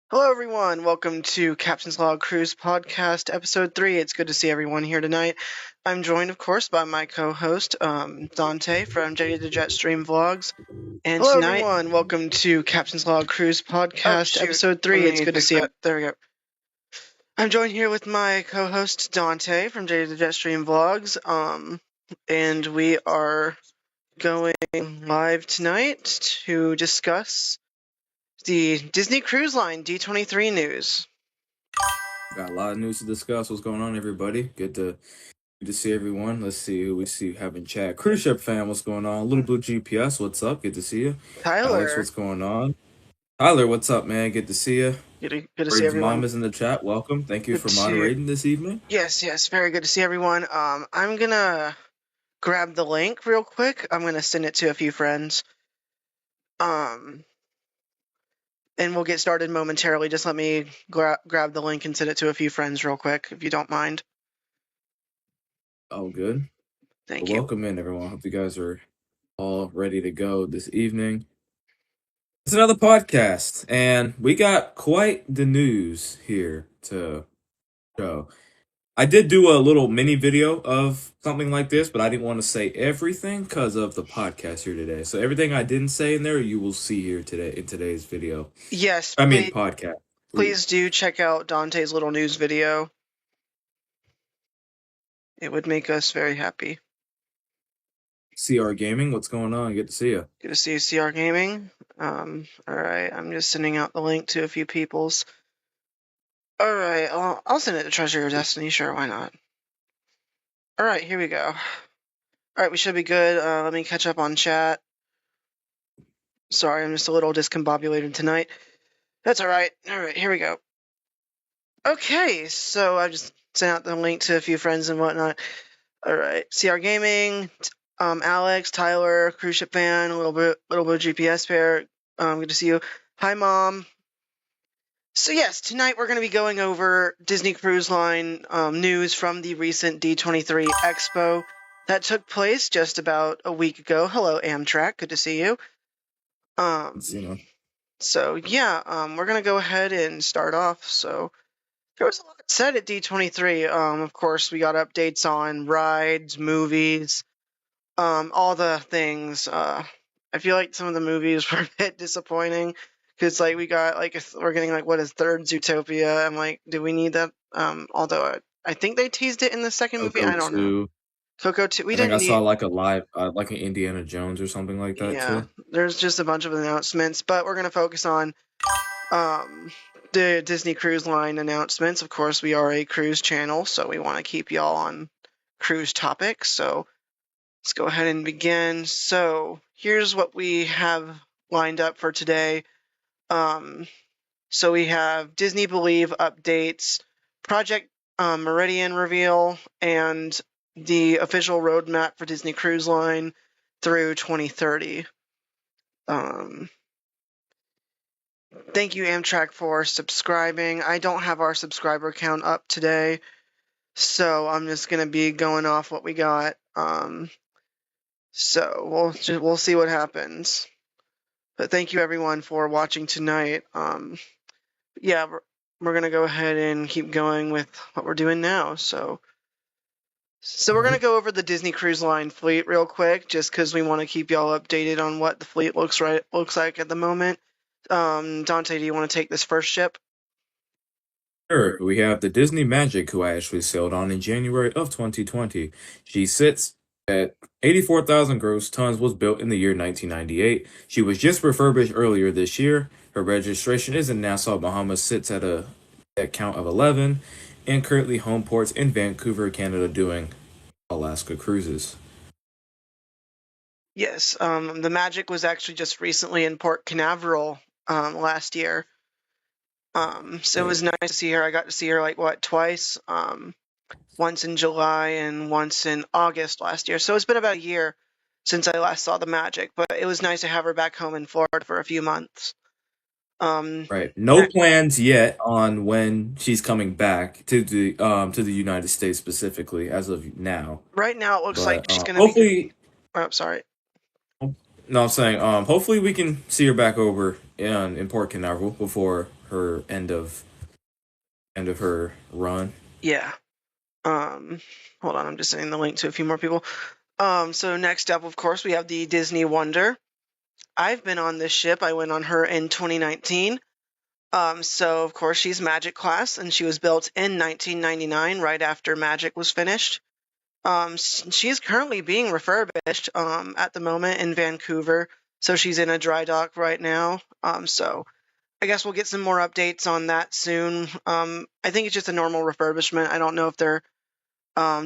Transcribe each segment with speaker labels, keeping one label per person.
Speaker 1: Hello, everyone. Welcome to Captain's Log Cruise Podcast, Episode 3. It's good to see everyone here tonight. I'm joined, of course, by my co-host, Dante from Jetty the Jetstream Vlogs. And hello, tonight, everyone. Welcome to Captain's Log Cruise Podcast, Episode 3. It's good to see you. There we go. I'm joined here with my co-host, Dante from Jetty the Jetstream Vlogs. And we are going live tonight to discuss the Disney Cruise Line D23 news.
Speaker 2: Got a lot of news to discuss. What's going on, everybody? Good to see everyone. Let's see who we see having chat. Cruise ship fan, what's going on? Little Blue GPS, what's up? Good to see you.
Speaker 1: Tyler,
Speaker 2: Alex, what's going on? Tyler, what's up, man? Good to see you.
Speaker 1: Good to see everyone.
Speaker 2: Mom is in the chat. Welcome. Thank you for moderating this evening.
Speaker 1: Yes, very good to see everyone. I'm gonna grab the link real quick. I'm gonna send it to a few friends. And we'll get started momentarily. Just let me grab the link and send it to a few friends real quick, if you don't mind.
Speaker 2: Oh, good.
Speaker 1: Thank you.
Speaker 2: Welcome in, everyone. Hope you guys are all ready to go this evening. It's another podcast, and we got quite the news here to show. I did do a little mini video of something like this, but I didn't want to say everything because of the podcast here today. So everything I didn't say in there, you will see here today in today's video.
Speaker 1: Yes.
Speaker 2: Podcast.
Speaker 1: Please do check out Dante's little news video. It would make us very happy.
Speaker 2: CR Gaming, what's going on? Good to see you.
Speaker 1: Good to see you, CR Gaming. All right, I'm just sending out the link to a few people's. All right, I'll send it to Treasure Your Destiny. Sure, why not? All right, here we go. All right, we should be good. Let me catch up on chat. Sorry, I'm just a little discombobulated tonight. That's all right. All right, here we go. Okay, so I just sent out the link to a few friends and whatnot. All right, CR Gaming, Alex, Tyler, Cruise Ship Fan, a little bit GPS pair. Good to see you. Hi, Mom. So yes, tonight we're going to be going over Disney Cruise Line news from the recent D23 Expo that took place just about a week ago. Hello, Amtrak. Good to see you. So yeah, we're going to go ahead and start off. So there was a lot said at D23. Of course, we got updates on rides, movies, all the things. I feel like some of the movies were a bit disappointing. Because, like, we got, like, we're getting, like, what is third Zootopia? I'm like, do we need that? Although I think they teased it in the second movie. I don't know. Coco 2.
Speaker 2: I saw, like, a live, like an Indiana Jones or something like that, too.
Speaker 1: There's just a bunch of announcements. But we're going to focus on the Disney Cruise Line announcements. Of course, we are a cruise channel, so we want to keep y'all on cruise topics. So let's go ahead and begin. So here's what we have lined up for today. So we have Disney Believe updates, Project Meridian reveal, and the official roadmap for Disney Cruise Line through 2030. Thank you, Amtrak, for subscribing. I don't have our subscriber count up today, so I'm just going to be going off what we got. So we'll see what happens. But thank you, everyone, for watching tonight. Yeah, we're going to go ahead and keep going with what we're doing now. So we're going to go over the Disney Cruise Line fleet real quick, just because we want to keep y'all updated on what the fleet looks like at the moment. Dante, do you want to take this first ship?
Speaker 2: Sure. We have the Disney Magic, who I actually sailed on in January of 2020. She sits at 84,000 gross tons, was built in the year 1998. She was just refurbished earlier this year. Her registration is in Nassau, Bahamas, sits at a count of 11, and currently home ports in Vancouver, Canada, doing Alaska cruises.
Speaker 1: Yes, the Magic was actually just recently in Port Canaveral last year. So it was nice to see her. I got to see her twice. Once in July and once in August last year. So it's been about a year since I last saw the Magic, but it was nice to have her back home in Florida for a few months.
Speaker 2: Right. No plans yet on when she's coming back to the United States specifically as of now.
Speaker 1: Right now, it looks like she's going to be. Oh, sorry.
Speaker 2: No, I'm saying hopefully we can see her back over in Port Canaveral before her end of her run.
Speaker 1: Yeah. Um, Hold on, I'm just sending the link to a few more people. So next up, of course, we have the Disney Wonder. I've been on this ship. I went on her in 2019. So of course she's Magic class, and she was built in 1999, right after Magic was finished. She's currently being refurbished at the moment in Vancouver, so she's in a dry dock right now. So I guess we'll get some more updates on that soon. I think it's just a normal refurbishment. I don't know if they're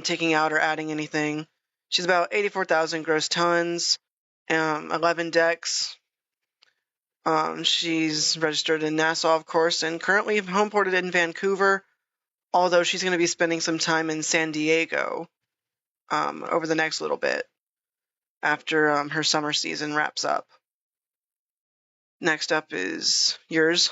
Speaker 1: taking out or adding anything. She's about 84,000 gross tons, 11 decks. She's registered in Nassau, of course, and currently homeported in Vancouver, although she's going to be spending some time in San Diego over the next little bit after her summer season wraps up. Next up is yours.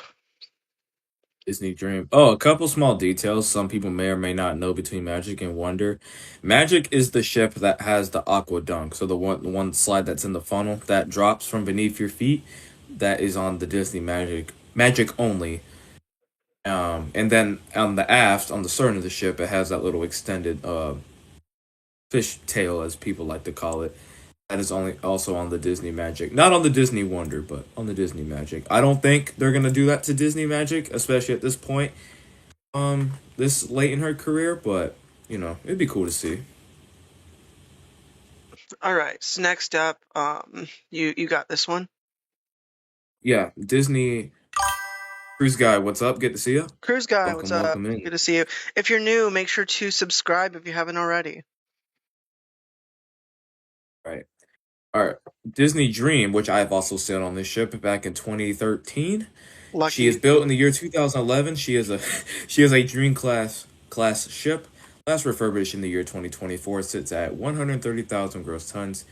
Speaker 2: Disney Dream. Oh, a couple small details some people may or may not know between Magic and Wonder. Magic is the ship that has the aqua dunk, so the one slide that's in the funnel that drops from beneath your feet. That is on the Disney Magic only. And then on the aft, on the stern of the ship, it has that little extended fish tail, as people like to call it. That is only also on the Disney Magic, not on the Disney Wonder, but on the Disney Magic. I don't think they're gonna do that to Disney Magic, especially at this point, this late in her career. But it'd be cool to see.
Speaker 1: All right. So next up, you got this one.
Speaker 2: Yeah, Disney Cruise Guy, what's up? Good to see you.
Speaker 1: Cruise Guy, what's
Speaker 2: Welcome,
Speaker 1: up?
Speaker 2: welcome in.
Speaker 1: Good to see you. If you're new, make sure to subscribe if you haven't already.
Speaker 2: All right, all right. Disney Dream, which I've also sailed on this ship back in 2013.
Speaker 1: Lucky
Speaker 2: She is
Speaker 1: you.
Speaker 2: built in the year 2011. She is a she is a Dream class ship. Last refurbished in the year 2024. Sits at 130,000 gross tons.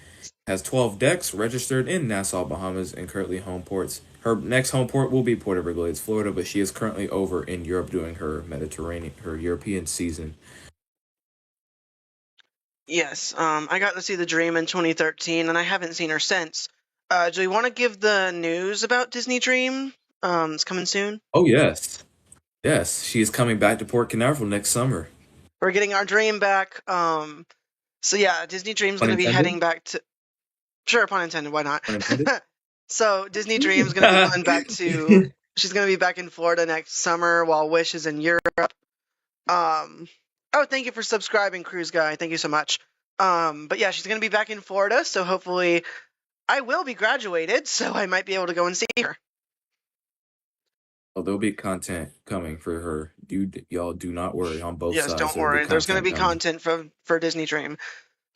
Speaker 2: Has 12 decks. Registered in Nassau, Bahamas, and currently home ports. Her next home port will be Port Everglades, Florida, but she is currently over in Europe doing her European season.
Speaker 1: Yes, I got to see the Dream in 2013, and I haven't seen her since. Do you want to give the news about Disney Dream? It's coming soon.
Speaker 2: Oh yes, yes, she is coming back to Port Canaveral next summer.
Speaker 1: We're getting our Dream back. So yeah, Disney Dream's
Speaker 2: Pun
Speaker 1: going to be
Speaker 2: intended.
Speaker 1: heading back to. Sure, pun intended. Why not?
Speaker 2: Pun intended.
Speaker 1: So Disney Dream's going to be going back to. She's going to be back in Florida next summer, while Wish is in Europe. Um, oh, thank you for subscribing, Cruise Guy. Thank you so much. But yeah, she's going to be back in Florida, so hopefully I will be graduated, so I might be able to go and see her.
Speaker 2: Oh, there'll be content coming for her. Y'all do not worry on both
Speaker 1: Yes,
Speaker 2: sides.
Speaker 1: don't
Speaker 2: There'll be
Speaker 1: worry. There's going to
Speaker 2: content
Speaker 1: be
Speaker 2: coming.
Speaker 1: content for Disney Dream.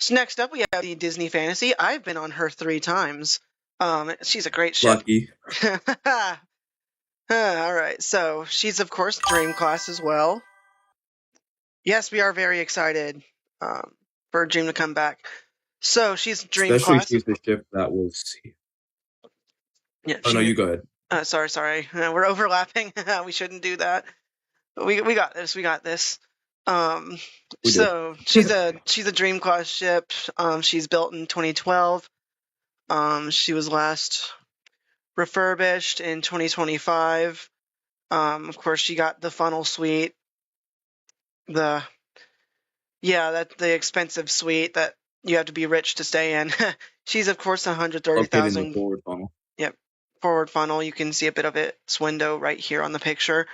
Speaker 1: So next up, we have the Disney Fantasy. I've been on her 3 times. She's a great ship.
Speaker 2: Lucky.
Speaker 1: All right, so she's of course Dream class as well. Yes, we are very excited for Dream to come back. So she's Dream
Speaker 2: Especially
Speaker 1: class.
Speaker 2: she's the ship that was.
Speaker 1: Yeah,
Speaker 2: Oh no,
Speaker 1: she.
Speaker 2: you go ahead.
Speaker 1: Sorry. We're overlapping. We shouldn't do that. But we got this. We got this. Um,
Speaker 2: We do.
Speaker 1: so she's a Dream class ship. She's built in 2012. She was last refurbished in 2025. Of course, she got the funnel suite. The that the expensive suite that you have to be rich to stay in. She's of course
Speaker 2: Located in the
Speaker 1: 130,000.
Speaker 2: forward funnel.
Speaker 1: Yep, forward funnel. You can see a bit of its window right here on the picture.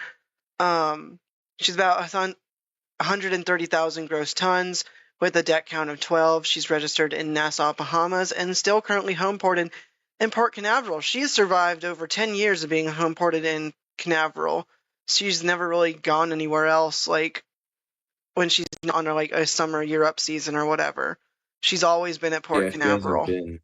Speaker 1: She's about 130,000 gross tons with a deck count of 12. She's registered in Nassau, Bahamas, and still currently homeported in Port Canaveral. She's survived over 10 years of being homeported in Canaveral. She's never really gone anywhere else, like when she's on like a summer Europe season or whatever. She's always been at Port
Speaker 2: Yeah, she hasn't
Speaker 1: Canaveral.
Speaker 2: been.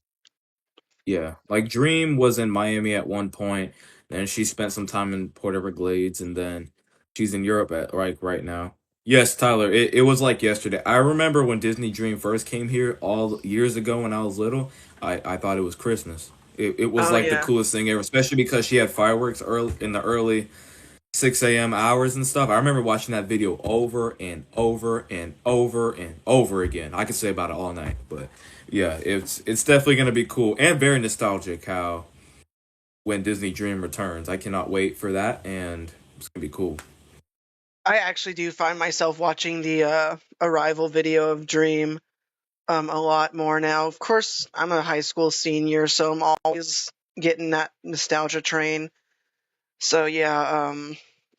Speaker 2: Yeah, like Dream was in Miami at one point, then she spent some time in Port Everglades, and then she's in Europe at right now. Yes, Tyler, it was like yesterday. I remember when Disney Dream first came here all years ago when I was little. I thought it was Christmas. It was
Speaker 1: Oh
Speaker 2: like the
Speaker 1: yeah.
Speaker 2: coolest thing ever, especially because she had fireworks early in the early 6 a.m. hours and stuff. I remember watching that video over and over and over and over again. I could say about it all night, but yeah, it's definitely gonna be cool and very nostalgic how when Disney Dream returns. I cannot wait for that, and it's gonna be cool.
Speaker 1: I actually do find myself watching the arrival video of Dream a lot more now. Of course, I'm a high school senior, so I'm always getting that nostalgia train. So yeah, I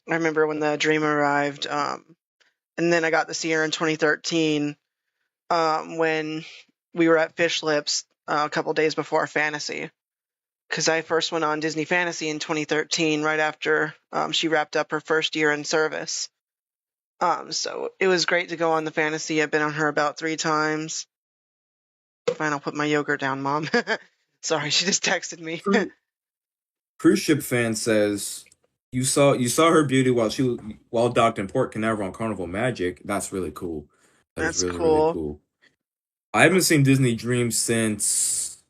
Speaker 1: remember when the Dream arrived, and then I got to see her in 2013 when we were at Fish Lips a couple days before Fantasy. Because I first went on Disney Fantasy in 2013, right after she wrapped up her first year in service. So it was great to go on the Fantasy. I've been on her about 3 times. Fine, I'll put my yogurt down, Mom. Sorry, she just texted me.
Speaker 2: Cruise ship fan says you saw her beauty while docked in Port Canaveral on Carnival Magic. That's really cool. That is
Speaker 1: That's
Speaker 2: really
Speaker 1: cool.
Speaker 2: cool. I haven't seen Disney Dream since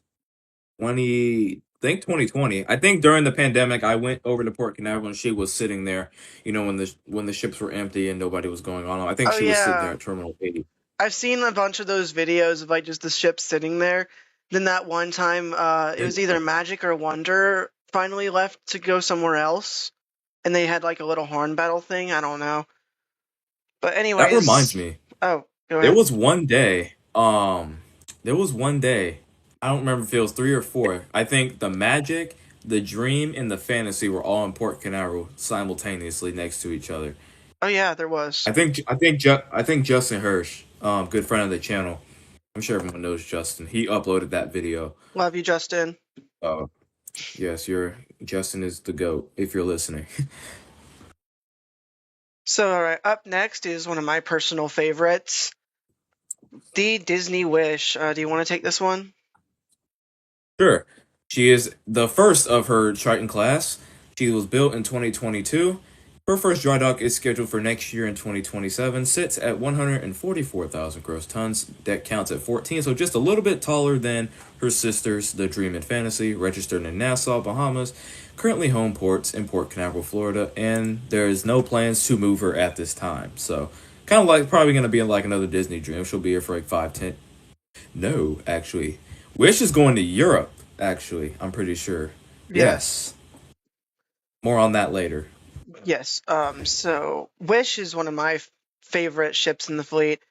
Speaker 2: 2020. I think during the pandemic, I went over to Port Canaveral and she was sitting there. When the ships were empty and nobody was going on. I think
Speaker 1: Oh
Speaker 2: she was sitting there
Speaker 1: yeah,
Speaker 2: at Terminal 80.
Speaker 1: I've seen a bunch of those videos of like just the ship sitting there. Then that one time, it was either Magic or Wonder finally left to go somewhere else, and they had like a little horn battle thing. I don't know. But
Speaker 2: That reminds
Speaker 1: anyways,
Speaker 2: me.
Speaker 1: oh, go
Speaker 2: There
Speaker 1: ahead.
Speaker 2: was one day, there was one day, I don't remember if it was 3 or 4. I think the Magic, the Dream, and the Fantasy were all in Port Canaveral simultaneously next to each other.
Speaker 1: Oh yeah, there was.
Speaker 2: I think Justin Hirsch, good friend of the channel. I'm sure everyone knows Justin. He uploaded that video.
Speaker 1: Love you, Justin.
Speaker 2: Uh, yes, Justin is the goat. If you're listening.
Speaker 1: So, all right, up next is one of my personal favorites, the Disney Wish. Do you want to take this one?
Speaker 2: Sure. She is the first of her Triton class. She was built in 2022. Her first dry dock is scheduled for next year in 2027. Sits at 144,000 gross tons. Deck counts at 14, so just a little bit taller than her sisters, the Dream and Fantasy, registered in Nassau, Bahamas. Currently home ports in Port Canaveral, Florida, and there is no plans to move her at this time. So, kind of like probably going to be in like another Disney Dream. She'll be here for like 5, 10, no, actually. Wish is going to Europe, actually. I'm pretty sure.
Speaker 1: Yes.
Speaker 2: Yes. More on that later.
Speaker 1: Yes. So Wish is one of my favorite ships in the fleet.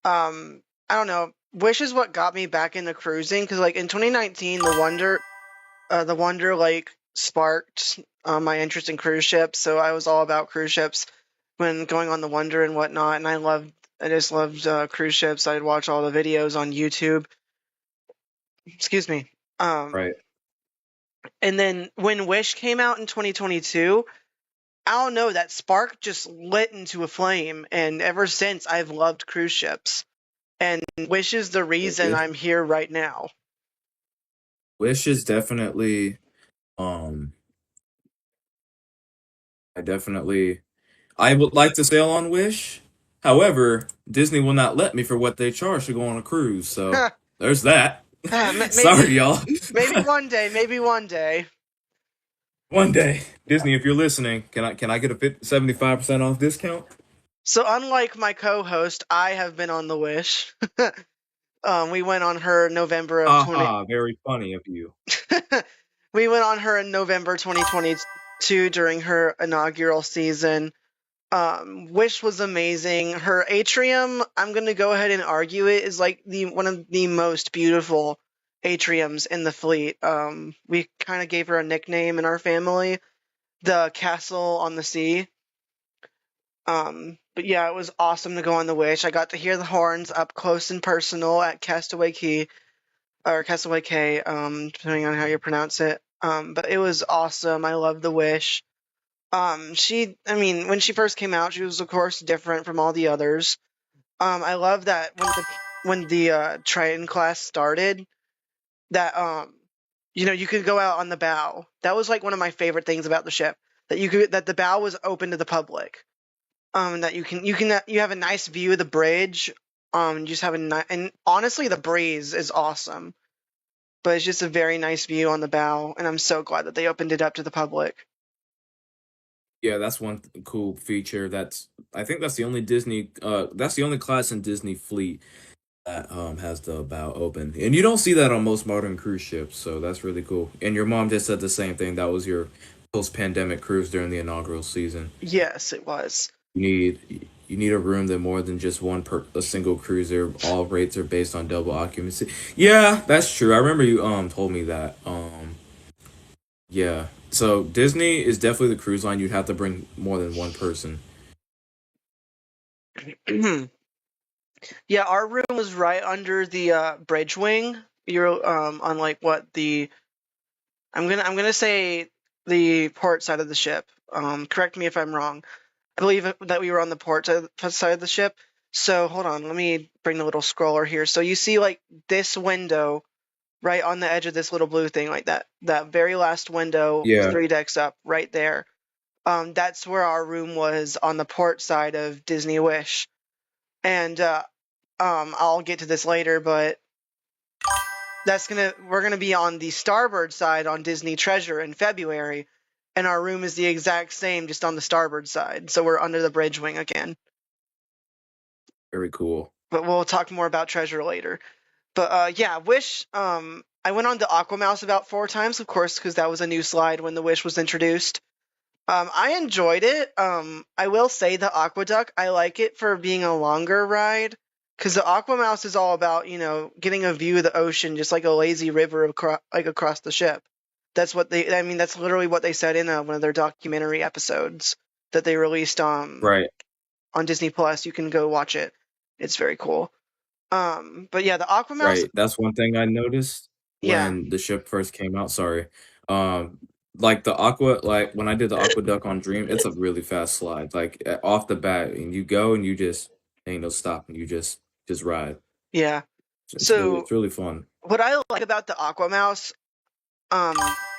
Speaker 1: I don't know. Wish is what got me back into cruising because, like, in 2019, the Wonder like sparked my interest in cruise ships. So I was all about cruise ships when going on the Wonder and whatnot. And I just loved cruise ships. I'd watch all the videos on YouTube. Excuse me. Um,
Speaker 2: Right.
Speaker 1: and then when Wish came out in 2022, I don't know, that spark just lit into a flame, and ever since I've loved cruise ships. And Wish is the reason
Speaker 2: Wish,
Speaker 1: I'm here right now.
Speaker 2: Wish is definitely, um, I definitely, I would like to sail on Wish. However, Disney will not let me for what they charge to go on a cruise, so there's that.
Speaker 1: maybe,
Speaker 2: Sorry, y'all.
Speaker 1: maybe one day, maybe one day.
Speaker 2: One day, Disney, if you're listening, can I get a 75% off discount?
Speaker 1: So unlike my co-host, I have been on the Wish. We went on her November of 20.
Speaker 2: Haha, very funny of you.
Speaker 1: We went on her in November 2022 during her inaugural season. Wish was amazing. Her atrium, I'm gonna go ahead and argue it is like the one of the most beautiful atriums in the fleet. We kind of gave her a nickname in our family, the Castle on the Sea. But yeah, it was awesome to go on the Wish. I got to hear the horns up close and personal at Castaway Key or Castaway Cay, depending on how you pronounce it. But it was awesome. I love the Wish. I mean, when she first came out, she was of course different from all the others. I love that when the Triton class started, that you could go out on the bow. That was like one of my favorite things about the ship, that the bow was open to the public. That you have a nice view of the bridge. You just have and honestly, the breeze is awesome. But it's just a very nice view on the bow, and I'm so glad that they opened it up to the public.
Speaker 2: Yeah, that's one cool feature. I think that's the only class in Disney Fleet that has the bow open, and you don't see that on most modern cruise ships, so that's really cool. And your mom just said the same thing. That was your post-pandemic cruise during the inaugural season.
Speaker 1: Yes, it was.
Speaker 2: You need a room that more than just one per a single cruiser. All rates are based on double occupancy. Yeah, that's true. I remember you told me that. Yeah. So Disney is definitely the cruise line you'd have to bring more than one person.
Speaker 1: Yeah, our room was right under the bridge wing. You're on like what the I'm gonna say the port side of the ship. Correct me if I'm wrong. I believe that we were on the port side of the ship. So hold on, let me bring the little scroller here. So you see like this window right on the edge of this little blue thing, like that very last window,
Speaker 2: Yeah.
Speaker 1: 3 decks up, right there. That's where our room was on the port side of Disney Wish. And I'll get to this later, but we're gonna be on the starboard side on Disney Treasure in February, and our room is the exact same, just on the starboard side. So we're under the bridge wing again.
Speaker 2: Very cool.
Speaker 1: But we'll talk more about Treasure later. But yeah, Wish. I went on to Aquamouse about 4 times, of course, because that was a new slide when the Wish was introduced. I enjoyed it. I will say the Aqueduct, I like it for being a longer ride, because the Aquamouse is all about, getting a view of the ocean, just like a lazy river across the ship. I mean, that's literally what they said in one of their documentary episodes that they released
Speaker 2: Right.
Speaker 1: on Disney Plus. You can go watch it. It's very cool. But yeah, the Aquamouse,
Speaker 2: Right. That's one thing I noticed
Speaker 1: yeah,
Speaker 2: when the ship first came out. Sorry. Um, like the aqua, like when I did the aqueduct on Dream, it's a really fast slide. Like off the bat, and you go and you just ain't no stopping. You just ride.
Speaker 1: yeah.
Speaker 2: It's really
Speaker 1: So
Speaker 2: it's really fun.
Speaker 1: what I like about the Aquamouse, um,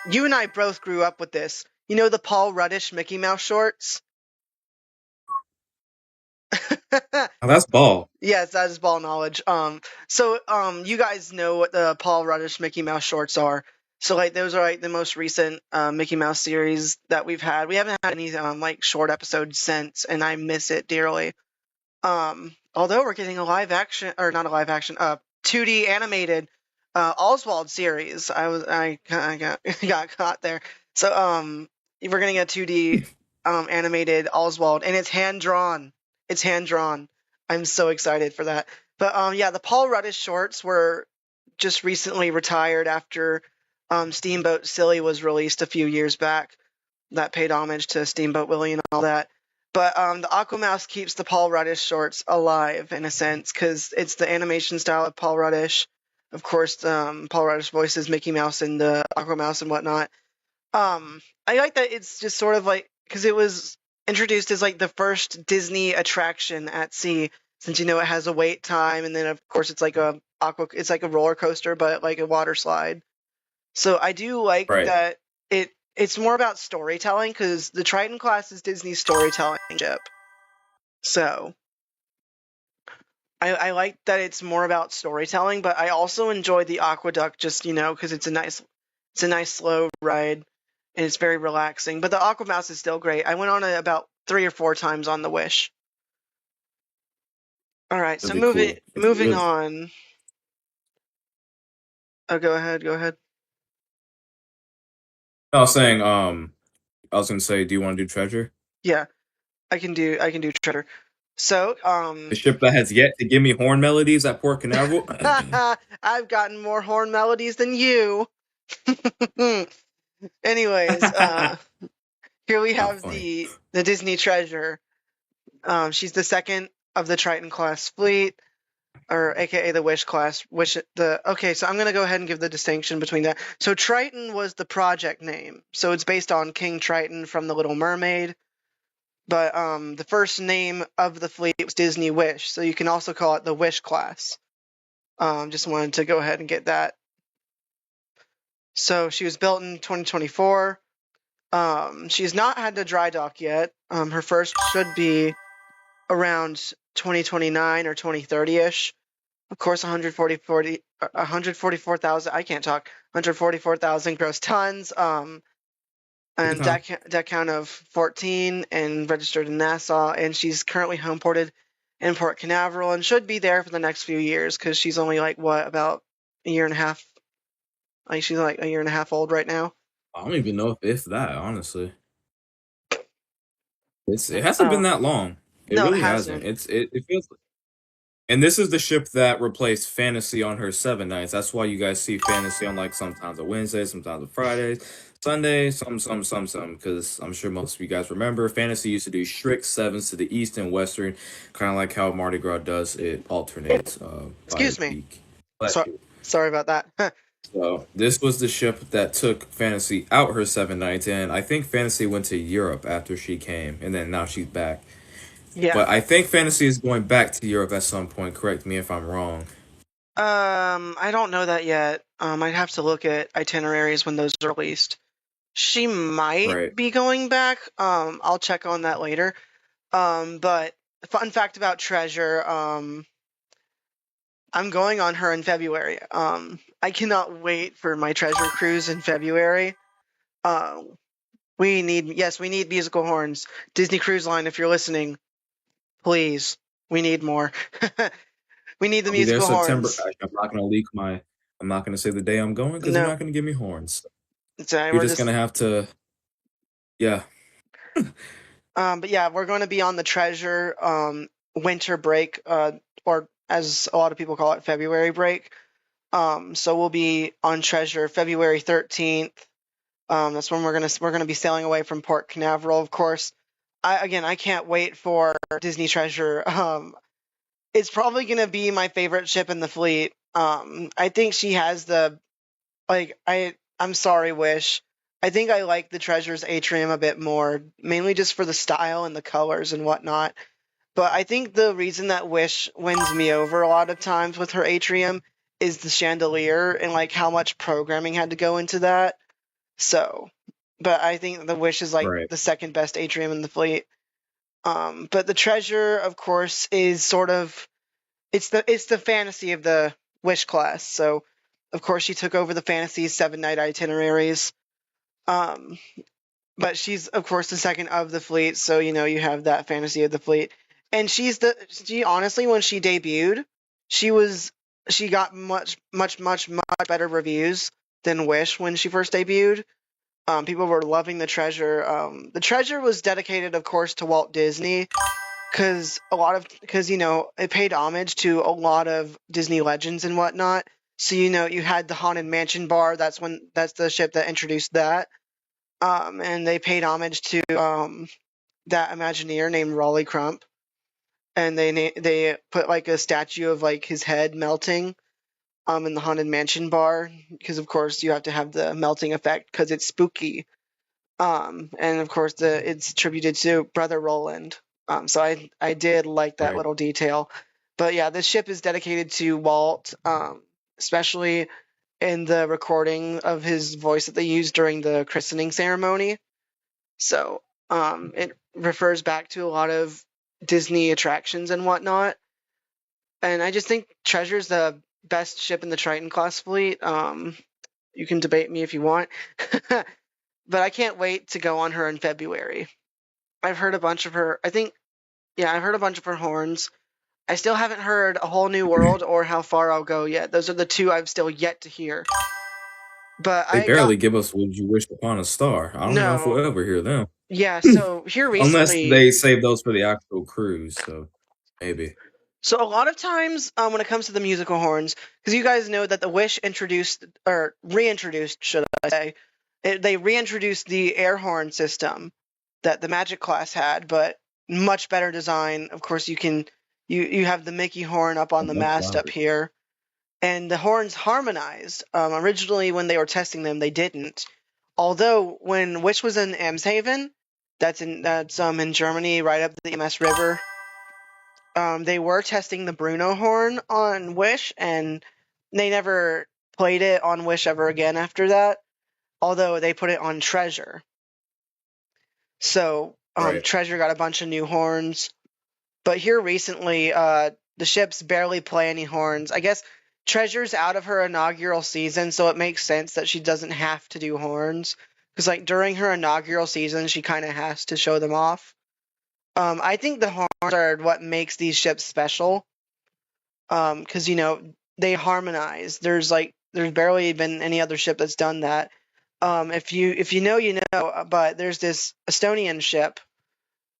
Speaker 1: you and I both grew up with this. You know the Paul Ruddish Mickey Mouse shorts?
Speaker 2: Oh, that's ball.
Speaker 1: Yes, that is ball knowledge. You guys know what the Paul Ruddish Mickey Mouse shorts are. So like those are like the most recent Mickey Mouse series that we've had. We haven't had any like short episodes since, and I miss it dearly. Although we're getting a live action, or not a live action, 2D animated Oswald series. I got got caught there. So we're getting a 2D animated Oswald, and it's hand drawn. It's hand drawn. I'm so excited for that. But yeah, the Paul Ruddish shorts were just recently retired after Steamboat Silly was released a few years back. That paid homage to Steamboat Willie and all that. But the Aquamouse keeps the Paul Ruddish shorts alive in a sense because it's the animation style of Paul Ruddish. Of course, Paul Ruddish voices Mickey Mouse and the Aquamouse and whatnot. I like that it's just sort of like because it was introduced as like the first Disney attraction at sea, since it has a wait time, and then of course it's like a roller coaster, but like a water slide. So I do like
Speaker 2: Right.
Speaker 1: that it's more about storytelling because the Triton class is Disney's storytelling ship. So I like that it's more about storytelling, but I also enjoy the Aqueduct just because it's a nice slow ride and it's very relaxing. But the Aquamouse is still great. I went on it about 3 or 4 times on the Wish. All right, so
Speaker 2: Really
Speaker 1: moving
Speaker 2: cool. It's
Speaker 1: moving
Speaker 2: really.
Speaker 1: on. Oh, go ahead, go ahead.
Speaker 2: I was saying. I was gonna say, do you want to do treasure?
Speaker 1: Yeah, I can do Treasure. So
Speaker 2: The ship that has yet to give me horn melodies at Port Canaveral.
Speaker 1: I've gotten more horn melodies than you. Anyways, here we
Speaker 2: Not
Speaker 1: have
Speaker 2: funny.
Speaker 1: the Disney Treasure. She's the second of the Triton class fleet, or AKA the Wish class. So I'm gonna go ahead and give the distinction between that. So Triton was the project name, so it's based on King Triton from The Little Mermaid. But the first name of the fleet was Disney Wish, so you can also call it the Wish class. Just wanted to go ahead and get that. So she was built in 2024. She's not had to dry dock yet. Her first should be around 2029 or 2030-ish. Of course, 144,000. I can't talk. 144,000 gross tons.
Speaker 2: Take your
Speaker 1: And
Speaker 2: time.
Speaker 1: deck count of 14 and registered in Nassau. And she's currently homeported in Port Canaveral and should be there for the next few years because she's only like what, about a year and a half. Like she's like a year and a half old right now.
Speaker 2: I don't even know if that, honestly. It hasn't been
Speaker 1: Oh
Speaker 2: that long. It
Speaker 1: no, it
Speaker 2: really hasn't.
Speaker 1: hasn't.
Speaker 2: It feels. And this is the ship that replaced Fantasy on her 7 nights. That's why you guys see Fantasy on like sometimes a Wednesday, sometimes a Fridays, Sunday, some. Because I'm sure most of you guys remember Fantasy used to do strict sevens to the east and western, kind of like how Mardi Gras does. It alternates by
Speaker 1: Excuse me.
Speaker 2: week. Bless
Speaker 1: So,
Speaker 2: you.
Speaker 1: sorry about that.
Speaker 2: So this was the ship that took Fantasy out her 7 nights, and I think Fantasy went to Europe after she came, and then now she's back.
Speaker 1: Yeah.
Speaker 2: But I think Fantasy is going back to Europe at some point. Correct me if I'm wrong.
Speaker 1: I don't know that yet. I'd have to look at itineraries when those are released. She might
Speaker 2: Right.
Speaker 1: be going back. I'll check on that later. But fun fact about Treasure, I'm going on her in February. I cannot wait for my Treasure cruise in February. Uh, we need musical horns. Disney Cruise Line, if you're listening, please, we need more. We need the
Speaker 2: I'll be there
Speaker 1: musical
Speaker 2: September.
Speaker 1: horns.
Speaker 2: I'm not gonna leak my. I'm not gonna say the day I'm going because they're
Speaker 1: No,
Speaker 2: not gonna give me horns. You're
Speaker 1: we're
Speaker 2: just
Speaker 1: just
Speaker 2: gonna have to. Yeah.
Speaker 1: but yeah, we're going to be on the Treasure winter break, or as a lot of people call it, February break. So we'll be on Treasure February 13th. That's when we're gonna be sailing away from Port Canaveral, of course. I can't wait for Disney Treasure. It's probably gonna be my favorite ship in the fleet. I think she has the like I'm sorry, Wish. I think I like the Treasure's atrium a bit more, mainly just for the style and the colors and whatnot. But I think the reason that Wish wins me over a lot of times with her atrium is the chandelier and like how much programming had to go into that. So, but I think the Wish is like
Speaker 2: Right.
Speaker 1: the second best atrium in the fleet. But the Treasure, of course, is sort of it's the fantasy of the Wish class. So, of course, she took over the fantasy 7 night itineraries. Um, but she's of course the second of the fleet, so you have that fantasy of the fleet. And she honestly, when she debuted, she was she got much better reviews than Wish when she first debuted. People were loving the Treasure. The Treasure was dedicated, of course, to Walt Disney because it paid homage to a lot of Disney legends and whatnot. So you had the Haunted Mansion bar. That's the ship that introduced that. And they paid homage to that Imagineer named Raleigh Crump, and they put like a statue of like his head melting in the Haunted Mansion bar because of course you have to have the melting effect because it's spooky. And of course it's attributed to Brother Roland. So I did like that
Speaker 2: Right.
Speaker 1: little detail. But yeah, this ship is dedicated to Walt, especially in the recording of his voice that they used during the christening ceremony. So it refers back to a lot of Disney attractions and whatnot. And I just think Treasure's the best ship in the Triton class fleet. You can debate me if you want. But I can't wait to go on her in February. I've heard a bunch of her. I've heard a bunch of her horns. I still haven't heard A Whole New World or How Far I'll Go yet. Those are the two I've still yet to hear. But
Speaker 2: They
Speaker 1: I got
Speaker 2: barely give us "Would You Wish Upon a Star." I don't know if
Speaker 1: no.
Speaker 2: we'll ever hear them,
Speaker 1: Yeah, so here
Speaker 2: unless
Speaker 1: recently,
Speaker 2: they save those for the actual cruise. So maybe.
Speaker 1: so a lot of times when it comes to the musical horns, because you guys know that the Wish introduced or reintroduced, should I say, they reintroduced the air horn system that the Magic class had, but much better design. Of course, you have the Mickey horn up on
Speaker 2: I'm
Speaker 1: the
Speaker 2: much
Speaker 1: mast up
Speaker 2: louder.
Speaker 1: here, and the horns harmonized. Originally, when they were testing them, they didn't. Although when Wish was in Amshaven, that's in Germany, right up the EMS River. They were testing the Bruno horn on Wish, and they never played it on Wish ever again after that. Although they put it on Treasure, so
Speaker 2: Right.
Speaker 1: Treasure got a bunch of new horns. But here recently, the ships barely play any horns. I guess Treasure's out of her inaugural season, so it makes sense that she doesn't have to do horns. Because like during her inaugural season, she kind of has to show them off. I think the horns are what makes these ships special. Because they harmonize. There's barely been any other ship that's done that. If you know, you know. But there's this Estonian ship,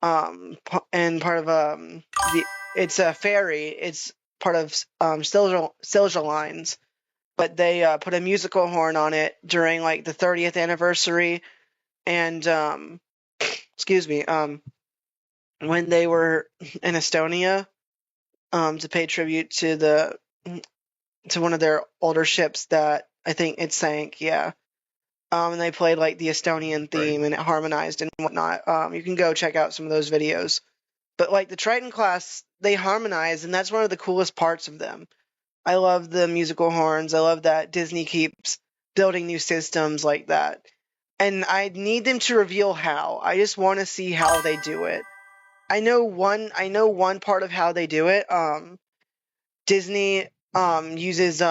Speaker 1: and part of it's a ferry. It's part of Silja Lines, but they put a musical horn on it during like the 30th anniversary, and excuse me, when they were in Estonia, to pay tribute to one of their older ships that I think it sank. Yeah. And they played like the Estonian
Speaker 2: Right.
Speaker 1: theme and it harmonized and whatnot. You can go check out some of those videos. But like the Triton class, they harmonize, and that's one of the coolest parts of them. I love the musical horns. I love that Disney keeps building new systems like that. And I need them to reveal how. I just want to see how they do it. I know one part of how they do it. Disney uses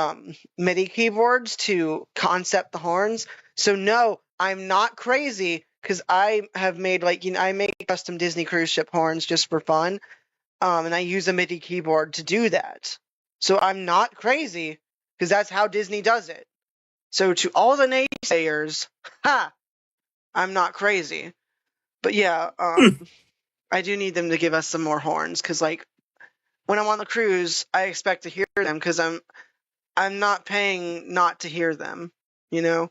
Speaker 1: MIDI keyboards to concept the horns. So no, I'm not crazy because I have made I make custom Disney cruise ship horns just for fun. And I use a MIDI keyboard to do that. So I'm not crazy because that's how Disney does it. So to all the naysayers, ha, I'm not crazy. But yeah, I do need them to give us some more horns because like when I'm on the cruise, I expect to hear them because I'm not paying not to hear them, you know.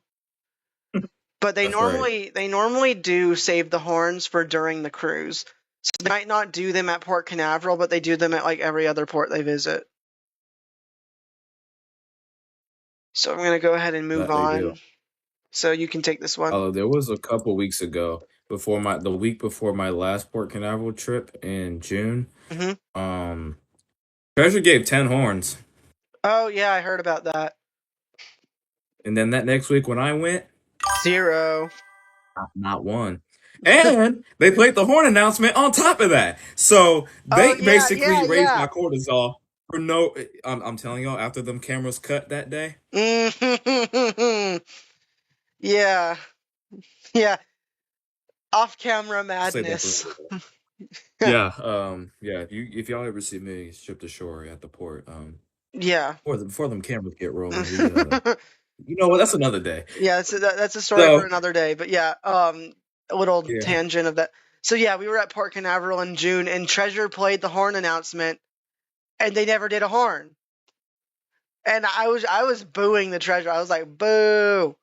Speaker 1: But
Speaker 2: That's right.
Speaker 1: they normally do save the horns for during the cruise. So they might not do them at Port Canaveral, but they do them at like every other port they visit. So I'm gonna go ahead and move
Speaker 2: That they do.
Speaker 1: on. So you can take this one.
Speaker 2: There was a couple weeks ago the week before my last Port Canaveral trip in June.
Speaker 1: Hmm.
Speaker 2: Um, Treasure gave 10 horns,
Speaker 1: Oh yeah, I heard about that.
Speaker 2: and then that next week when I went,
Speaker 1: 0.
Speaker 2: not one. And they played the horn announcement on top of that. So
Speaker 1: Oh
Speaker 2: they
Speaker 1: yeah,
Speaker 2: basically
Speaker 1: yeah,
Speaker 2: raised
Speaker 1: yeah.
Speaker 2: my cortisol for no. I'm telling y'all, after them cameras cut that day,
Speaker 1: Yeah, yeah. Off-camera
Speaker 2: I'll say that for
Speaker 1: madness.
Speaker 2: sure. Yeah, yeah. If y'all ever see me strip to shore at the port,
Speaker 1: Yeah.
Speaker 2: before them cameras get rolling, you know what? That's another day.
Speaker 1: Yeah, that's a story for
Speaker 2: So
Speaker 1: another day. But yeah, a little
Speaker 2: yeah,
Speaker 1: tangent of that. So yeah, we were at Port Canaveral in June, and Treasure played the horn announcement, and they never did a horn. And I was booing the Treasure. I was like, boo!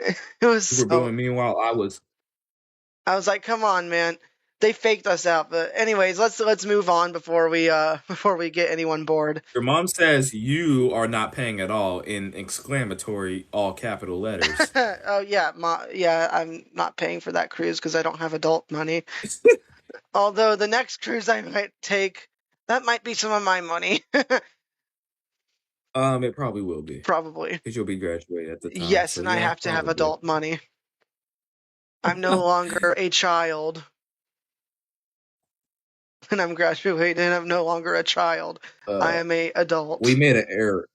Speaker 1: It was
Speaker 2: we were
Speaker 1: so.
Speaker 2: booing. Meanwhile,
Speaker 1: I was like, come on, man. They faked us out. But anyways, let's move on before we before we get anyone bored.
Speaker 2: your mom says you are not paying at all in exclamatory all capital letters.
Speaker 1: Oh yeah, yeah, I'm not paying for that cruise because I don't have adult money. Although the next cruise I might take, that might be some of my money.
Speaker 2: It probably will be
Speaker 1: Probably.
Speaker 2: because you'll be graduated at the time.
Speaker 1: Yes,
Speaker 2: So
Speaker 1: and I
Speaker 2: yeah,
Speaker 1: have to have
Speaker 2: probably.
Speaker 1: adult money. I'm no longer a child. And I'm graduating, I'm no longer a child. I
Speaker 2: Uh,
Speaker 1: am a
Speaker 2: we
Speaker 1: adult.
Speaker 2: made an error.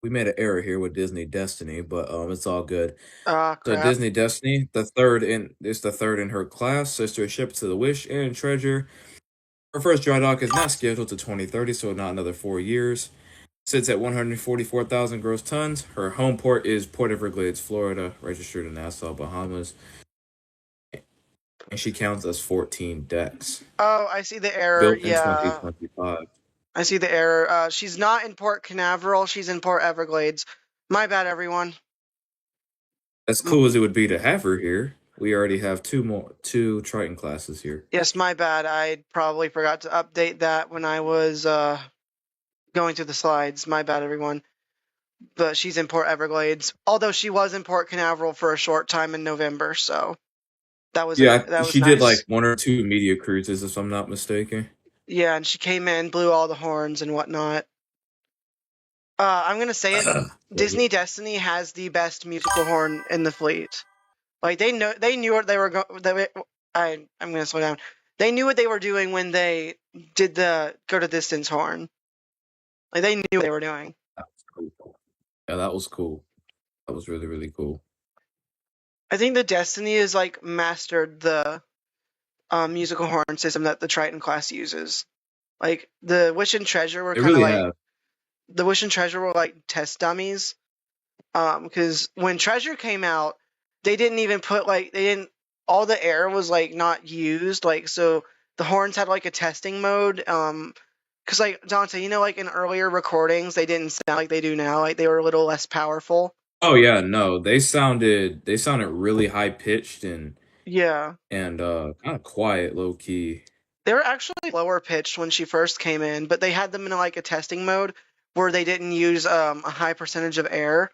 Speaker 2: We made an error here with Disney Destiny, but it's all good.
Speaker 1: Ah,
Speaker 2: So
Speaker 1: crap.
Speaker 2: Disney Destiny, the third in her class, sister ship to the Wish and Treasure. Her first dry dock is not scheduled to 2030, so not another 4 years. Sits at 144,000 gross tons. Her home port is Port Everglades, Florida, registered in Nassau, Bahamas, and she counts as 14 decks.
Speaker 1: Oh, I see the error.
Speaker 2: Built in
Speaker 1: Yeah,
Speaker 2: 2025.
Speaker 1: I see the error. She's not in Port Canaveral. She's in Port Everglades. My bad, everyone.
Speaker 2: As cool as it would be to have her here, we already have two Triton classes here.
Speaker 1: Yes, my bad. I probably forgot to update that when I was going through the slides. My bad, everyone. But she's in Port Everglades. Although she was in Port Canaveral for a short time in November, so
Speaker 2: Yeah,
Speaker 1: that was
Speaker 2: she did like
Speaker 1: nice.
Speaker 2: one or two media cruises, if I'm not mistaken.
Speaker 1: Yeah, and she came in, blew all the horns and whatnot. I'm gonna say it. Disney Destiny has the best musical horn in the fleet. Like they knew what they were going. I'm gonna slow down. They knew what they were doing when they did the go to distance horn. Like they knew what they were doing.
Speaker 2: That was cool. Yeah, that was cool. That was really cool.
Speaker 1: I think the Destiny is like mastered musical horn system that the Triton class uses. Like the Wish and Treasure were
Speaker 2: They
Speaker 1: kind of
Speaker 2: really
Speaker 1: like
Speaker 2: have.
Speaker 1: the Wish and Treasure were like test dummies. Because when Treasure came out, they didn't even put like they didn't all the air was like not used. Like so the horns had like a testing mode. Because like Dante, like in earlier recordings, they didn't sound like they do now. Like they were a little less powerful.
Speaker 2: Oh yeah, no, they sounded really high pitched
Speaker 1: Yeah.
Speaker 2: and kind of quiet, low key.
Speaker 1: They were actually lower pitched when she first came in, but they had them in like a testing mode where they didn't use a high percentage of air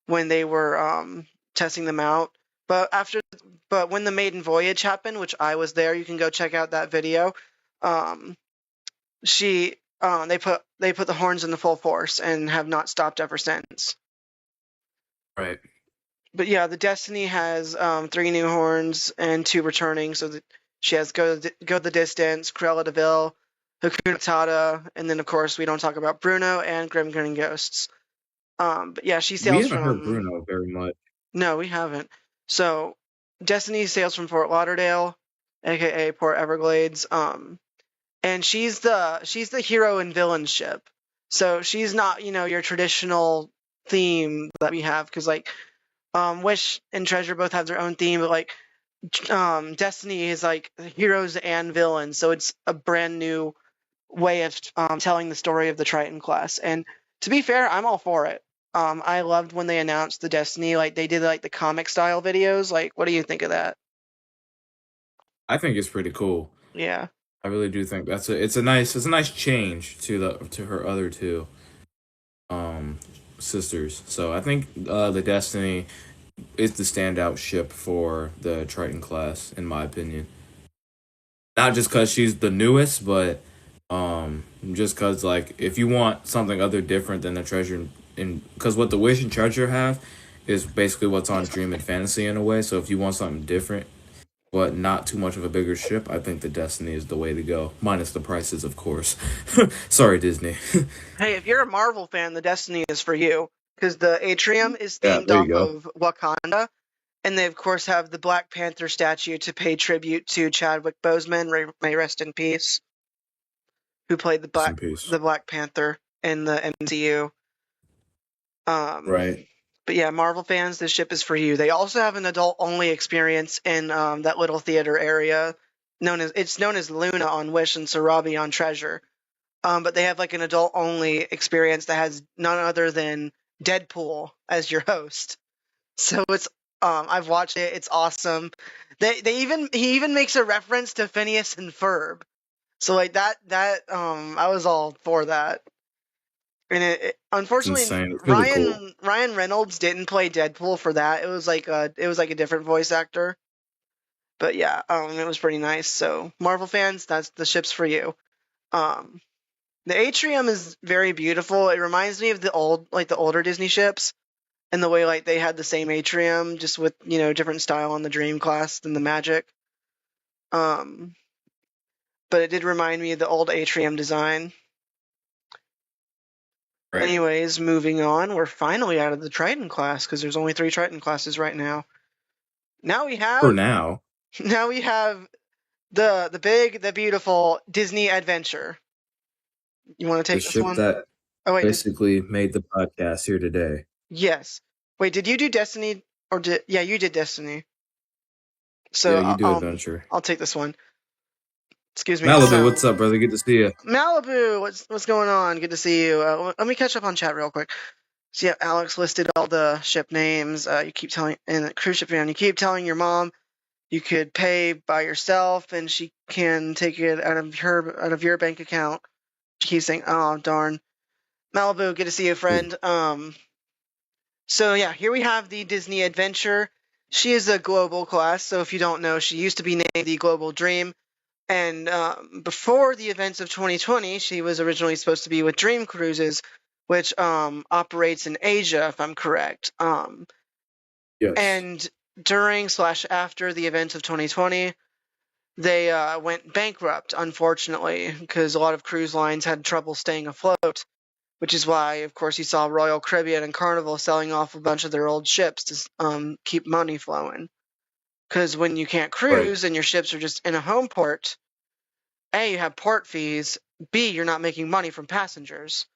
Speaker 1: when they were testing them out. But when the maiden voyage happened, which I was there, you can go check out that video. Um, she they put the horns in the full force and have not stopped ever since.
Speaker 2: Right.
Speaker 1: But yeah, the Destiny has 3 new horns and 2 returning. So that she has Go the Distance, Cruella de Vil, Hakuna Matata, and then of course we don't talk about Bruno and Grim Grinning Ghosts. But yeah, she
Speaker 2: We
Speaker 1: sails
Speaker 2: haven't heard
Speaker 1: from.
Speaker 2: Bruno very much.
Speaker 1: No, we haven't. So Destiny sails from Fort Lauderdale, aka Port Everglades. And she's the hero and villain ship. So she's not your traditional theme that we have because like Wish and Treasure both have their own theme, but like Destiny is like heroes and villains, so it's a brand new way of telling the story of the Triton class. And to be fair, I'm all for it. I loved when they announced the Destiny, like they did like the comic style videos. Like, what do you think of that?
Speaker 2: I think it's pretty cool.
Speaker 1: Yeah.
Speaker 2: I really do think it's a nice change to her other two um sisters. So I think the Destiny is the standout ship for the Triton class, in my opinion. Not just because she's the newest, but just because like if you want something other different than the treasure, and because what the Wish and Treasure have is basically what's on Dream and Fantasy in a way. So if you want something different, but not too much of a bigger ship, I think the Destiny is the way to go. Minus the prices, of course. Sorry, Disney.
Speaker 1: Hey, if you're a Marvel fan, the Destiny is for you because the atrium is
Speaker 2: Yeah,
Speaker 1: themed
Speaker 2: there you
Speaker 1: off
Speaker 2: go.
Speaker 1: of Wakanda, and they of course have the Black Panther statue to pay tribute to Chadwick Boseman, may rest in peace, who played
Speaker 2: Rest in peace.
Speaker 1: the Black Panther in the MCU. Um,
Speaker 2: Right.
Speaker 1: but yeah, Marvel fans, this ship is for you. They also have an adult only experience in that little theater area known as Luna on Wish and Sarabi on Treasure. But they have like an adult only experience that has none other than Deadpool as your host. So it's I've watched it. It's awesome. He even makes a reference to Phineas and Ferb. So like I was all for that. And
Speaker 2: It's
Speaker 1: unfortunately
Speaker 2: insane. It's really cool.
Speaker 1: Ryan Reynolds didn't play Deadpool for that. It was like a different voice actor. But yeah, it was pretty nice. So Marvel fans, that's the ship's for you. Um, the atrium is very beautiful. It reminds me of the older Disney ships, and the way like they had the same atrium, just with different style on the Dream class than the Magic. Um, but it did remind me of the old atrium design.
Speaker 2: Right.
Speaker 1: Anyways, moving on. We're finally out of the Triton class because there's only 3 Triton classes right now. Now we
Speaker 2: For
Speaker 1: have
Speaker 2: now,
Speaker 1: now we have the big, the beautiful Disney Adventure. You want to
Speaker 2: the
Speaker 1: take this
Speaker 2: ship
Speaker 1: one?
Speaker 2: that
Speaker 1: Oh wait,
Speaker 2: basically made the podcast here today.
Speaker 1: yes. Wait, did you do Destiny or did yeah, you did Destiny. So
Speaker 2: Yeah, you do adventure.
Speaker 1: I'll take this one. Excuse me.
Speaker 2: Malibu,
Speaker 1: So
Speaker 2: what's up, brother? Good to see you.
Speaker 1: Malibu, what's going on? Good to see you. Let me catch up on chat real quick. So yeah, Alex listed all the ship names. You keep telling and the cruise ship fan. You keep telling your mom you could pay by yourself, and she can take it out of your bank account. She keeps saying, "Oh darn, Malibu, good to see you, friend." So yeah, here we have the Disney Adventure. She is a global class, so if you don't know, she used to be named the Global Dream. And before the events of 2020, she was originally supposed to be with Dream Cruises, which operates in Asia, if I'm correct.
Speaker 2: Yes.
Speaker 1: And during/after the events of 2020, they went bankrupt, unfortunately, because a lot of cruise lines had trouble staying afloat, which is why, of course, you saw Royal Caribbean and Carnival selling off a bunch of their old ships to keep money flowing. because when you can't
Speaker 2: Right.
Speaker 1: cruise and your ships are just in a home port, A, you have port fees, B, you're not making money from passengers.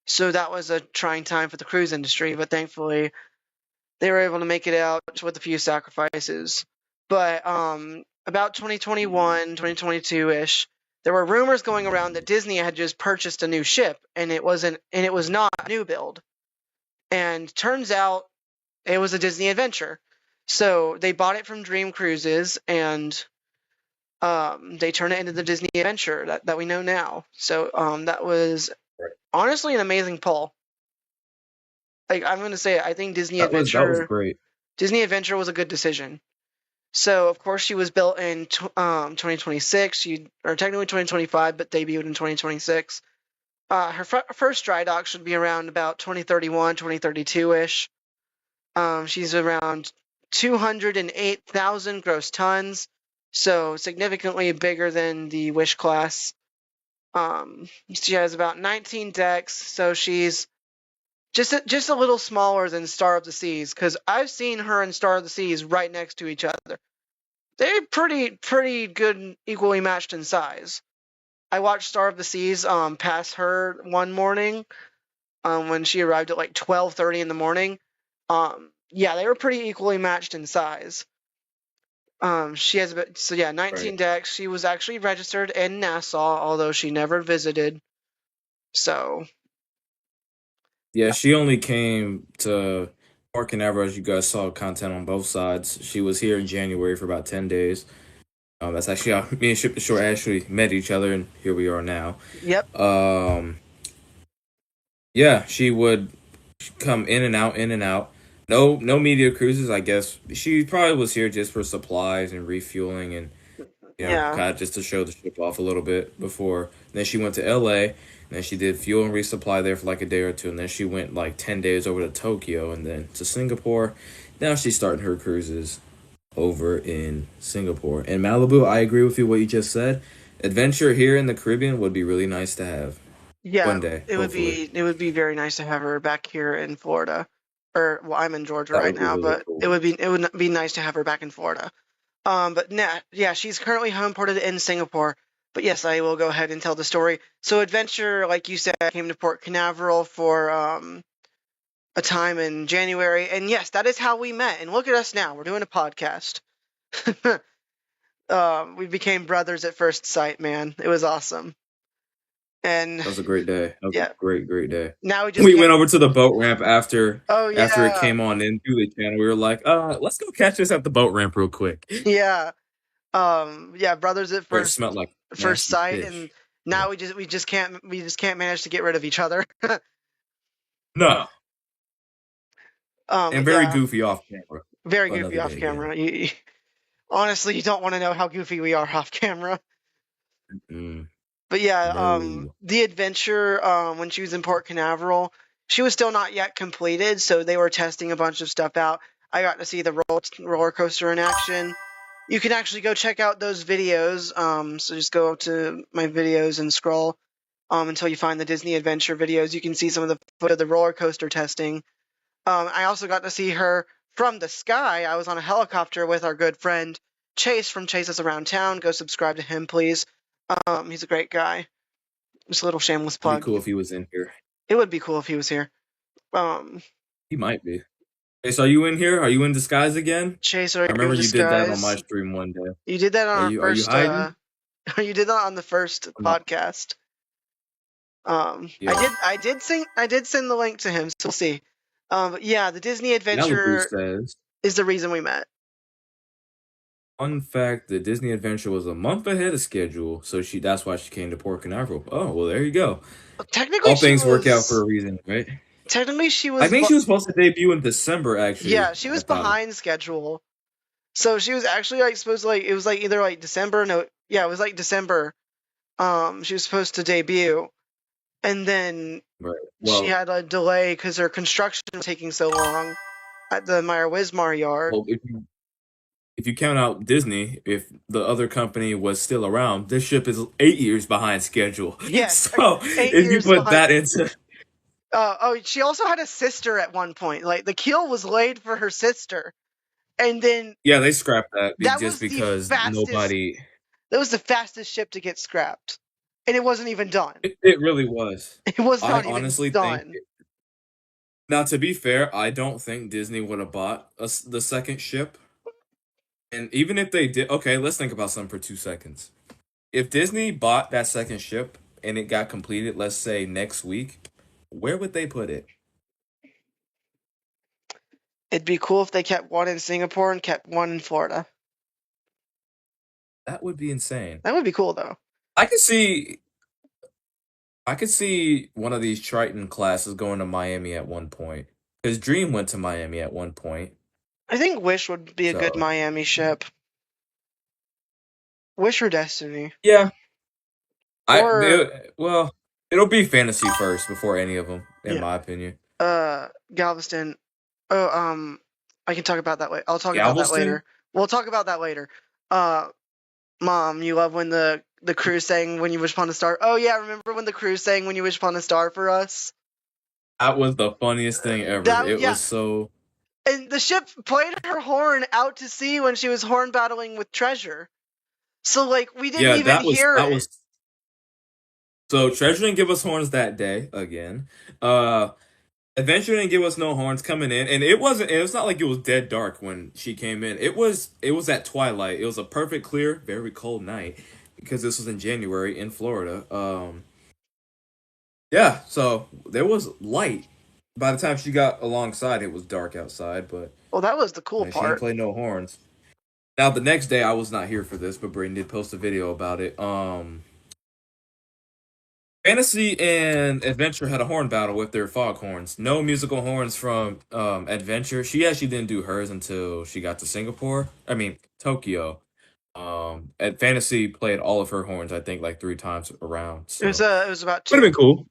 Speaker 1: So that was a trying time for the cruise industry, but thankfully they were able to make it out with a few sacrifices. But about 2021, 2022-ish, there were rumors going around that Disney had just purchased a new ship, and it was not a new build. And turns out it was a Disney Adventure. So they bought it from Dream Cruises, and they turned it into the Disney Adventure that we know now. So that was
Speaker 2: Right.
Speaker 1: honestly an amazing pull. Like, I'm gonna say it, I think
Speaker 2: That was great.
Speaker 1: Disney Adventure was a good decision. So of course she was built in 2026, or technically 2025, but debuted in 2026. Her first dry dock should be around about 2031, 2032 ish. She's around 208,000 gross tons, so significantly bigger than the Wish class. She has about 19 decks, so she's just a little smaller than Star of the Seas, because I've seen her and Star of the Seas right next to each other. They're pretty good, equally matched in size. I watched Star of the Seas pass her one morning when she arrived at like 12:30 in the morning. Yeah, they were pretty equally matched in size. She has so yeah, 19
Speaker 2: Right.
Speaker 1: decks. She was actually registered in Nassau, although she never visited. So
Speaker 2: Yeah, she only came to Port Canaveral, as you guys saw content on both sides. She was here in January for about 10 days. That's actually how me and Ship the Shore actually met each other, and here we are now.
Speaker 1: yep,
Speaker 2: Um, yeah, she would come in and out, in and out. No media cruises, I guess. She probably was here just for supplies and refueling and
Speaker 1: yeah,
Speaker 2: kind of just to show the ship off a little bit before. Then she went to LA, and then she did fuel and resupply there for like a day or two, and then she went like 10 days over to Tokyo and then to Singapore. Now she's starting her cruises over in Singapore. And Malibu, I agree with you what you just said. Adventure here in the Caribbean would be really nice to have
Speaker 1: yeah.
Speaker 2: one day,
Speaker 1: It would
Speaker 2: hopefully.
Speaker 1: be very nice to have her back here in Florida, or well, I'm in Georgia
Speaker 2: That
Speaker 1: right
Speaker 2: would be
Speaker 1: now,
Speaker 2: really
Speaker 1: but
Speaker 2: cool.
Speaker 1: it would be nice to have her back in Florida. But nah, yeah, she's currently home ported in Singapore. But yes, I will go ahead and tell the story. So Adventure, like you said, came to Port Canaveral for a time in January, and yes, that is how we met. And look at us now; we're doing a podcast. We became brothers at first sight, man. It was awesome. And
Speaker 2: That was a great day. That was a
Speaker 1: yeah,
Speaker 2: great day.
Speaker 1: now we just
Speaker 2: We
Speaker 1: can't.
Speaker 2: went over to the boat ramp
Speaker 1: Oh
Speaker 2: after it
Speaker 1: yeah,
Speaker 2: came on into the channel. We were like, let's go catch this at the boat ramp real quick.
Speaker 1: yeah, yeah, brothers at
Speaker 2: Where it smelled like
Speaker 1: first
Speaker 2: nasty
Speaker 1: sight, and
Speaker 2: fish. Yeah.
Speaker 1: now we just can't manage to get rid of each other.
Speaker 2: No.
Speaker 1: But
Speaker 2: And very
Speaker 1: yeah,
Speaker 2: goofy off camera.
Speaker 1: very goofy
Speaker 2: Another
Speaker 1: off
Speaker 2: day again.
Speaker 1: camera. Honestly, you don't want to know how goofy we are off camera.
Speaker 2: Mm,
Speaker 1: But yeah,
Speaker 2: no.
Speaker 1: the adventure when she was in Port Canaveral, she was still not yet completed, so they were testing a bunch of stuff out. I got to see the roller coaster in action. You can actually go check out those videos. So just go to my videos and scroll until you find the Disney Adventure videos. You can see some of the footage of the roller coaster testing. I also got to see her from the sky. I was on a helicopter with our good friend Chase from Chase Us Around Town. Go subscribe to him, please. He's a great guy. Just a little shameless
Speaker 2: It'd be
Speaker 1: plug.
Speaker 2: cool if he was in here.
Speaker 1: It would be cool if he was here. Um,
Speaker 2: He might be. Hey, so are you in here? Are you in disguise again?
Speaker 1: Chase, are
Speaker 2: I
Speaker 1: you in
Speaker 2: remember you did that on my
Speaker 1: disguise?
Speaker 2: stream one day.
Speaker 1: You did that on our
Speaker 2: Are you
Speaker 1: first.
Speaker 2: hiding?
Speaker 1: You did that on the first
Speaker 2: Or not?
Speaker 1: podcast.
Speaker 2: Yeah.
Speaker 1: I did send the link to him, so we'll see. But yeah, the Disney
Speaker 2: Malibu
Speaker 1: Adventure
Speaker 2: says,
Speaker 1: is the reason we met.
Speaker 2: fun fact, the Disney Adventure was a month ahead of schedule, so that's why she came to Port Canaveral. Oh, well, there you go.
Speaker 1: Technically,
Speaker 2: All things work out for a reason, right?
Speaker 1: she
Speaker 2: I
Speaker 1: was,
Speaker 2: think she was supposed to debut in December, actually.
Speaker 1: yeah, she
Speaker 2: I
Speaker 1: was
Speaker 2: thought.
Speaker 1: behind schedule. So she was actually like supposed to, like, it was like either like December, no, yeah, it was like December. She was supposed to debut, and then
Speaker 2: Right.
Speaker 1: she
Speaker 2: Well,
Speaker 1: had a delay because her construction was taking so long at the Meyer Wismar yard.
Speaker 2: well, if you count out Disney, if the other company was still around, this ship is 8 years behind schedule.
Speaker 1: Yes,
Speaker 2: So
Speaker 1: 8 years
Speaker 2: if you put
Speaker 1: behind.
Speaker 2: that into
Speaker 1: Oh, she also had a sister at one point. Like the keel was laid for her sister, And then
Speaker 2: Yeah, they scrapped that
Speaker 1: that
Speaker 2: just
Speaker 1: was the
Speaker 2: because
Speaker 1: fastest.
Speaker 2: nobody.
Speaker 1: That was the fastest ship to get scrapped, and it wasn't even done.
Speaker 2: It really was.
Speaker 1: It was
Speaker 2: I
Speaker 1: not even
Speaker 2: honestly think.
Speaker 1: done.
Speaker 2: Now, to be fair, I don't think Disney would have bought the second ship. And even if they did, okay, let's think about something for 2 seconds. If Disney bought that second ship and it got completed, let's say next week, where would they put it?
Speaker 1: It'd be cool if they kept one in Singapore and kept one in Florida.
Speaker 2: That would be insane.
Speaker 1: That would be cool though.
Speaker 2: I could see I could see one of these Triton classes going to Miami at one point. Because Dream went to Miami at one point.
Speaker 1: I think Wish would be a good
Speaker 2: So
Speaker 1: Miami ship. Wish or Destiny.
Speaker 2: yeah,
Speaker 1: Or
Speaker 2: well, it'll be fantasy first before any of them, in
Speaker 1: yeah,
Speaker 2: my opinion.
Speaker 1: Galveston. Oh, I can talk about that later. I'll talk about that
Speaker 2: Galveston?
Speaker 1: later. We'll talk about that later. Uh, Mom, you love when the crew sang "When You Wish Upon a Star." Oh yeah, remember when the crew sang "When You Wish Upon a Star" for us?
Speaker 2: That was the funniest thing ever.
Speaker 1: That
Speaker 2: It
Speaker 1: yeah,
Speaker 2: was so
Speaker 1: and the ship played her horn out to sea when she was horn battling with Treasure. So like we didn't
Speaker 2: yeah,
Speaker 1: even hear
Speaker 2: that
Speaker 1: it.
Speaker 2: was so Treasure didn't give us horns that day again. Uh Adventure didn't give us no horns coming in, and it was not like it was dead dark when she came in. It was at twilight. It was a perfect clear, very cold night because this was in January in Florida. Yeah, so there was light. By the time she got alongside, it was dark outside, but
Speaker 1: Well, that was the cool
Speaker 2: she didn't
Speaker 1: part.
Speaker 2: play no horns. Now the next day I was not here for this, but Brayden did post a video about it. Fantasy and Adventure had a horn battle with their foghorns. No musical horns from Adventure. She actually didn't do hers until she got to Singapore. I mean Tokyo. At Fantasy played all of her horns, I think, like 3 times around. So
Speaker 1: It was about
Speaker 2: would have
Speaker 1: two.
Speaker 2: been cool.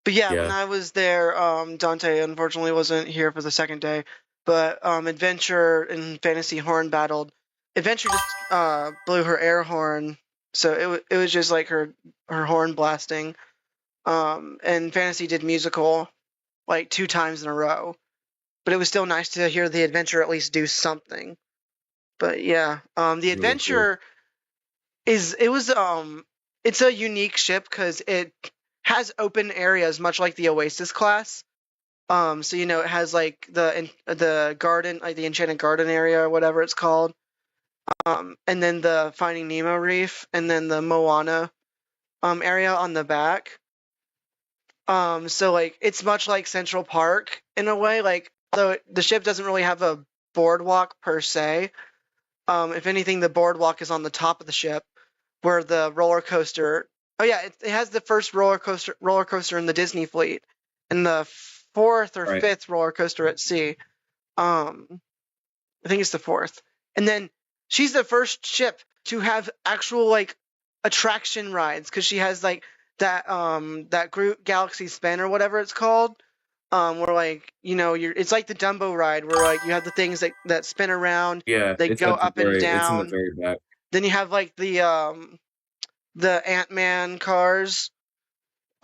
Speaker 1: But yeah, when
Speaker 2: Yeah.
Speaker 1: I was there, Dante unfortunately wasn't here for the second day. But Adventure and Fantasy horn battled. Adventure just blew her air horn, so it was just like her horn blasting. And Fantasy did musical like 2 times in a row. But it was still nice to hear the Adventure at least do something. But yeah, the
Speaker 2: Really cool.
Speaker 1: Adventure is it was it's a unique ship because it has open areas much like the Oasis class. So you know it has like the garden, like the Enchanted Garden area or whatever it's called. And then the Finding Nemo reef, and then the Moana area on the back. So like it's much like Central Park in a way. Like though the ship doesn't really have a boardwalk per se. If anything, the boardwalk is on the top of the ship, where the roller coaster. Oh yeah, it has the first roller coaster in the Disney fleet, and the fourth or
Speaker 2: Right.
Speaker 1: fifth roller coaster at sea. I think it's the fourth. And then she's the first ship to have actual like attraction rides because she has like that Groot Galaxy Spin or whatever it's called. Where like you know you're it's like the Dumbo ride where like you have the things that spin around,
Speaker 2: Yeah,
Speaker 1: they go up and
Speaker 2: it's in the
Speaker 1: down.
Speaker 2: very back.
Speaker 1: Then you have like the Ant-Man cars.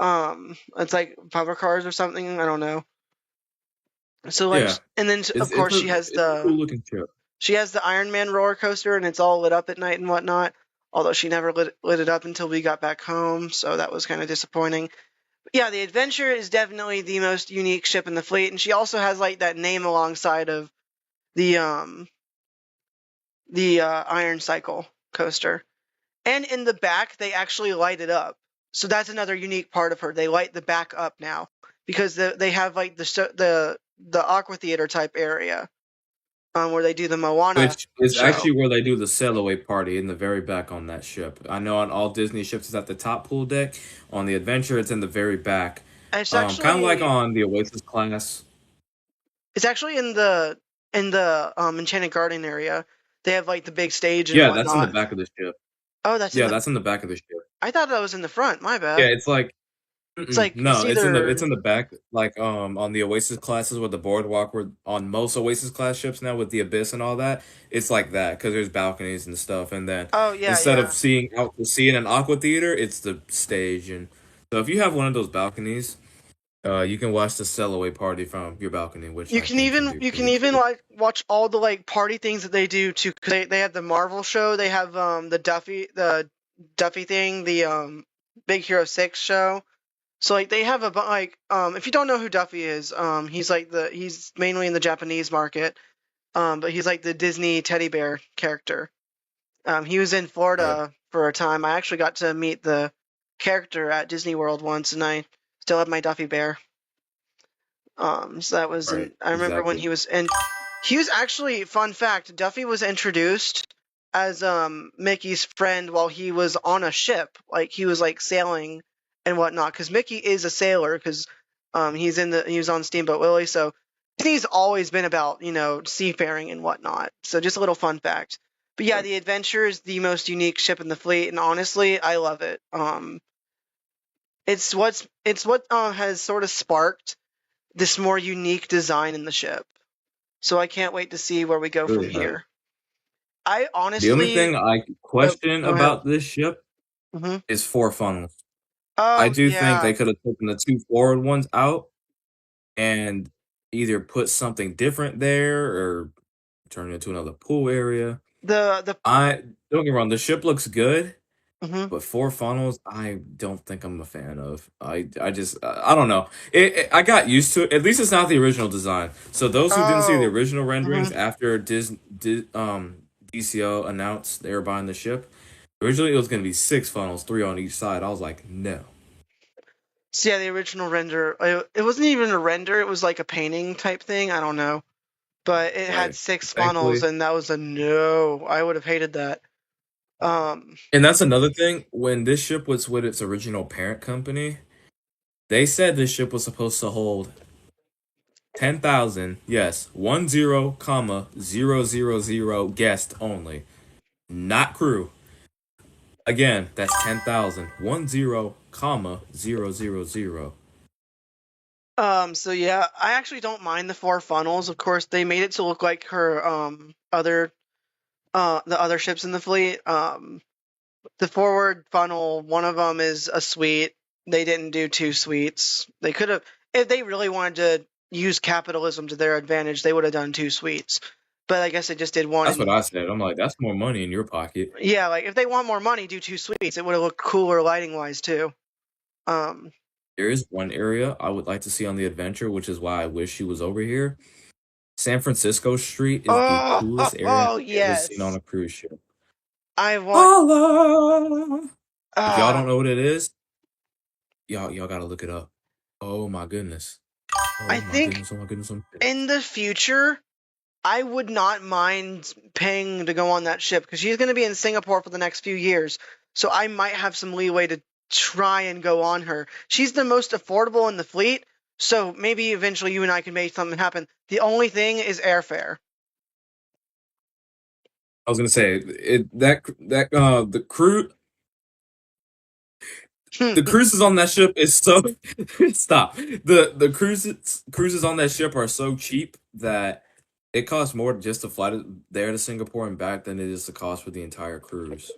Speaker 1: It's like hover cars or something. I don't know. So like,
Speaker 2: Yeah.
Speaker 1: and then of course
Speaker 2: It's a cool looking show.
Speaker 1: she has the Iron Man roller coaster, and it's all lit up at night and whatnot. Although she never lit it up until we got back home, so that was kind of disappointing. But yeah, the Adventure is definitely the most unique ship in the fleet, and she also has like that name alongside of the Iron Cycle coaster. And in the back, they actually light it up. So that's another unique part of her. They light the back up now because they have like the Aqua Theater type area where they do the Moana
Speaker 2: Which is
Speaker 1: show.
Speaker 2: actually where they do the sail away party in the very back on that ship. I know on all Disney ships it's at the top pool deck. On the Adventure, it's in the very back.
Speaker 1: It's
Speaker 2: Kind of like
Speaker 1: actually
Speaker 2: on the Oasis class.
Speaker 1: it's actually in the Enchanted Garden area. They have like the big stage and
Speaker 2: Yeah, that's in the
Speaker 1: whatnot.
Speaker 2: back of the ship.
Speaker 1: Oh, that's in
Speaker 2: Yeah,
Speaker 1: the.
Speaker 2: that's in the back of the ship.
Speaker 1: I thought that was in the front. My
Speaker 2: Yeah,
Speaker 1: bad.
Speaker 2: it's like
Speaker 1: It's like
Speaker 2: no,
Speaker 1: it's
Speaker 2: it's
Speaker 1: either.
Speaker 2: in the back, like on the Oasis classes with the boardwalk. Where on most Oasis class ships now with the Abyss and all that, it's like that because there's balconies and stuff. And then
Speaker 1: Oh yeah,
Speaker 2: instead of
Speaker 1: yeah.
Speaker 2: seeing an aqua theater, it's the stage. And so if you have one of those balconies, You can watch the sail away party from your balcony, which I think can be
Speaker 1: You can
Speaker 2: pretty
Speaker 1: even
Speaker 2: cool.
Speaker 1: like watch all the like party things that they do too. 'Cause they have the Marvel show. They have the Duffy thing, the Big Hero 6 show. So like they have like if you don't know who Duffy is, he's mainly in the Japanese market. But he's like the Disney teddy bear character. He was in
Speaker 2: Right.
Speaker 1: Florida for a time. I actually got to meet the character at Disney World once, and I still have my Duffy bear. So that was
Speaker 2: Right.
Speaker 1: I remember when
Speaker 2: Exactly.
Speaker 1: he was actually, fun fact, Duffy was introduced as Mickey's friend while he was on a ship, like he was like sailing and whatnot. Because Mickey is a sailor, because he was on Steamboat Willie, so Disney's always been about seafaring and whatnot. So just a little fun fact. But yeah,
Speaker 2: Right.
Speaker 1: the Adventure is the most unique ship in the fleet, and honestly, I love it. It's what has sort of sparked this more unique design in the ship. So I can't wait to see where we go from
Speaker 2: Really has.
Speaker 1: here. I
Speaker 2: The only
Speaker 1: honestly,
Speaker 2: thing I
Speaker 1: oh,
Speaker 2: question
Speaker 1: go ahead.
Speaker 2: about this ship
Speaker 1: Hmm.
Speaker 2: is four funnels. I
Speaker 1: Oh
Speaker 2: do think
Speaker 1: yeah,
Speaker 2: they could have taken the two forward ones out and either put something different there or turn it into another pool area.
Speaker 1: the
Speaker 2: I don't get me wrong, the ship looks good,
Speaker 1: hmm
Speaker 2: but four funnels, I don't think I'm a fan of. I just I don't know. I got used to it. At least it's not the original design. So those who didn't see the
Speaker 1: oh
Speaker 2: original
Speaker 1: hmm
Speaker 2: renderings after DCO announced they were buying the ship, originally it was going to be six funnels, three on each side. I was like, no.
Speaker 1: so yeah, the original render. It wasn't even a render. It was like a painting type thing. I don't know, but it had
Speaker 2: Right.
Speaker 1: six funnels,
Speaker 2: Thankfully,
Speaker 1: and that was a no. I would have hated that. Um.
Speaker 2: and that's another thing. When this ship was with its original parent company, they said this ship was supposed to hold 10,000, yes, 10, comma, 000 guests only, not crew. Again, that's 10,000, 10, comma, 000.
Speaker 1: So yeah, I actually don't mind the four funnels. Of course, they made it to look like her other the other ships in the fleet. The forward funnel, one of them is a suite. They didn't do two suites. They could have, if they really wanted to use capitalism to their advantage, they would have done two suites. But I guess they just did one.
Speaker 2: That's what
Speaker 1: And
Speaker 2: I said. I'm like, that's more money in your pocket.
Speaker 1: yeah, like if they want more money, do two suites. It would have looked cooler lighting wise too. Um,
Speaker 2: There is one area I would like to see on the adventure, which is why I wish she was over here. San Francisco Street is the coolest area
Speaker 1: oh
Speaker 2: I've ever seen on
Speaker 1: yes,
Speaker 2: a cruise ship.
Speaker 1: I want.
Speaker 2: Holla! If y'all don't
Speaker 1: Uh,
Speaker 2: know what it is, y'all gotta look it up. Oh my goodness.
Speaker 1: I
Speaker 2: Oh my
Speaker 1: think
Speaker 2: goodness. Oh my goodness. Oh my
Speaker 1: in
Speaker 2: goodness.
Speaker 1: the future, I would not mind paying to go on that ship because she's going to be in Singapore for the next few years. So I might have some leeway to try and go on her. She's the most affordable in the fleet. So maybe eventually you and I can make something happen. The only thing is airfare.
Speaker 2: I was gonna say the crew the cruises on that ship is so stop. The cruises on that ship are so cheap that it costs more just to fly there to Singapore and back than it is the cost for the entire cruise.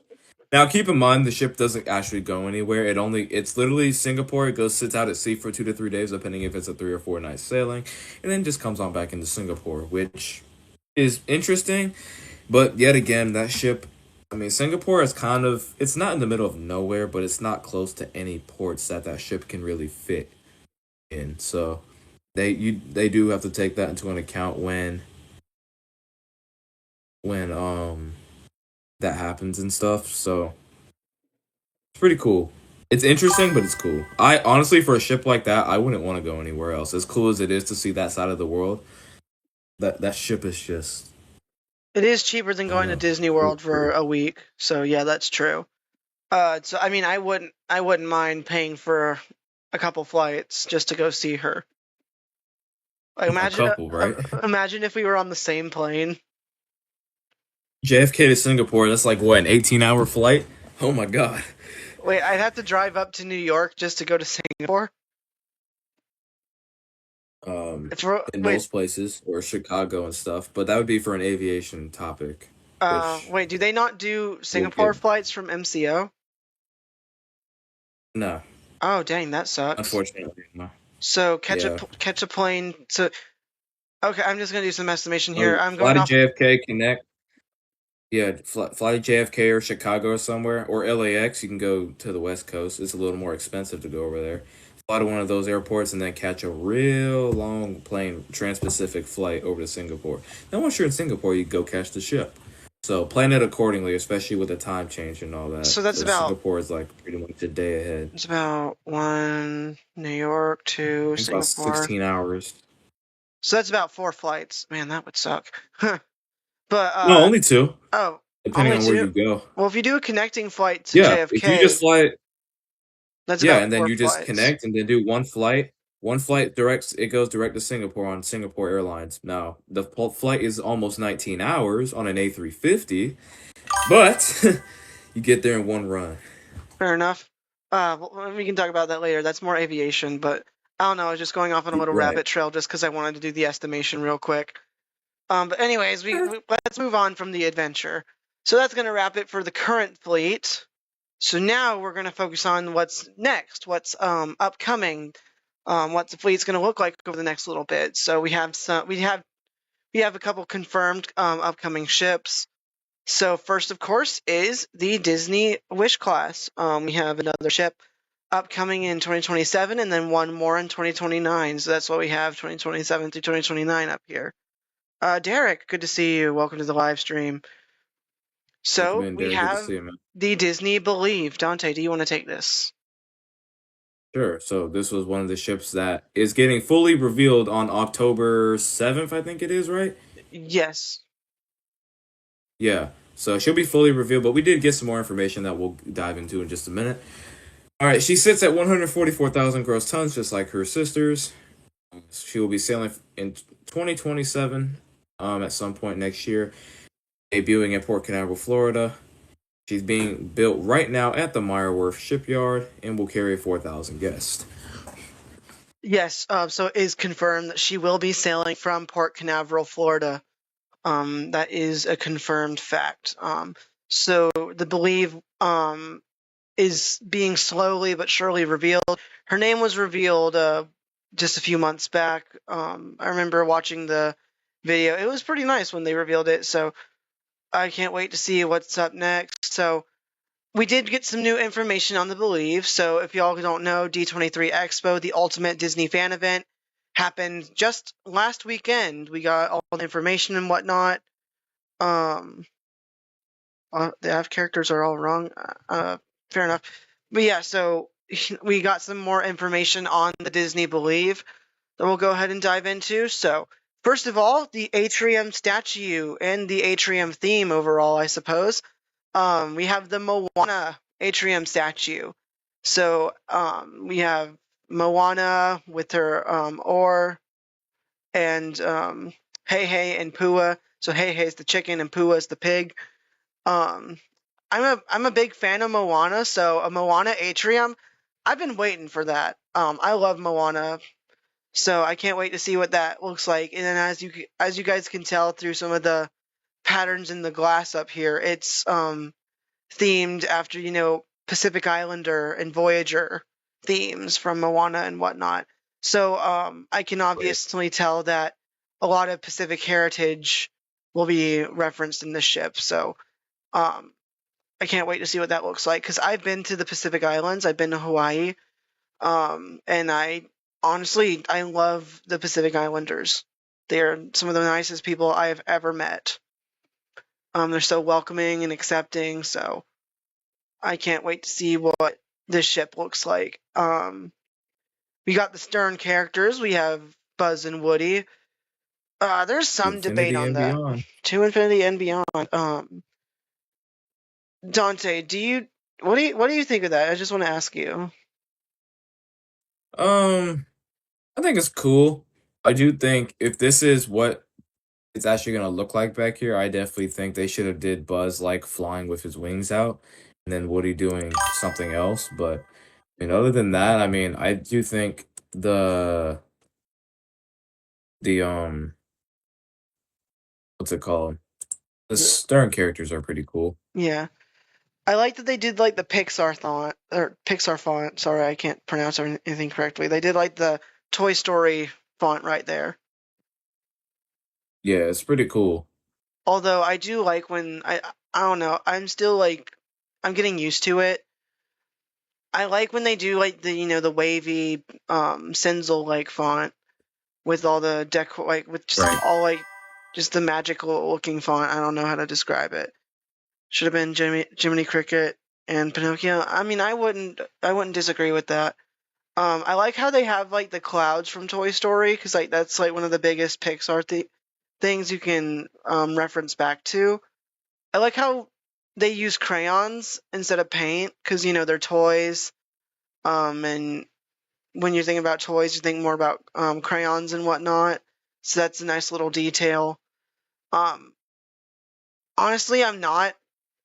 Speaker 2: Now keep in mind the ship doesn't actually go anywhere. It's literally Singapore. It goes sits out at sea for 2 to 3 days, depending if it's a 3 or 4 night sailing, and then just comes on back into Singapore, which is interesting. But yet again, that ship, I mean, Singapore is kind of, it's not in the middle of nowhere, but it's not close to any ports that ship can really fit in. So they do have to take that into an account when that happens and stuff. So it's pretty cool. It's interesting, but it's cool. I honestly, for a ship like that, I wouldn't want to go anywhere else. As cool as it is to see that side of the world, that ship is just,
Speaker 1: It is cheaper than
Speaker 2: I don't
Speaker 1: going to
Speaker 2: know,
Speaker 1: Disney
Speaker 2: really
Speaker 1: World for
Speaker 2: cool.
Speaker 1: a week. So yeah, that's true. So I mean, I wouldn't mind paying for a couple flights just to go see her. Like
Speaker 2: A couple, right?
Speaker 1: imagine if we were on the same plane.
Speaker 2: JFK to Singapore, that's like what, an 18-hour flight? Oh my god.
Speaker 1: Wait, I'd have to drive up to New York just to go to Singapore.
Speaker 2: In
Speaker 1: Wait,
Speaker 2: most places or Chicago and stuff, but that would be for an aviation topic, which
Speaker 1: wait, do they not do
Speaker 2: we'll
Speaker 1: Singapore
Speaker 2: get.
Speaker 1: flights from MCO?
Speaker 2: No,
Speaker 1: Oh, dang, that sucks.
Speaker 2: unfortunately, no.
Speaker 1: So
Speaker 2: Yeah.
Speaker 1: catch a plane. So okay, I'm just gonna do some estimation here.
Speaker 2: So
Speaker 1: I'm
Speaker 2: fly
Speaker 1: going
Speaker 2: to
Speaker 1: off.
Speaker 2: JFK, connect. Yeah, fly to JFK or Chicago or somewhere, or LAX. You can go to the West Coast. It's a little more expensive to go over there. Fly to one of those airports and then catch a real long plane, trans-Pacific flight over to Singapore. Now, once you're in Singapore, you go catch the ship. So plan it accordingly, especially with the time change and all that,
Speaker 1: So that's
Speaker 2: because
Speaker 1: about
Speaker 2: Singapore is like pretty much a day ahead.
Speaker 1: it's about one New York to
Speaker 2: It's about
Speaker 1: Singapore.
Speaker 2: 16 hours.
Speaker 1: So that's about 4 flights. Man, that would suck. But
Speaker 2: No, only two,
Speaker 1: oh,
Speaker 2: depending
Speaker 1: only
Speaker 2: on where
Speaker 1: two.
Speaker 2: you go.
Speaker 1: Well, if you do a connecting flight to
Speaker 2: Yeah, if you just
Speaker 1: JFK,
Speaker 2: fly
Speaker 1: that's
Speaker 2: Yeah,
Speaker 1: about
Speaker 2: and then
Speaker 1: four
Speaker 2: you just
Speaker 1: flights.
Speaker 2: connect and then do one flight. One flight directs it goes direct to Singapore on Singapore Airlines. Now, the flight is almost 19 hours on an A350, but you get there in one run.
Speaker 1: Fair enough. We can talk about that later. That's more aviation, but I don't know. I was just going off on a little
Speaker 2: Right.
Speaker 1: rabbit trail just because I wanted to do the estimation real quick. But anyways, let's move on from the adventure. So that's going to wrap it for the current fleet. So now we're going to focus on what's next, what's upcoming, what the fleet's going to look like over the next little bit. So we have a couple confirmed upcoming ships. So first, of course, is the Disney Wish class. We have another ship upcoming in 2027, and then one more in 2029. So that's what we have 2027 through 2029 up here. Derek, good to see you. Welcome to the live stream.
Speaker 2: Welcome
Speaker 1: So
Speaker 2: in,
Speaker 1: we
Speaker 2: Derek. Good to
Speaker 1: have
Speaker 2: see you, man.
Speaker 1: the Disney Believe. Dante, do you want to take this?
Speaker 2: Sure. So this was one of the ships that is getting fully revealed on October 7th, I think it is, right?
Speaker 1: Yes.
Speaker 2: Yeah. So she'll be fully revealed, but we did get some more information that we'll dive into in just a minute. All right, she sits at 144,000 gross tons, just like her sisters. She will be sailing in 2027, at some point next year, debuting in Port Canaveral, Florida. She's being built right now at the Meyer Werft shipyard and will carry 4,000 guests.
Speaker 1: Yes. So it is confirmed that she will be sailing from Port Canaveral, Florida. That is a confirmed fact. So the Believe is being slowly but surely revealed. Her name was revealed just a few months back. I remember watching the video. It was pretty nice when they revealed it. So I can't wait to see what's up next. So we did get some new information on the Believe. So if y'all don't know, D23 Expo, the ultimate Disney fan event, happened just last weekend. We got all the information and whatnot. Um, the F characters are all wrong. Fair enough. But yeah, so we got some more information on the Disney Believe that we'll go ahead and dive into. So first of all, the atrium statue and the atrium theme overall, I suppose. We have the Moana atrium statue. So we have Moana with her oar and Hey Hey and Pua. So Hey Hey's the chicken and Pua is the pig. Um, I'm a big fan of Moana, so a Moana atrium. I've been waiting for that. I love Moana, so I can't wait to see what that looks like. And then as you guys can tell through some of the patterns in the glass up here, it's themed after Pacific Islander and Voyager themes from Moana and whatnot. So I can obviously tell that a lot of Pacific heritage will be referenced in this ship. So um, I can't wait to see what that looks like because I've been to the Pacific Islands. I've been to Hawaii, and I love the Pacific Islanders. They're some of the nicest people I've ever met. They're so welcoming and accepting. So I can't wait to see what this ship looks like. We got the Stern characters. We have Buzz and Woody. There's some debate
Speaker 2: Infinity
Speaker 1: on
Speaker 2: and
Speaker 1: that.
Speaker 2: beyond.
Speaker 1: To infinity and beyond. Dante, what do you think of that? I just want to ask you.
Speaker 2: Um, I think it's cool. I do think if this is what it's actually gonna look like back here, I definitely think they should have did Buzz like flying with his wings out, and then Woody doing something else. But other than that, I mean, I do think the what's it called? The Stern characters are pretty cool.
Speaker 1: Yeah. I like that they did like the Pixar font or Pixar font. Sorry, I can't pronounce anything correctly. They did like the Toy Story font right there.
Speaker 2: Yeah, it's pretty cool.
Speaker 1: Although I do like when I don't know, I'm still like I'm getting used to it. I like when they do like the wavy Senzel like font with all the like with just
Speaker 2: Right.
Speaker 1: all like just the magical looking font. I don't know how to describe it. Should have been Jiminy Cricket and Pinocchio. I mean, I wouldn't disagree with that. I like how they have like the clouds from Toy Story because like that's like one of the biggest Pixar things you can reference back to. I like how they use crayons instead of paint because they're toys. And when you're thinking about toys, you think more about crayons and whatnot. So that's a nice little detail. Um, Honestly, I'm not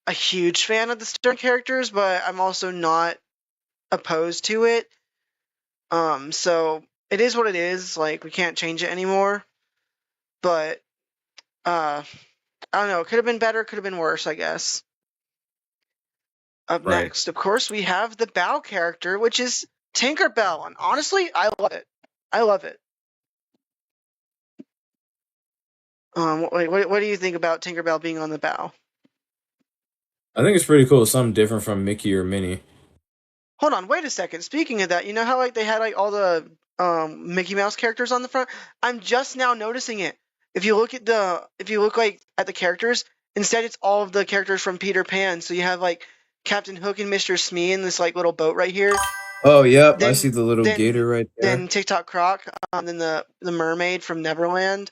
Speaker 1: a huge fan of the Stern characters, but I'm also not opposed to it. So it is what it is. Like we can't change it anymore. But uh, I don't know. It could have been better. Could have been worse. I guess. Up
Speaker 2: Right.
Speaker 1: next, of course, we have the Bow character, which is Tinkerbell, and honestly, I love it. I love it. What do you think about Tinkerbell being on the bow?
Speaker 2: I think it's pretty cool. Something different from Mickey or Minnie.
Speaker 1: Hold on, wait a second. Speaking of that, you know how like they had like all the Mickey Mouse characters on the front? I'm just now noticing it. If you look like at the characters, instead it's all of the characters from Peter Pan. So you have like Captain Hook and Mr. Smee in this like little boat right here.
Speaker 2: Oh, yep. I see
Speaker 1: Then
Speaker 2: the little
Speaker 1: then
Speaker 2: gator right there.
Speaker 1: then TikTok Croc, then the mermaid from Neverland.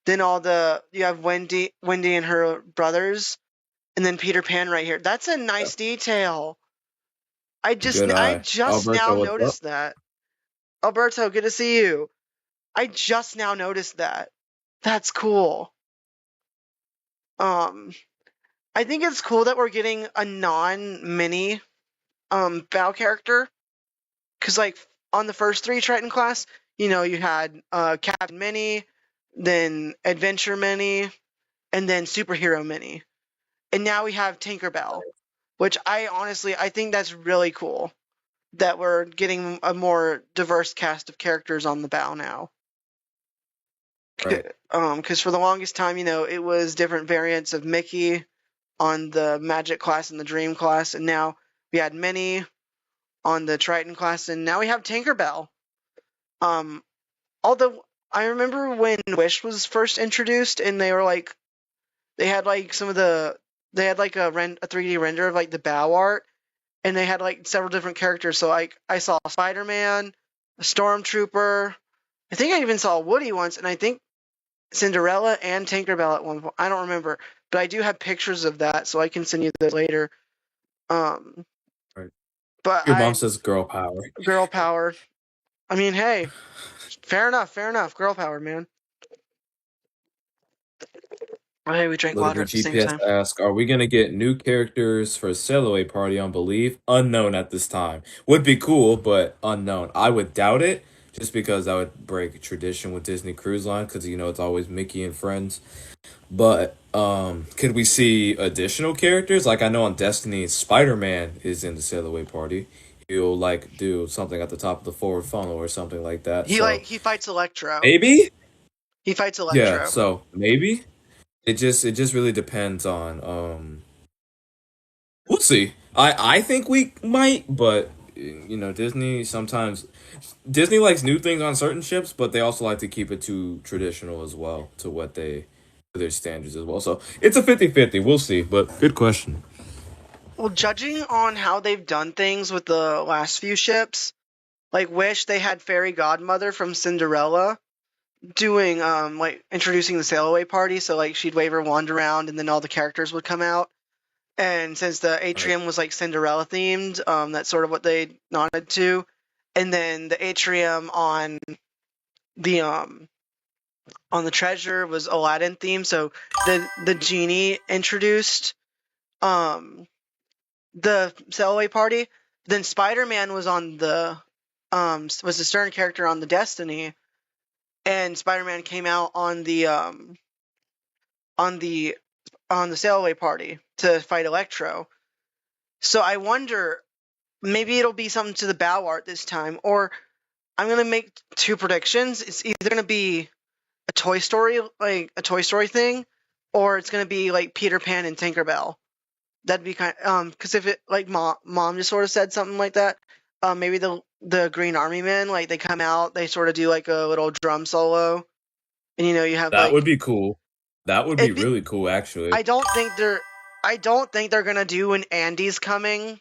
Speaker 1: Then all the you have Wendy and her brothers, and then Peter Pan right here. That's a
Speaker 2: Yeah.
Speaker 1: nice detail.
Speaker 2: Good
Speaker 1: I
Speaker 2: eye.
Speaker 1: just
Speaker 2: Alberto,
Speaker 1: now
Speaker 2: what's up?
Speaker 1: noticed that. Alberto, good to see you. I just now noticed that. That's cool. Um, I think it's cool that we're getting a non-mini Bow character because like on the first three Triton class, you had Captain Mini, then Adventure Mini, and then Superhero Mini, and now we have Tinkerbell, which I think that's really cool that we're getting a more diverse cast of characters on the bow now.
Speaker 2: Right.
Speaker 1: Because for the longest time, it was different variants of Mickey on the Magic class and the Dream class, and now we had Minnie on the Triton class, and now we have Tinkerbell. Um, Although I remember when Wish was first introduced, and they had like they had like a 3D render of like the bow art, and they had like several different characters. So like I saw Spider-Man, a Stormtrooper. I think I even saw Woody once, and I think Cinderella and Tinkerbell at one point. I don't remember, but I do have pictures of that, so I can send you those later. Um,
Speaker 2: Right.
Speaker 1: but
Speaker 2: Your mom says girl power.
Speaker 1: girl power. I mean, hey, fair enough, fair enough. Girl power, man. Oh, hey, we drank water
Speaker 2: Political
Speaker 1: at the same
Speaker 2: GPS
Speaker 1: time.
Speaker 2: asks, are we gonna get new characters for Sail Away Party on Believe? Unknown at this time. Would be cool, but unknown. I would doubt it, just because that would break tradition with Disney Cruise Line, because it's always Mickey and friends. But could we see additional characters? Like I know on Destiny, Spider-Man is in the Sail Away Party. He'll like do something at the top of the forward funnel or something like that. So
Speaker 1: He fights Electro.
Speaker 2: maybe?
Speaker 1: He fights
Speaker 2: Yeah,
Speaker 1: Electro.
Speaker 2: so maybe? It just really depends on we'll see. I think we might, but Disney sometimes Disney likes new things on certain ships, but they also like to keep it too traditional as well to what they to their standards as well. So it's a 50-50. We'll see, but good question.
Speaker 1: Well, judging on how they've done things with the last few ships, like Wish, they had Fairy Godmother from Cinderella doing like introducing the sail away party, so like she'd wave her wand around and then all the characters would come out. And since the
Speaker 2: Right.
Speaker 1: atrium was like Cinderella themed, that's sort of what they nodded to. And then the atrium the um on the treasure was Aladdin themed, so the genie introduced um the sail away party. Then Spider-Man was on the was the Stern character on the Destiny, and Spider-Man came out on the on the sail away party to fight Electro. So I wonder maybe it'll be something to the bow art this time, or I'm gonna make two predictions. It's either gonna be a Toy Story, like a Toy Story thing, or it's gonna be like Peter Pan and Tinkerbell. That'd be because if it like mom just sort of said something like that, maybe the Green Army Men, like they come out, they sort of do like a little drum solo, and you have
Speaker 2: That would
Speaker 1: like
Speaker 2: be cool. That would be
Speaker 1: it.
Speaker 2: really cool, actually.
Speaker 1: I don't think they're gonna do an Andy's coming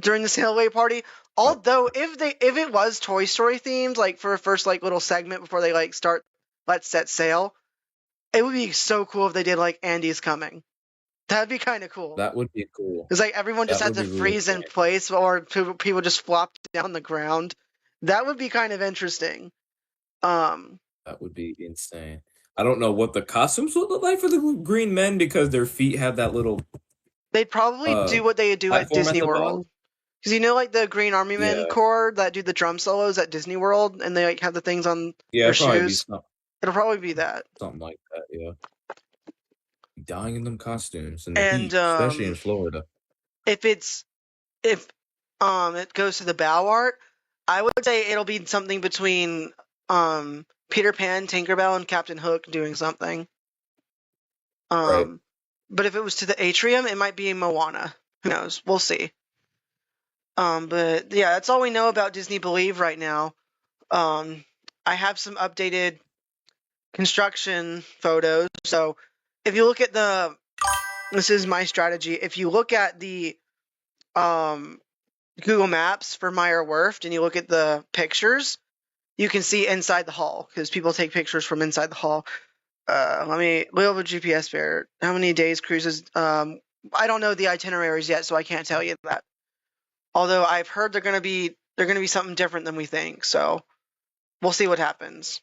Speaker 1: during the sailaway party.
Speaker 2: Uh,
Speaker 1: Although if it was Toy Story themed, like for a first like little segment before they like start let's set sail, it would be so cool if they did like Andy's coming. That'd be kind of cool.
Speaker 2: that would be cool.
Speaker 1: It's like everyone just
Speaker 2: That
Speaker 1: had
Speaker 2: would
Speaker 1: to
Speaker 2: be really
Speaker 1: freeze in
Speaker 2: insane.
Speaker 1: place, or people just flopped down the ground. That would be kind of interesting. Um,
Speaker 2: That would be insane. I don't know what the costumes would look like for the green men because their feet have that little
Speaker 1: they'd probably
Speaker 2: uh
Speaker 1: do what they do at
Speaker 2: platform at
Speaker 1: Disney
Speaker 2: the bottom.
Speaker 1: World. Because like the Green Army Men
Speaker 2: Yeah,
Speaker 1: Corps that do the drum solos at Disney World, and they like have the things on
Speaker 2: yeah,
Speaker 1: their
Speaker 2: it'd probably be
Speaker 1: shoes. It'll probably be that.
Speaker 2: something like that. Yeah, dying in them costumes in the
Speaker 1: And
Speaker 2: heat, especially in Florida.
Speaker 1: if it's if it goes to the bow art, I would say it'll be something between Peter Pan, Tinkerbell, and Captain Hook doing something.
Speaker 2: Right.
Speaker 1: Um, but if it was to the atrium, it might be Moana. Who knows? We'll see. But yeah, that's all we know about Disney Believe right now. Um, I have some updated construction photos. So if you look at this is my strategy. If you look at the um, Google Maps for Meyer Werft and you look at the pictures, you can see inside the hall because people take pictures from inside the hall. We have a GPS fair. How many days cruises? I don't know the itineraries yet, so I can't tell you that. Although I've heard they're gonna be something different than we think. So we'll see what happens.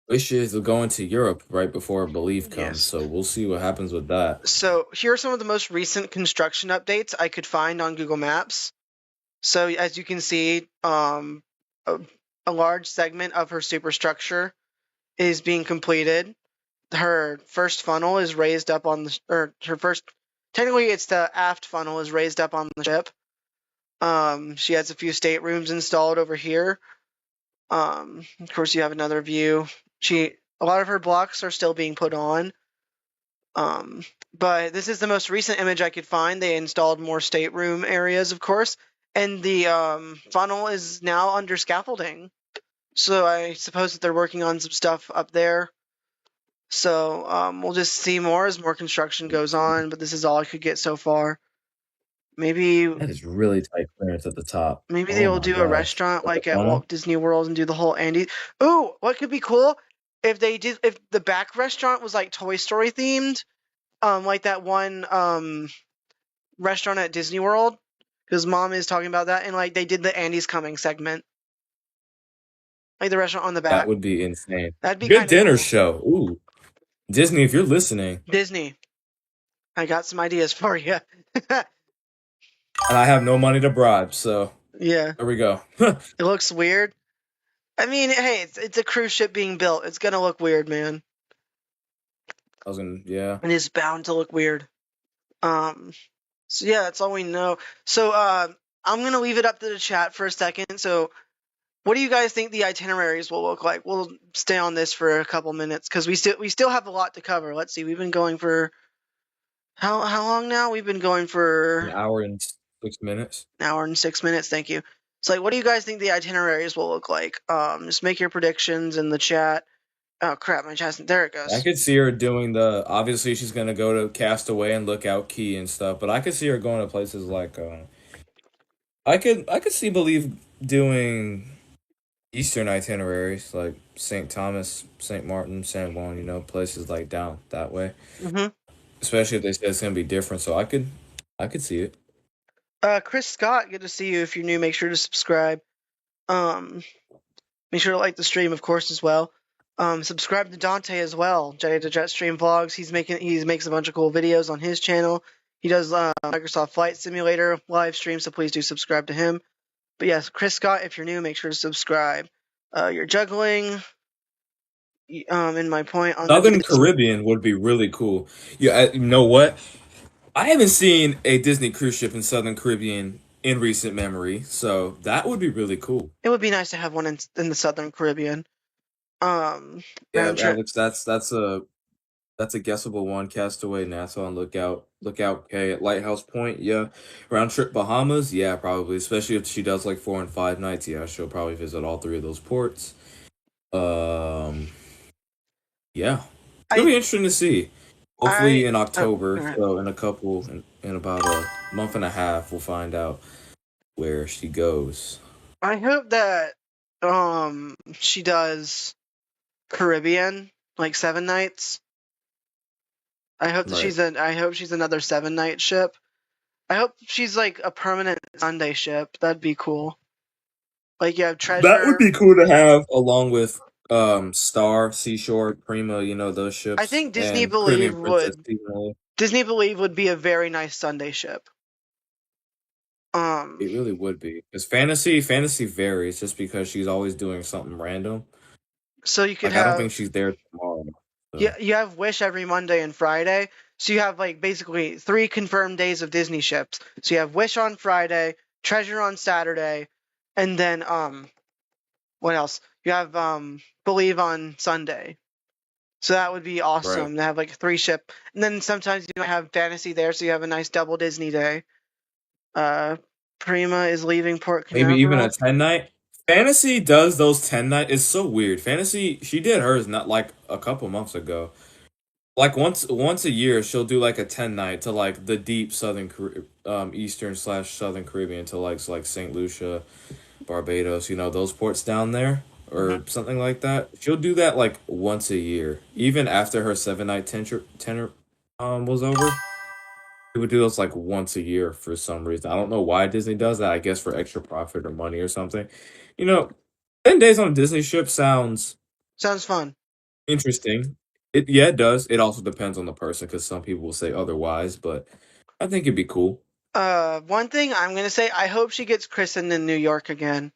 Speaker 2: Wishes of going to Europe right before Believe comes,
Speaker 1: Yes.
Speaker 2: so we'll see what happens with that.
Speaker 1: So here are some of the most recent construction updates I could find on Google Maps. So as you can see, a, a large segment of her superstructure is being completed. Her first funnel is raised up on the, or her first, technically it's the aft funnel is raised up on the ship. She has a few staterooms installed over here. Of course, you have another view. A lot of her blocks are still being put on. But this is the most recent image I could find. They installed more stateroom areas, of course, and the funnel is now under scaffolding. So I suppose that they're working on some stuff up there. So we'll just see more as more construction goes on. But this is all I could get so far. Maybe
Speaker 2: That is really tight clearance at the top.
Speaker 1: maybe
Speaker 2: Oh
Speaker 1: they'll
Speaker 2: my
Speaker 1: do a
Speaker 2: gosh.
Speaker 1: restaurant
Speaker 2: With the
Speaker 1: like at
Speaker 2: funnel?
Speaker 1: Walt Disney World and do the whole Andy. Ooh, what could be cool if they did if the back restaurant was like Toy Story themed, like that one restaurant at Disney World. Because mom is talking about that, and like they did the Andy's Coming segment, like the restaurant on the
Speaker 2: That
Speaker 1: back.
Speaker 2: would be insane.
Speaker 1: That'd be
Speaker 2: Good
Speaker 1: kind of
Speaker 2: dinner
Speaker 1: cool.
Speaker 2: show. Ooh. Disney, if you're listening,
Speaker 1: Disney, I got some ideas for you.
Speaker 2: and I have no money to bribe, so
Speaker 1: Yeah,
Speaker 2: there we go.
Speaker 1: it looks weird. I mean, hey, it's a cruise ship being built. It's gonna look weird, man.
Speaker 2: Yeah.
Speaker 1: And it's bound to look weird. Um, so yeah, that's all we know. So I'm gonna leave it up to the chat for a second. So what do you guys think the itineraries will look like? We'll stay on this for a couple minutes because we still have a lot to cover. Let's see, we've been going for how long now? We've been going for
Speaker 2: An hour and 6 minutes.
Speaker 1: an hour and 6 minutes. Thank you. It's like, what do you guys think the itineraries will look like? Just make your predictions in the chat. Oh crap, my chat. There it
Speaker 2: I
Speaker 1: goes.
Speaker 2: could see her doing obviously she's gonna go to Castaway and Lookout Key and stuff, but I could see her going to places like I could see Believe doing Eastern itineraries like St. Thomas, St. Martin, San Juan, places like down that way.
Speaker 1: Mm-hmm.
Speaker 2: Especially if they say it's gonna be different, so I could see it.
Speaker 1: Chris Scott, good to see you. If you're new, make sure to subscribe. Um, Make sure to like the stream, of course, as well. Subscribe to Dante as well. Jedi to Jet Stream Vlogs. He makes a bunch of cool videos on his channel. He does Microsoft Flight Simulator live stream, so please do subscribe to him. But yes, Chris Scott, if you're new, make sure to subscribe. You're juggling. In my point on the
Speaker 2: Southern Caribbean would be really cool. Yeah, you know what? I haven't seen a Disney cruise ship in Southern Caribbean in recent memory. So that would be really cool.
Speaker 1: It would be nice to have one in the Southern Caribbean. Um,
Speaker 2: Yeah,
Speaker 1: round trip.
Speaker 2: Alex, that's a guessable one. Castaway, Nassau, and Lookout Cay at Lighthouse Point. Yeah, round trip Bahamas. Yeah, probably. Especially if she does like 4 and 5 nights. Yeah, she'll probably visit all three of those ports. Um, yeah, it'll
Speaker 1: I
Speaker 2: be interesting to see. Hopefully
Speaker 1: I
Speaker 2: in
Speaker 1: oh,
Speaker 2: October,
Speaker 1: all right.
Speaker 2: so in about a month and a half, we'll find out where she goes.
Speaker 1: I hope that she does Caribbean like 7 nights.
Speaker 2: Right.
Speaker 1: I hope she's another 7 night ship. I hope she's like a permanent Sunday ship. That'd be cool. Like you have
Speaker 2: That would
Speaker 1: Treasure.
Speaker 2: be cool to have along with Star, Seashore, Prima, those
Speaker 1: I
Speaker 2: ships,
Speaker 1: think
Speaker 2: and Caribbean Princess seasonally.
Speaker 1: Disney Believe would be a very nice Sunday ship.
Speaker 2: It really would be. Because fantasy varies just because she's always doing something random.
Speaker 1: So you could
Speaker 2: Like I don't
Speaker 1: have
Speaker 2: think she's there tomorrow.
Speaker 1: you,
Speaker 2: So
Speaker 1: you have Wish every Monday and Friday. So you have like basically 3 confirmed days of Disney ships. So you have Wish on Friday, Treasure on Saturday, and then what else? You have Believe on Sunday. So that would be
Speaker 2: right.
Speaker 1: awesome to have like 3 ship. And then sometimes you might have Fantasy there, so you have a nice double Disney day. Uh Prima is leaving Port
Speaker 2: Maybe even a
Speaker 1: Canaveral.
Speaker 2: 10 night. Fantasy does those 10 night. It's so weird. Fantasy, she did hers not like a couple months ago. Like once a year, she'll do like a 10 night to like the deep Eastern slash Southern Caribbean to like Saint Lucia, Barbados, those ports down there
Speaker 1: Mhm.
Speaker 2: or something like that. She'll do that like once a year, even after her 7 night tenure was over. She would do those like once a year for some reason. I don't know why Disney does that. I guess for extra profit or money or something. You know, 10 days on a Disney ship sounds
Speaker 1: Sounds fun.
Speaker 2: interesting. It does. It also depends on the person because some people will say otherwise, but I think it'd be cool.
Speaker 1: One thing I'm gonna say, I hope she gets christened in New York again.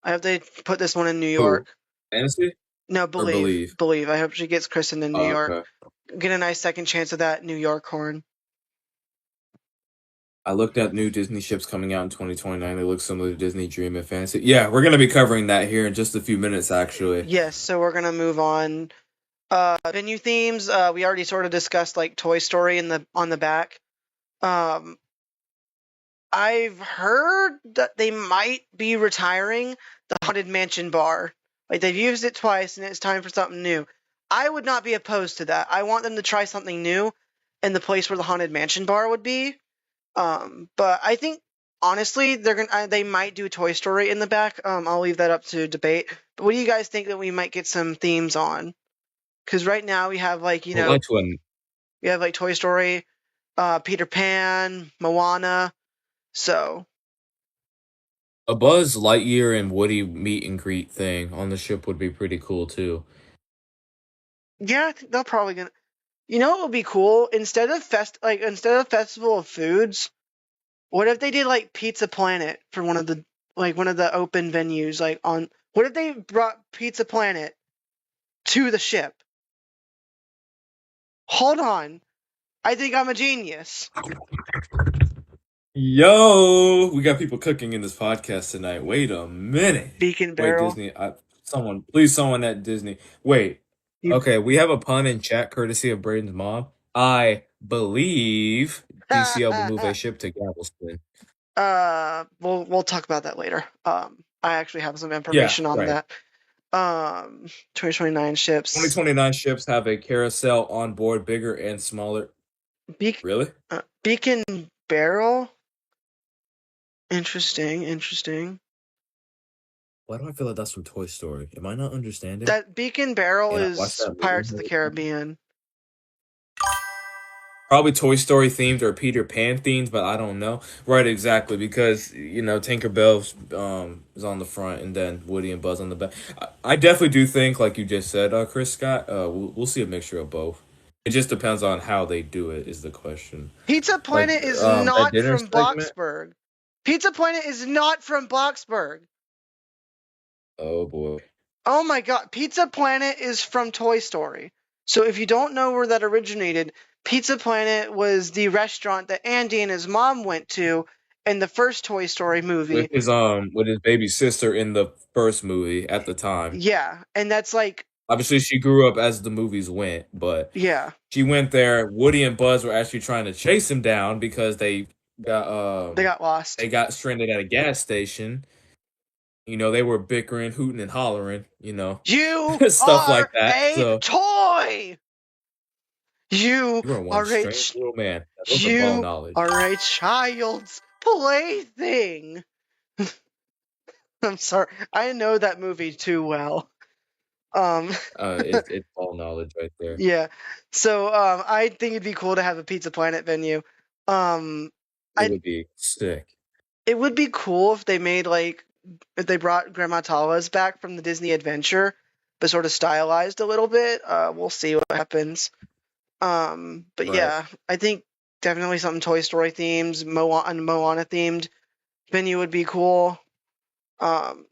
Speaker 1: I hope they put this one in New
Speaker 2: Who?
Speaker 1: York.
Speaker 2: Fantasy
Speaker 1: No,
Speaker 2: or
Speaker 1: believe,
Speaker 2: believe?
Speaker 1: believe. I hope she gets christened in New
Speaker 2: Oh,
Speaker 1: York.
Speaker 2: okay.
Speaker 1: Get a nice second chance of that New York horn.
Speaker 2: I looked at new Disney ships coming out in 2029. They look similar to Disney Dream and Fantasy. Yeah, we're gonna be covering that here in just a few minutes, actually.
Speaker 1: Yes, so we're gonna move on. Venue themes. We already sort of discussed like Toy Story in the on the back. Um, I've heard that they might be retiring the Haunted Mansion bar. Like they've used it twice and it's time for something new. I would not be opposed to that. I want them to try something new in the place where the Haunted Mansion bar would be. But I think honestly they might do Toy Story in the back. I'll leave that up to debate. But what do you guys think that we might get some themes on? Because right now we have like
Speaker 2: I would like to
Speaker 1: we have like Toy Story, Peter Pan, Moana. So
Speaker 2: a Buzz Lightyear and Woody meet and greet thing on the ship would be pretty cool too.
Speaker 1: yeah, I think they'll probably gonna. You know what would be cool? Instead of Festival of Foods, what if they did like Pizza Planet for one of the open venues? What if they brought Pizza Planet to the ship? Hold on, I think I'm a genius.
Speaker 2: Yo, we got people cooking in this podcast tonight. Wait a minute.
Speaker 1: Beacon
Speaker 2: Wait,
Speaker 1: Barrel.
Speaker 2: Disney. Please, someone at Disney. Wait.
Speaker 1: You.
Speaker 2: Okay, we have a pun in chat courtesy of Braden's mom. I believe DCL will move a ship to Galveston.
Speaker 1: We'll talk about that later. I actually have some
Speaker 2: Yeah,
Speaker 1: information on
Speaker 2: right.
Speaker 1: that. 2029 ships.
Speaker 2: 2029 ships have a carousel on board, bigger and smaller. Really?
Speaker 1: Beacon Barrel. Interesting, interesting.
Speaker 2: Why do I feel like that's from Toy Story? Am I not understanding?
Speaker 1: That Beacon Barrel
Speaker 2: And I watched
Speaker 1: is
Speaker 2: that
Speaker 1: Pirates of the
Speaker 2: movie.
Speaker 1: Caribbean.
Speaker 2: Probably Toy Story themed or Peter Pan themed, but I don't know. Right, exactly, because Tinkerbell is on the front, and then Woody and Buzz on the back. I definitely do think, like you just said, Chris Scott, we'll see a mixture of both. It just depends on how they do it. Is the question.
Speaker 1: Pizza
Speaker 2: Like
Speaker 1: Planet is
Speaker 2: that
Speaker 1: not
Speaker 2: dinner
Speaker 1: from
Speaker 2: segment.
Speaker 1: Bloxburg. Pizza Planet is not from Bloxburg.
Speaker 2: Oh boy.
Speaker 1: Oh my god, Pizza Planet is from Toy Story. So if you don't know where that originated, Pizza Planet was the restaurant that Andy and his mom went to in the first Toy Story movie.
Speaker 2: With his baby sister in the first movie at the time.
Speaker 1: Yeah, and that's like,
Speaker 2: Obviously, she grew up as the movies went, but
Speaker 1: yeah,
Speaker 2: she went there. Woody and Buzz were actually trying to chase him down because got
Speaker 1: they got lost.
Speaker 2: they got stranded at a gas station. You know, they were bickering, hooting, and hollering. You know,
Speaker 1: You
Speaker 2: stuff like
Speaker 1: are
Speaker 2: that.
Speaker 1: a
Speaker 2: So
Speaker 1: toy. You
Speaker 2: you are one
Speaker 1: are a
Speaker 2: strange little man. Those are ball
Speaker 1: you
Speaker 2: knowledge.
Speaker 1: are a child's plaything. I'm sorry, I know that movie too well. Um,
Speaker 2: It's ball knowledge right there.
Speaker 1: yeah. So I think it'd be cool to have a Pizza Planet venue. Um,
Speaker 2: It
Speaker 1: I
Speaker 2: would be sick.
Speaker 1: It would be cool if they made like if they brought Grandma Tala's back from the Disney Adventure, but sort of stylized a little bit. We'll see what happens. But
Speaker 2: Right.
Speaker 1: yeah, I think definitely something Toy Story themed, Moana themed venue would be cool. Um,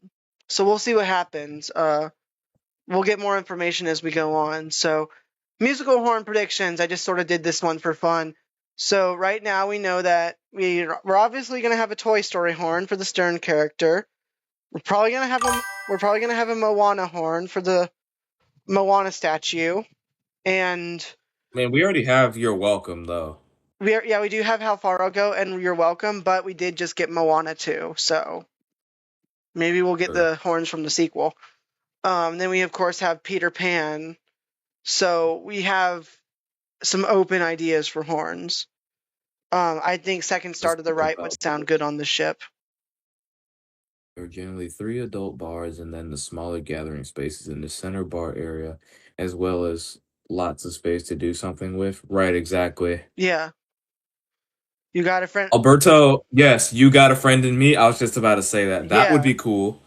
Speaker 1: so we'll see what happens. We'll get more information as we go on. So, musical horn predictions. I just sort of did this one for fun. So right now we know that we're obviously going to have a Toy Story horn for the Stern character. We're probably gonna have a Moana horn for the Moana statue, and
Speaker 2: Man, we already have You're Welcome, though.
Speaker 1: we do have How Far I'll Go and You're Welcome, but we did just get Moana too, so maybe we'll get
Speaker 2: Sure.
Speaker 1: the horns from the sequel. Then we of course have Peter Pan, so we have some open ideas for horns. I think Second Star
Speaker 2: Let's
Speaker 1: to the
Speaker 2: think
Speaker 1: Right would
Speaker 2: about
Speaker 1: sound good
Speaker 2: this.
Speaker 1: on the ship.
Speaker 2: There are generally three adult bars and then the smaller gathering spaces in the center bar area, as well as lots of space to do something with. Right, exactly.
Speaker 1: Yeah, you got a friend.
Speaker 2: Alberto, yes, you got a friend in me. I was just about to say that. That would
Speaker 1: Yeah,
Speaker 2: be cool.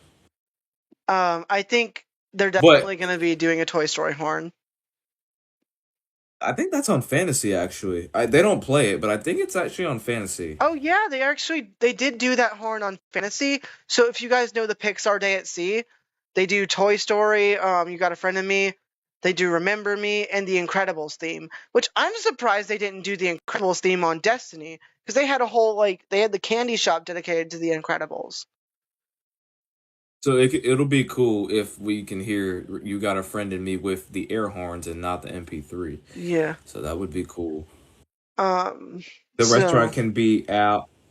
Speaker 1: I think they're
Speaker 2: But
Speaker 1: definitely going to be doing a Toy Story horn.
Speaker 2: I think that's on Fantasy, actually. They don't play it, but I think it's actually on Fantasy.
Speaker 1: Oh yeah, they did do that horn on Fantasy. So if you guys know the Pixar Day at Sea, they do Toy Story, You Got a Friend in Me, they do Remember Me, and the Incredibles theme. Which I'm surprised they didn't do the Incredibles theme on Destiny, because they had a whole they had the candy shop dedicated to the Incredibles.
Speaker 2: So it'll be cool if we can hear You Got a Friend in Me with the air horns and not the MP3.
Speaker 1: Yeah.
Speaker 2: So that would be cool.
Speaker 1: Um.
Speaker 2: The
Speaker 1: So
Speaker 2: restaurant can be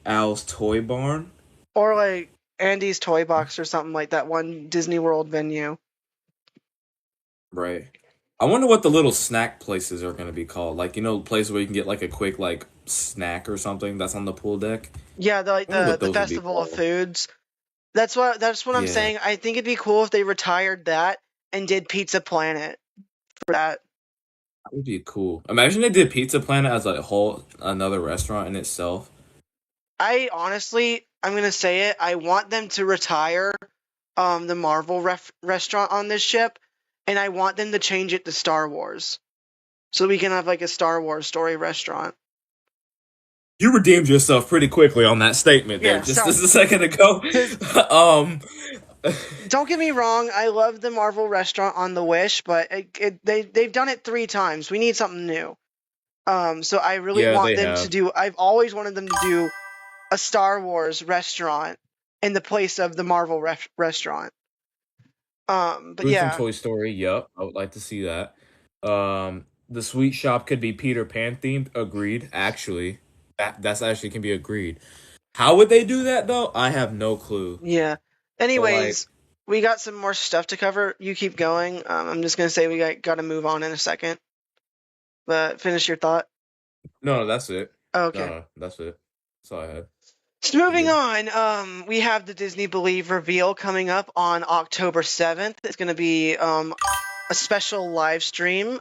Speaker 2: Al's Toy Barn.
Speaker 1: or like Andy's Toy Box or something like that one Disney World venue.
Speaker 2: Right. I wonder what the little snack places are going to be called. Like, places where you can get like a quick like snack or something that's on the pool deck.
Speaker 1: Yeah,
Speaker 2: I wonder what
Speaker 1: the
Speaker 2: those would be
Speaker 1: Festival of
Speaker 2: called.
Speaker 1: Foods. That's what I'm
Speaker 2: Yeah,
Speaker 1: saying. I think it'd be cool if they retired that and did Pizza Planet for that.
Speaker 2: that would be cool. Imagine they did Pizza Planet as a whole another restaurant in itself.
Speaker 1: I honestly, I'm gonna say it. I want them to retire the Marvel restaurant on this ship, and I want them to change it to Star Wars, so we can have like a Star Wars story restaurant.
Speaker 2: You redeemed yourself pretty quickly on that statement there,
Speaker 1: Yeah,
Speaker 2: just
Speaker 1: sorry.
Speaker 2: a second ago.
Speaker 1: Because
Speaker 2: um,
Speaker 1: don't get me wrong, I love the Marvel restaurant on the Wish, but they've done it 3 times. We need something new. So I really
Speaker 2: yeah,
Speaker 1: want
Speaker 2: they
Speaker 1: them to
Speaker 2: have.
Speaker 1: do. I've always wanted them to do a Star Wars restaurant in the place of the Marvel restaurant. But
Speaker 2: Food from
Speaker 1: yeah,
Speaker 2: Toy Story. Yup, I would like to see that. The sweet shop could be Peter Pan themed. Agreed. Actually, that's actually can be agreed. How would they do that though? I have no clue.
Speaker 1: yeah.
Speaker 2: But like,
Speaker 1: Anyways, we got some more stuff to cover. You keep going. I'm just gonna say we got to move on in a second. But finish your thought.
Speaker 2: no, that's it. No,
Speaker 1: Okay.
Speaker 2: no, that's it. That's all I had.
Speaker 1: So
Speaker 2: You
Speaker 1: moving
Speaker 2: good?
Speaker 1: on, we have the Disney Believe reveal coming up on October 7th. It's going to be a special live stream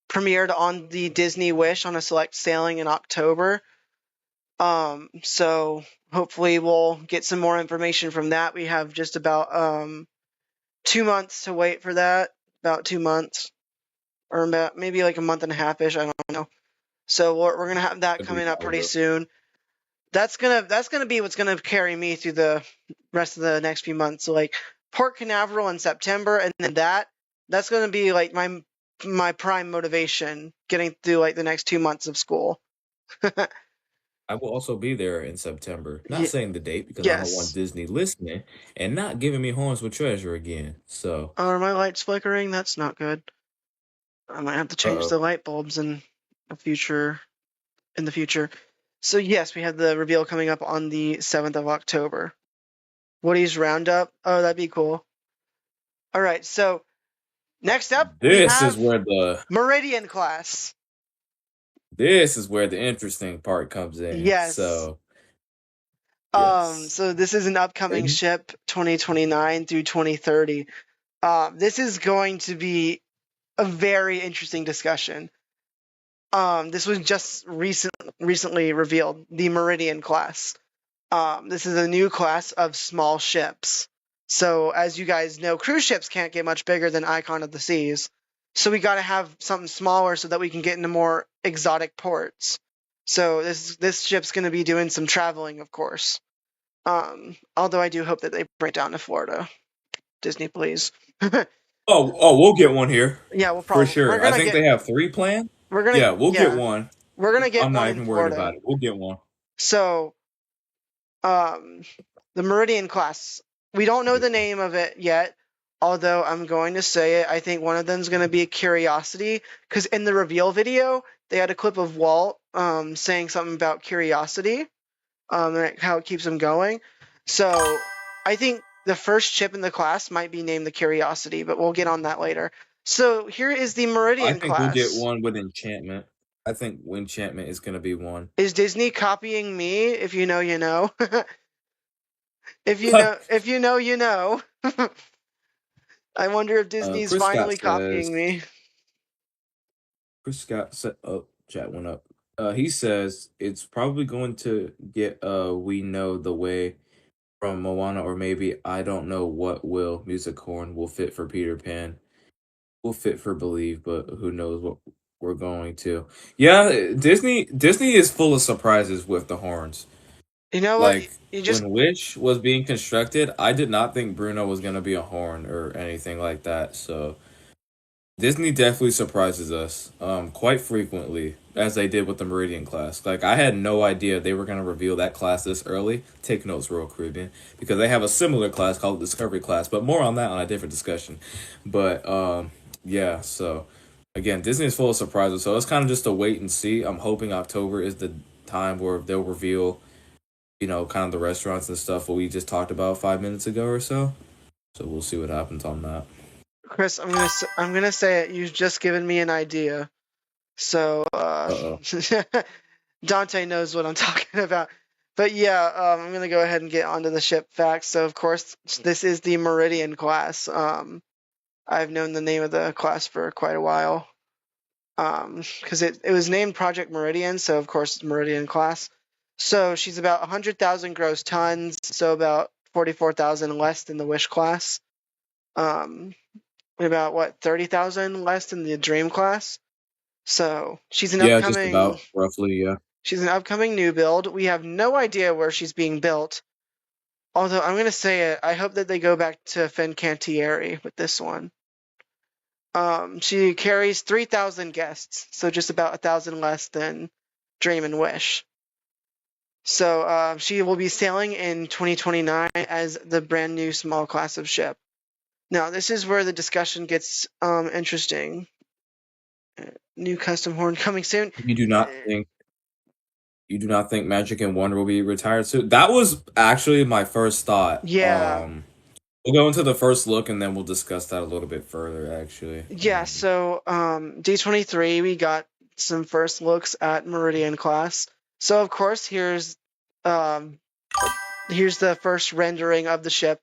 Speaker 1: premiered on the Disney Wish on a select sailing in October. So hopefully we'll get some more information from that. We have just about 2 months to wait for that. About 2 months, or about maybe like a month and a half ish. I don't know. So we're gonna have that
Speaker 2: Could be
Speaker 1: coming up pretty
Speaker 2: longer.
Speaker 1: soon. That's gonna be what's gonna carry me through the rest of the next few months. So like Port Canaveral in September, and then that's gonna be like my prime motivation getting through like the next 2 months of school.
Speaker 2: I will also be there in September. Not
Speaker 1: Ye-
Speaker 2: saying the date because I don't want
Speaker 1: yes.
Speaker 2: Disney listening and not giving me horns with treasure again. So,
Speaker 1: Are my lights flickering? That's not good. I might have to change
Speaker 2: uh-oh.
Speaker 1: the light bulbs in the future. So yes, we have the reveal coming up on the 7th of October. Woody's Roundup. Oh, that'd be cool. All right, so next up we
Speaker 2: This is
Speaker 1: have
Speaker 2: where the
Speaker 1: Meridian class.
Speaker 2: this is where the interesting part comes in.
Speaker 1: Yes.
Speaker 2: So, yes.
Speaker 1: So this is an upcoming
Speaker 2: And
Speaker 1: ship, 2029 through 2030. This is going to be a very interesting discussion. This was just recently revealed, the Meridian class. This is a new class of small ships. So, as you guys know, cruise ships can't get much bigger than Icon of the Seas. So we got to have something smaller so that we can get into more exotic ports. So this ship's going to be doing some traveling, of course. Although I do hope that they bring it down to Florida. Disney, please.
Speaker 2: we'll get one here
Speaker 1: Yeah,
Speaker 2: for sure. I think they have 3 planned. Yeah, we'll get
Speaker 1: yeah,
Speaker 2: one.
Speaker 1: we're gonna get
Speaker 2: I'm
Speaker 1: one
Speaker 2: not
Speaker 1: in
Speaker 2: even worried
Speaker 1: Florida.
Speaker 2: about it. We'll get one.
Speaker 1: So, um, the Meridian class. We don't know the name of it yet, although I'm going to say it. I think one of them is going to be a Curiosity, because in the reveal video, they had a clip of Walt saying something about Curiosity, and how it keeps him going. So I think the first ship in the class might be named the Curiosity, but we'll get on that later. So here is the
Speaker 2: I
Speaker 1: Meridian
Speaker 2: think we'll get
Speaker 1: class.
Speaker 2: one with enchantment. I think enchantment is gonna be one.
Speaker 1: Is Disney copying me? If you know, you know. If you know, you know. I wonder if Disney's
Speaker 2: Chris Scott
Speaker 1: finally
Speaker 2: says.
Speaker 1: copying me.
Speaker 2: Chris Scott said. Oh, chat went up. He says it's probably going to get. We know the way from Moana, or maybe I don't know what will. Music horn will fit for Peter Pan. Will fit for Believe, but who knows what we're going to. Yeah, Disney is full of surprises with the horns.
Speaker 1: You know what?
Speaker 2: Like
Speaker 1: You just
Speaker 2: when Wish was being constructed, I did not think Bruno was gonna be a horn or anything like that. So Disney definitely surprises us quite frequently, as they did with the Meridian class. Like I had no idea they were gonna reveal that class this early. Take notes, Royal Caribbean, because they have a similar class called Discovery class, but more on that on a different discussion. But yeah, so again, Disney is full of surprises, so it's kind of just a wait and see. I'm hoping October is the time where they'll reveal, kind of the restaurants and stuff what we just talked about 5 minutes ago or so. So we'll see what happens on that.
Speaker 1: Chris, I'm gonna say it. You've just given me an idea. So
Speaker 2: Uh-oh.
Speaker 1: Dante knows what I'm talking about. But yeah, I'm gonna go ahead and get onto the ship facts. So of course, this is the Meridian class. I've known the name of the class for quite a while. Because it was named Project Meridian, so of course it's Meridian class. So she's about 100,000 gross tons, so about 44,000 less than the Wish class. Um, about what 30,000 less than the Dream class. So
Speaker 2: Yeah, just about roughly. Yeah.
Speaker 1: she's an upcoming new build. We have no idea where she's being built. Although I'm gonna say it, I hope that they go back to Fincantieri with this one. She carries 3,000 guests, so just about 1,000 less than Dream and Wish. So she will be sailing in 2029 as the brand new small class of ship. Now, this is where the discussion gets interesting. New custom horn coming soon.
Speaker 2: You do not think Magic and Wonder will be retired soon? That was actually my first thought.
Speaker 1: Yeah,
Speaker 2: We'll go into the first look and then we'll discuss that a little bit further. Actually,
Speaker 1: yeah. So D23, we got some first looks at Meridian class. So of course, um, here's the first rendering of the ship.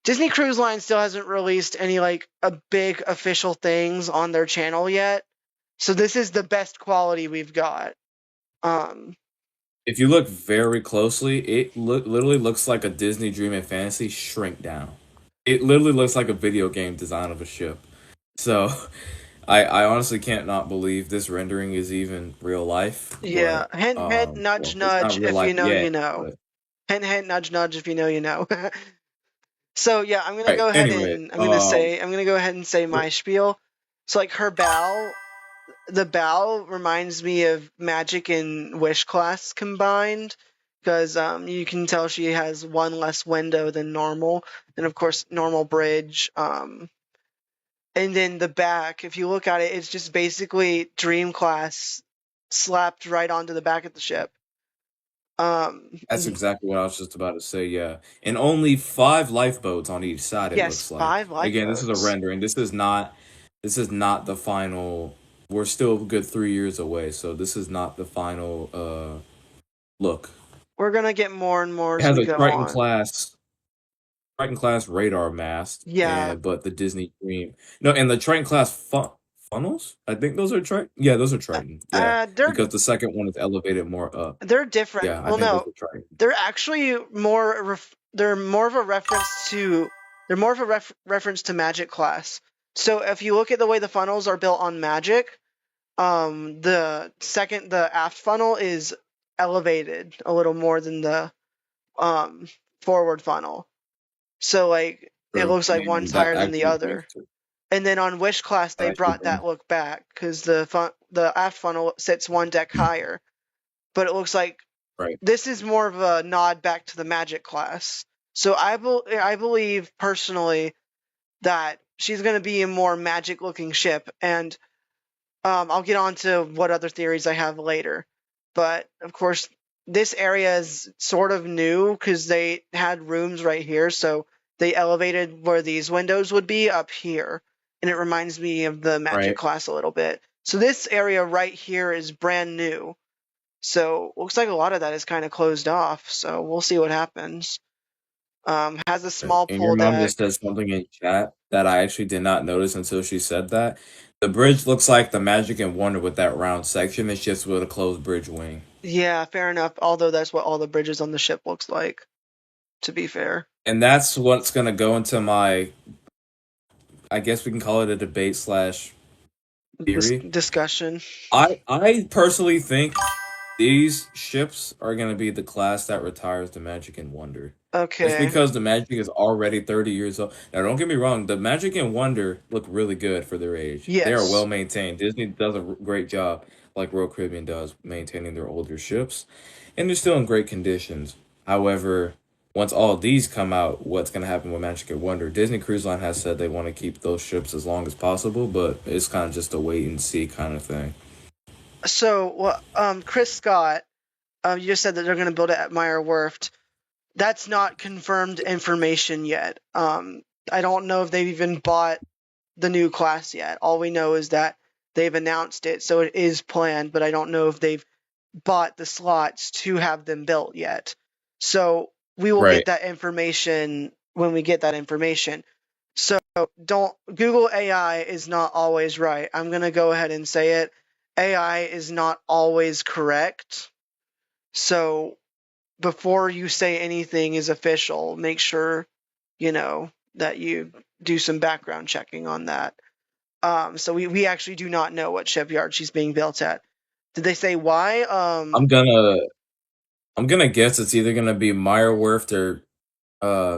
Speaker 1: Disney Cruise Line still hasn't released any like a big official things on their channel yet. So this is the best quality we've got. Um
Speaker 2: if you look very closely, it literally looks like a Disney Dream and Fantasy shrink down. It literally looks like a video game design of a ship. So I honestly can't not believe this rendering is even real life.
Speaker 1: yeah,
Speaker 2: But
Speaker 1: hint hint nudge
Speaker 2: well, it's not
Speaker 1: nudge
Speaker 2: real
Speaker 1: if
Speaker 2: life
Speaker 1: you know
Speaker 2: yet.
Speaker 1: you know.
Speaker 2: But
Speaker 1: Hint hint nudge nudge if you know you know. So yeah, I'm going to
Speaker 2: right.
Speaker 1: go ahead
Speaker 2: Anyway,
Speaker 1: and I'm going to go ahead and say my spiel. So like her bow the bow reminds me of Magic and Wish class combined, because you can tell she has one less window than normal, and of course normal bridge. And then the back, if you look at it, it's just basically Dream class slapped right onto the back of the ship.
Speaker 2: That's exactly what I was just about to say, yeah. And only 5 lifeboats on each side, it
Speaker 1: Yes,
Speaker 2: looks like.
Speaker 1: 5
Speaker 2: Again, this is a
Speaker 1: lifeboats.
Speaker 2: rendering. This is not the final. We're still a good 3 years away, so this is not the final look.
Speaker 1: We're gonna get more and more
Speaker 2: It
Speaker 1: as
Speaker 2: has
Speaker 1: we
Speaker 2: a
Speaker 1: go on.
Speaker 2: Triton class radar mast,
Speaker 1: Yeah,
Speaker 2: and but the Disney Dream. No, and the Triton class funnels? I think those are Triton. Yeah, those are Triton. Yeah,
Speaker 1: they're
Speaker 2: because the second one is elevated more up.
Speaker 1: they're different.
Speaker 2: Yeah, I
Speaker 1: Well,
Speaker 2: think those
Speaker 1: no,
Speaker 2: are Triton.
Speaker 1: they're actually they're more of a reference to reference to Magic class. So if you look at the way the funnels are built on Magic, the aft funnel is elevated a little more than the um forward funnel. So like it
Speaker 2: True.
Speaker 1: looks like one's
Speaker 2: That
Speaker 1: higher than the
Speaker 2: actually makes
Speaker 1: other.
Speaker 2: it.
Speaker 1: And then on Wish class
Speaker 2: That
Speaker 1: they
Speaker 2: actually
Speaker 1: brought
Speaker 2: brings
Speaker 1: that look back because the aft funnel sits one deck higher, but it looks like
Speaker 2: right.
Speaker 1: this is more of a nod back to the Magic class. So I believe personally that she's going to be a more Magic looking ship, and I'll get on to what other theories I have later. But of course, this area is sort of new because they had rooms right here, so they elevated where these windows would be up here, and it reminds me of the Magic
Speaker 2: Right.
Speaker 1: class a little bit. So this area right here is brand new. So looks like a lot of that is kind of closed off. So we'll see what happens. Has a
Speaker 2: Right.
Speaker 1: small
Speaker 2: And your
Speaker 1: pool
Speaker 2: mom
Speaker 1: deck.
Speaker 2: just said something in chat that I actually did not notice until she said that. The bridge looks like the Magic and Wonder with that round section. It's just with a closed bridge wing.
Speaker 1: Yeah, fair enough. Although that's what all the bridges on the ship looks like, to be fair.
Speaker 2: And that's what's gonna go into my, I guess we can call it a debate slash
Speaker 1: This
Speaker 2: theory.
Speaker 1: discussion.
Speaker 2: I personally think these ships are gonna be the class that retires the Magic and Wonder. It's
Speaker 1: Okay.
Speaker 2: because the Magic is already 30 years old. Now, don't get me wrong, the Magic and Wonder look really good for their age. They are well
Speaker 1: Yes.
Speaker 2: maintained. Disney does a great job, like Royal Caribbean does, maintaining their older ships, and they're still in great conditions. However, once all these come out, what's going to happen with Magic and Wonder? Disney Cruise Line has said they want to keep those ships as long as possible, but it's kind of just a wait and see kind of thing.
Speaker 1: So, Chris Scott, you just said that they're going to build it at Meyer Werft. That's not confirmed information yet. I don't know if they've even bought the new class yet. All we know is that they've announced it, so it is planned, but I don't know if they've bought the slots to have them built yet. So we will
Speaker 2: Right.
Speaker 1: get that information when we get that information. So don't Google AI is not always right. I'm going to go ahead and say it. AI is not always correct. So before you say anything is official, make sure that you do some background checking on that. So we actually do not know what shipyard she's being built at. Did they say why?
Speaker 2: I'm gonna I'm gonna guess it's either gonna be Meyerwerth or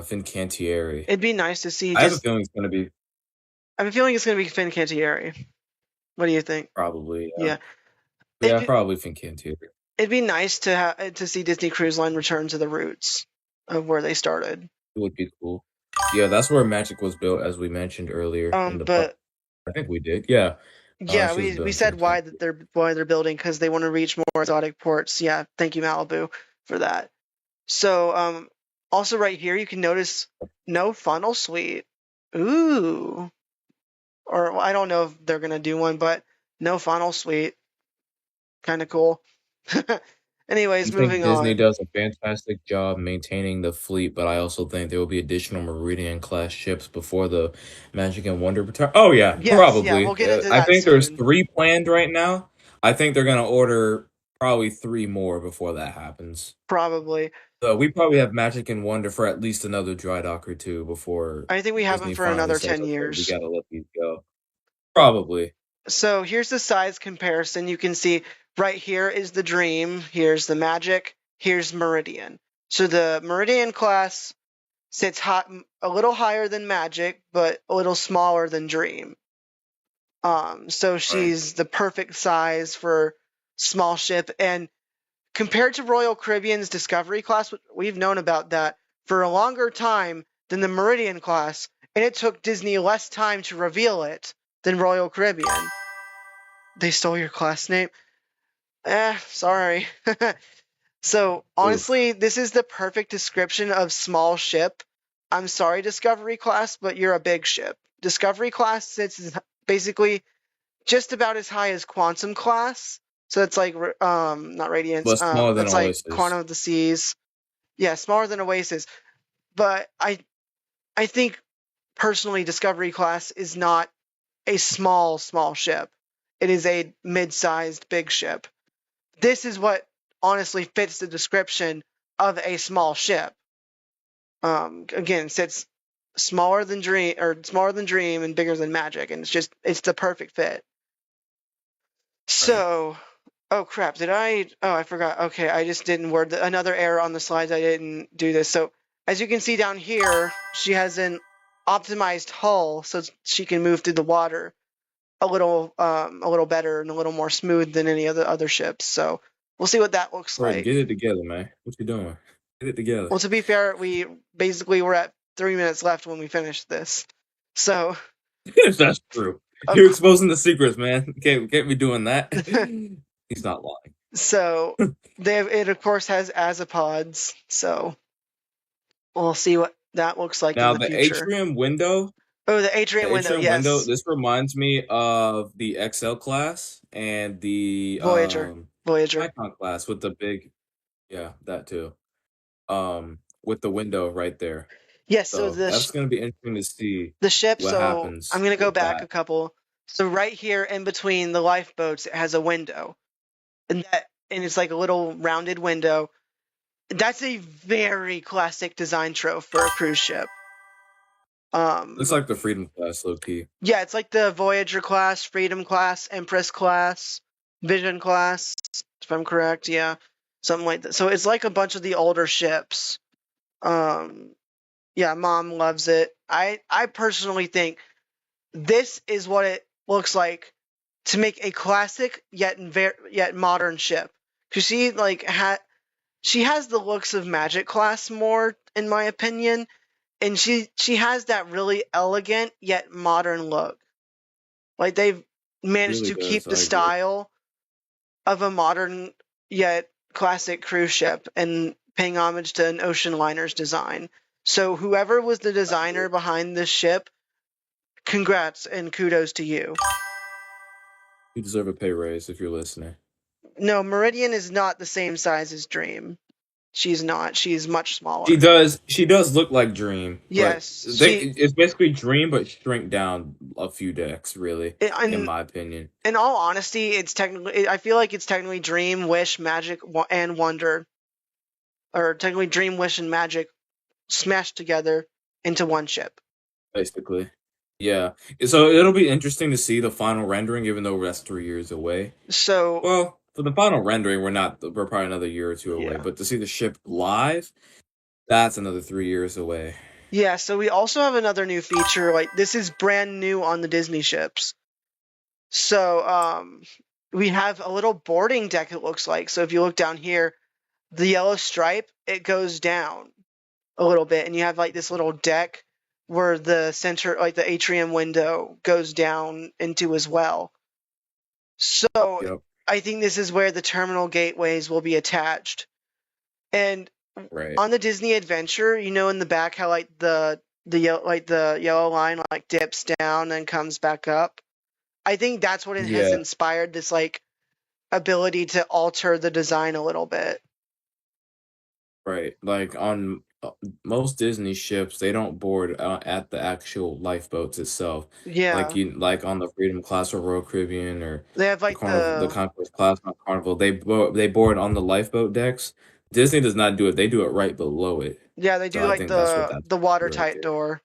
Speaker 2: Fincantieri.
Speaker 1: It'd be nice to see
Speaker 2: I have a
Speaker 1: just.
Speaker 2: feeling it's gonna be
Speaker 1: I have a feeling it's going to be Fincantieri. What do you think?
Speaker 2: probably,
Speaker 1: Yeah, it'd
Speaker 2: yeah,
Speaker 1: be,
Speaker 2: probably Fincantieri.
Speaker 1: it'd be nice to see Disney Cruise Line return to the roots of where they started.
Speaker 2: It would be cool. Yeah, that's where Magic was built, as we mentioned earlier in the pod.
Speaker 1: But
Speaker 2: I think we did. Yeah,
Speaker 1: yeah,
Speaker 2: she was
Speaker 1: we
Speaker 2: built in
Speaker 1: said
Speaker 2: Fincantieri.
Speaker 1: why they're building because they want to reach more exotic ports. Yeah, thank you Malibu for that. So also right here you can notice no funnel suite. Ooh, or I don't know if they're gonna do one, but no funnel suite, kind of cool.
Speaker 2: I
Speaker 1: Anyways,
Speaker 2: think
Speaker 1: moving
Speaker 2: Disney
Speaker 1: on.
Speaker 2: does a fantastic job maintaining the fleet, but I also think there will be additional Meridian class ships before the Magic and Wonder return. Oh yeah,
Speaker 1: Yes, yeah, we'll
Speaker 2: probably.
Speaker 1: get into
Speaker 2: I
Speaker 1: that
Speaker 2: think there's
Speaker 1: soon.
Speaker 2: 3 planned right now. I think they're gonna order probably 3 more before that happens.
Speaker 1: Probably.
Speaker 2: So we probably have Magic and Wonder for at least another dry dock or two before
Speaker 1: I think we have them
Speaker 2: Disney
Speaker 1: for
Speaker 2: finally
Speaker 1: another
Speaker 2: says,
Speaker 1: 10
Speaker 2: okay, we
Speaker 1: years.
Speaker 2: gotta let these go. Probably.
Speaker 1: So here's the size comparison. You can see right here is the Dream, here's the Magic, here's Meridian. So the Meridian class sits a little higher than Magic, but a little smaller than Dream. So
Speaker 2: Right.
Speaker 1: she's the perfect size for small ship. And compared to Royal Caribbean's Discovery class, we've known about that for a longer time than the Meridian class, and it took Disney less time to reveal it than Royal Caribbean. They stole your class name? Sorry. So,
Speaker 2: Oof.
Speaker 1: honestly, this is the perfect description of small ship. I'm sorry, Discovery class, but you're a big ship. Discovery class sits basically just about as high as Quantum class. So it's like not Radiance.
Speaker 2: But smaller than
Speaker 1: That's like
Speaker 2: Oasis.
Speaker 1: Quantum of the Seas. Yeah, smaller than Oasis. But I think personally Discovery class is not a small ship. It is a mid-sized big ship. This is what honestly fits the description of a small ship. Again, sits smaller than Dream and bigger than Magic, and it's the perfect fit.
Speaker 2: Right.
Speaker 1: So, oh crap, did I? Oh, I forgot. Okay, I just didn't word another error on the slides. I didn't do this. So, as you can see down here, she has an optimized hull, so she can move through the water a little better and a little more smooth than any other ships. So, we'll see what that looks
Speaker 2: Right.
Speaker 1: like.
Speaker 2: Get it together, man. What you doing? Get it together.
Speaker 1: Well, to be fair, we basically were at 3 minutes left when we finished this. So,
Speaker 2: If that's true.
Speaker 1: of
Speaker 2: You're exposing the secrets, man. Can't be doing that. He's not lying.
Speaker 1: so it of course has azipods. So we'll see what that looks like in
Speaker 2: Now
Speaker 1: the
Speaker 2: the
Speaker 1: future.
Speaker 2: atrium window,
Speaker 1: Oh, the Atrium window, yes.
Speaker 2: this reminds me of the XL class and the
Speaker 1: Voyager, Voyager.
Speaker 2: Icon class with the big, yeah, that too. With the window right there.
Speaker 1: Yes. So
Speaker 2: So that's gonna be interesting to see
Speaker 1: the ship.
Speaker 2: what
Speaker 1: So I'm
Speaker 2: happens
Speaker 1: gonna go
Speaker 2: with
Speaker 1: back
Speaker 2: that.
Speaker 1: a couple. So right here in between the lifeboats, it has a window, and it's like a little rounded window. That's a very classic design trope for a cruise ship.
Speaker 2: Looks
Speaker 1: Um,
Speaker 2: like the Freedom class, low key.
Speaker 1: yeah, it's like the Voyager class, Freedom class, Empress class, Vision class, if I'm correct. Yeah, something like that. So it's like a bunch of the older ships. Um, yeah, Mom loves it. I personally think this is what it looks like to make a classic yet modern ship. Cause she has the looks of Magic class more, in my opinion, and she has that really elegant yet modern look. Like they've managed
Speaker 2: Really
Speaker 1: to keep
Speaker 2: does.
Speaker 1: the
Speaker 2: I agree.
Speaker 1: style of a modern yet classic cruise ship and paying homage to an ocean liner's design. So whoever was the
Speaker 2: I agree.
Speaker 1: designer behind this ship, congrats and kudos to you.
Speaker 2: You deserve a pay raise if you're listening.
Speaker 1: No, Meridian is not the same size as Dream. She's not. She's much
Speaker 2: She
Speaker 1: smaller.
Speaker 2: does. She does look like Dream, but
Speaker 1: Yes, she.
Speaker 2: it's basically Dream, but shrink down a few decks. Really, in
Speaker 1: In
Speaker 2: my opinion.
Speaker 1: in all honesty, it's technically. I feel like it's technically Dream, Wish, Magic, and Wonder, or technically Dream, Wish, and Magic smashed together into one ship.
Speaker 2: Basically, yeah. So it'll be interesting to see the final rendering, even though that's 3 years away.
Speaker 1: So
Speaker 2: Well, for the final rendering, we're not. We're probably another year or two away.
Speaker 1: yeah,
Speaker 2: But to see the ship live, that's another 3 years away.
Speaker 1: yeah. So we also have another new feature. Like this is brand new on the Disney ships. So we have a little boarding deck. It looks like. So if you look down here, the yellow stripe it goes down a little bit, and you have like this little deck where the center, like the atrium window, goes down into as well. So
Speaker 2: Yep.
Speaker 1: I think this is where the terminal gateways will be attached. And
Speaker 2: Right.
Speaker 1: on the Disney Adventure, you know, in the back, how like the yellow line like dips down and comes back up. I think that's what it has
Speaker 2: Yeah.
Speaker 1: inspired this like ability to alter the design a little bit.
Speaker 2: Right. Like on most Disney ships, they don't board at the actual lifeboats itself.
Speaker 1: Yeah,
Speaker 2: Like on the Freedom class or Royal Caribbean or
Speaker 1: they have like
Speaker 2: The
Speaker 1: the
Speaker 2: Conquest class on Carnival, they board on the lifeboat decks. Disney does not do it. They do it right below it.
Speaker 1: yeah they
Speaker 2: So
Speaker 1: do
Speaker 2: I
Speaker 1: like
Speaker 2: think that's what that's
Speaker 1: the
Speaker 2: right
Speaker 1: watertight
Speaker 2: there.
Speaker 1: door.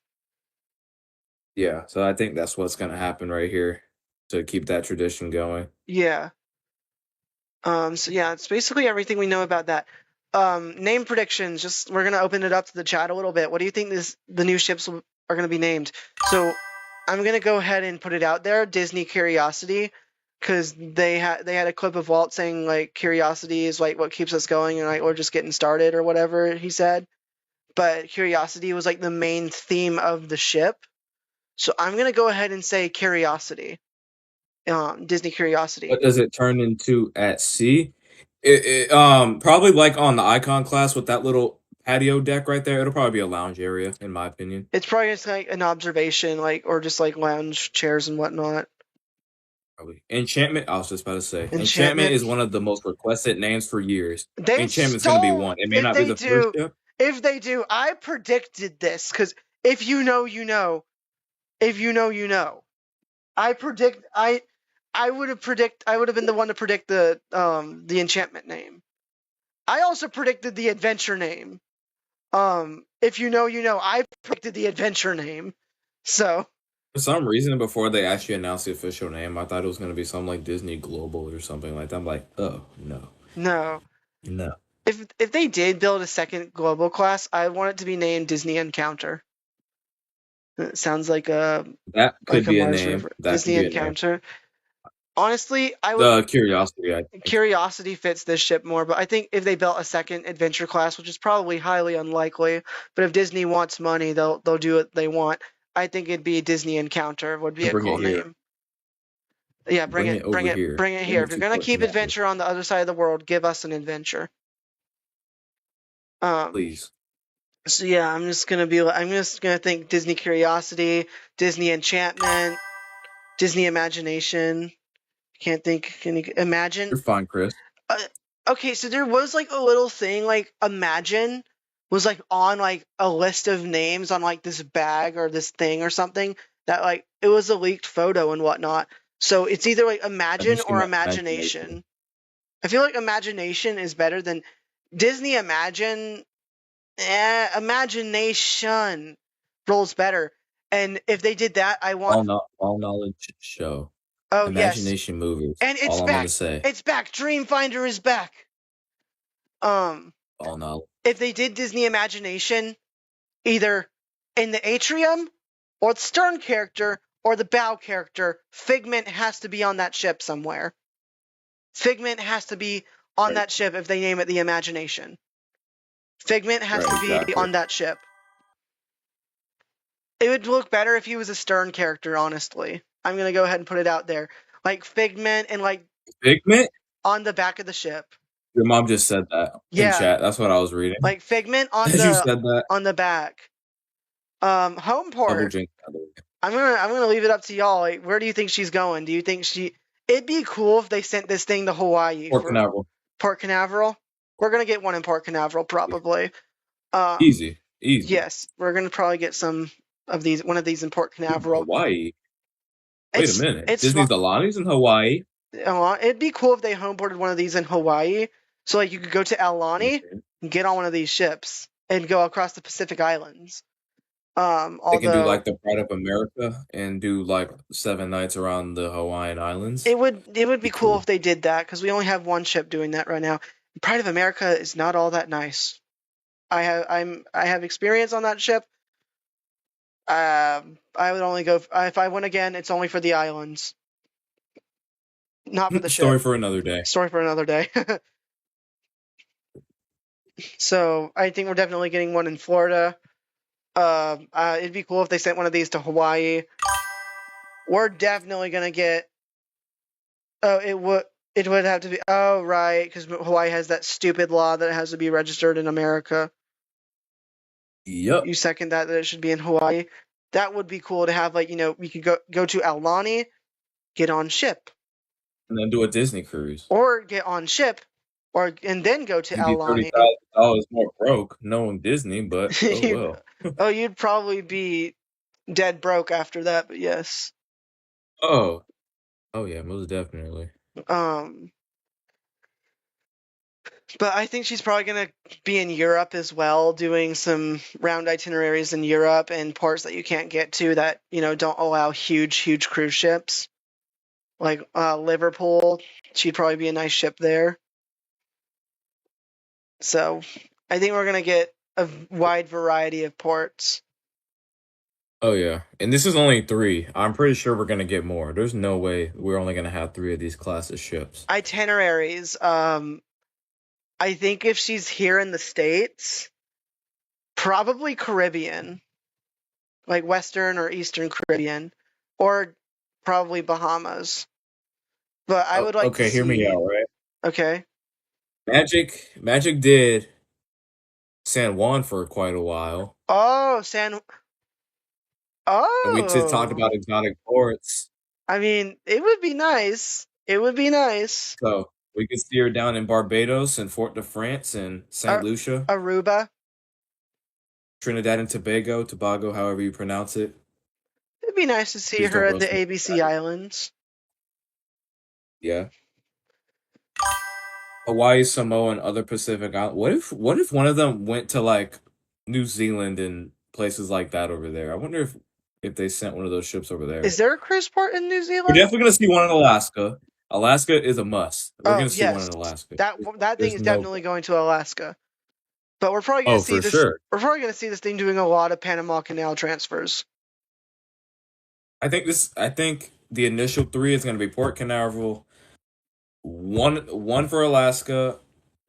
Speaker 2: Yeah. So I think that's what's gonna happen right here to keep that tradition going.
Speaker 1: Yeah. So yeah, it's basically everything we know about that. Name predictions. We're gonna open it up to the chat a little bit. What do you think the new ships are gonna be named? So I'm gonna go ahead and put it out there, Disney Curiosity, because they had a clip of Walt saying like curiosity is like what keeps us going, and like we're just getting started or whatever he said. But curiosity was like the main theme of the ship, so I'm gonna go ahead and say Curiosity, Disney Curiosity.
Speaker 2: What does it turn into at sea? Probably like on the Icon class with that little patio deck right there. It'll probably be a lounge area, in my opinion.
Speaker 1: It's probably just like an observation, like or just like lounge chairs and whatnot.
Speaker 2: Probably. Enchantment, I was just about to say. Enchantment
Speaker 1: Enchantment.
Speaker 2: is one of the most requested names for years.
Speaker 1: They
Speaker 2: Enchantment's gonna be
Speaker 1: stole.
Speaker 2: one. It may not be the first ship.
Speaker 1: If they do, I predicted this because if you know, you know. If you know, you know. I predict. I would have predict. I would have been the one to predict the enchantment name. I also predicted the adventure name. If you know, you know. I predicted the adventure name. So
Speaker 2: For some reason, before they actually announced the official name, I thought it was gonna be something like Disney Global or something like that. I'm like, oh no,
Speaker 1: no.
Speaker 2: no.
Speaker 1: If they did build a second global class, I want it to be named Disney Encounter. It sounds
Speaker 2: That
Speaker 1: like
Speaker 2: could
Speaker 1: a
Speaker 2: be a
Speaker 1: Mars
Speaker 2: name.
Speaker 1: river.
Speaker 2: That could
Speaker 1: Disney
Speaker 2: be a name.
Speaker 1: Encounter. Honestly, I would.
Speaker 2: The Curiosity, I think.
Speaker 1: Curiosity fits this ship more, but I think if they built a second adventure class, which is probably highly unlikely, but if Disney wants money, they'll do what they want. I think it'd be Disney Encounter would be
Speaker 2: And
Speaker 1: a
Speaker 2: bring it
Speaker 1: cool
Speaker 2: here.
Speaker 1: name. Yeah,
Speaker 2: Bring it over here.
Speaker 1: bring it
Speaker 2: Bring
Speaker 1: here.
Speaker 2: it
Speaker 1: If you're
Speaker 2: to
Speaker 1: gonna
Speaker 2: Port
Speaker 1: keep
Speaker 2: Canaveral,
Speaker 1: adventure on the other side of the world, give us an adventure. Um,
Speaker 2: please.
Speaker 1: so yeah, I'm just gonna think Disney Curiosity, Disney Enchantment, Disney Imagination. Can't think. Can you imagine?
Speaker 2: You're fine, Chris.
Speaker 1: Uh, okay, so there was like a little thing like Imagine was like on like a list of names on like this bag or this thing or something that like it was a leaked photo and whatnot. So it's either like Imagine or
Speaker 2: Imagination.
Speaker 1: Imagination. I feel like Imagination is better than Disney Imagine. Imagination rolls better. And if they did that, I want.
Speaker 2: All knowledge show.
Speaker 1: Oh yes,
Speaker 2: Imagination movies.
Speaker 1: and it's
Speaker 2: All I'm gonna
Speaker 1: back.
Speaker 2: say.
Speaker 1: It's back. Dreamfinder is back. Um,
Speaker 2: All knowledge.
Speaker 1: if they did Disney Imagination, either in the atrium or the stern character or the bow character, Figment has to be on that ship somewhere. Figment has to be on
Speaker 2: Right.
Speaker 1: that ship if they name it the Imagination. Figment has
Speaker 2: Right,
Speaker 1: to be
Speaker 2: exactly.
Speaker 1: on that ship. It would look better if he was a stern character, honestly. I'm gonna go ahead and put it out there. Like Figment and like
Speaker 2: Figment?
Speaker 1: on the back of the ship.
Speaker 2: Your mom just said that in
Speaker 1: Yeah,
Speaker 2: chat. That's what I was reading.
Speaker 1: like Figment
Speaker 2: As you said that,
Speaker 1: on the back.
Speaker 2: double
Speaker 1: Homeport.
Speaker 2: jinx.
Speaker 1: I'm gonna leave it up to y'all. Like, where do you think she's going? Do you think she? It'd be cool if they sent this thing to Hawaii
Speaker 2: Port
Speaker 1: for
Speaker 2: Canaveral.
Speaker 1: Port Canaveral. We're gonna get one in Port Canaveral probably.
Speaker 2: Easy. Easy.
Speaker 1: Yes, we're gonna probably get one of these in Port Canaveral.
Speaker 2: Hawaii. Wait a
Speaker 1: It's
Speaker 2: minute.
Speaker 1: it's
Speaker 2: Disney's Alani's in Hawaii.
Speaker 1: it'd be cool if they homeported one of these in Hawaii, so like you could go to Aulani
Speaker 2: Okay.
Speaker 1: and get on one of these ships and go across the Pacific Islands.
Speaker 2: They can do
Speaker 1: Although
Speaker 2: like the Pride of America and do like 7 nights around the Hawaiian Islands.
Speaker 1: it would be
Speaker 2: Be
Speaker 1: cool if
Speaker 2: cool.
Speaker 1: they did that because we only have one ship doing that right now. Pride of America is not all that nice. I have experience on that ship. I would only go if I went again. It's only for the islands, not for the ship.
Speaker 2: Story for another day.
Speaker 1: Story for another day. So I think we're definitely getting one in Florida. It'd be cool if they sent one of these to Hawaii. We're definitely gonna get. Oh, it would have to be. Oh, right, because Hawaii has that stupid law that it has to be registered in America.
Speaker 2: Yep.
Speaker 1: You second that it should be in Hawaii. That would be cool to have. Like we could go to Aulani, get on ship,
Speaker 2: And then do a Disney cruise.
Speaker 1: or get on ship, and then go to
Speaker 2: You'd be
Speaker 1: Aulani.
Speaker 2: $30,000 more broke knowing Disney, but oh well.
Speaker 1: You'd probably be dead broke after that, but yes.
Speaker 2: Oh. Oh yeah, most definitely.
Speaker 1: Um, but I think she's probably gonna be in Europe as well, doing some round itineraries in Europe and ports that you can't get to that don't allow huge cruise ships. Like Liverpool, she'd probably be a nice ship there. So I think we're gonna get a wide variety of ports.
Speaker 2: Oh yeah, and this is only three. I'm pretty sure we're gonna get more. There's no way we're only gonna have three of these classes ships.
Speaker 1: Itineraries. I think if she's here in the States, probably Caribbean, like Western or Eastern Caribbean, or probably Bahamas. But I
Speaker 2: Oh,
Speaker 1: would like to
Speaker 2: okay. Hear me
Speaker 1: see.
Speaker 2: out, right?
Speaker 1: Okay.
Speaker 2: Magic did San Juan for quite a while,
Speaker 1: Oh,
Speaker 2: and we just talked
Speaker 1: Oh.
Speaker 2: about exotic ports.
Speaker 1: I mean, it would be nice. It would be nice.
Speaker 2: So we could see her down in Barbados and Fort de France and Saint
Speaker 1: Ar-
Speaker 2: Lucia,
Speaker 1: Aruba.
Speaker 2: Trinidad and Tobago, however you pronounce it.
Speaker 1: It'd be nice to see
Speaker 2: Please
Speaker 1: her
Speaker 2: don't
Speaker 1: at
Speaker 2: roast
Speaker 1: the
Speaker 2: me.
Speaker 1: ABC Islands.
Speaker 2: Yeah. Hawaii, Samoa, and other Pacific Islands. What if one of them went to like New Zealand and places like that over there? I wonder if they sent one of those ships over
Speaker 1: Is
Speaker 2: there.
Speaker 1: there a cruise port in New
Speaker 2: We're
Speaker 1: Zealand?
Speaker 2: definitely gonna see one in Alaska. Alaska is a must. We're
Speaker 1: Oh,
Speaker 2: gonna see one in
Speaker 1: yes.
Speaker 2: Alaska.
Speaker 1: That thing
Speaker 2: There's
Speaker 1: is
Speaker 2: no.
Speaker 1: definitely going to Alaska. But we're probably going to
Speaker 2: Oh,
Speaker 1: see
Speaker 2: for
Speaker 1: this.
Speaker 2: sure.
Speaker 1: We're probably going to see this thing doing a lot of Panama Canal transfers.
Speaker 2: I think the initial three is gonna be Port Canaveral, one for Alaska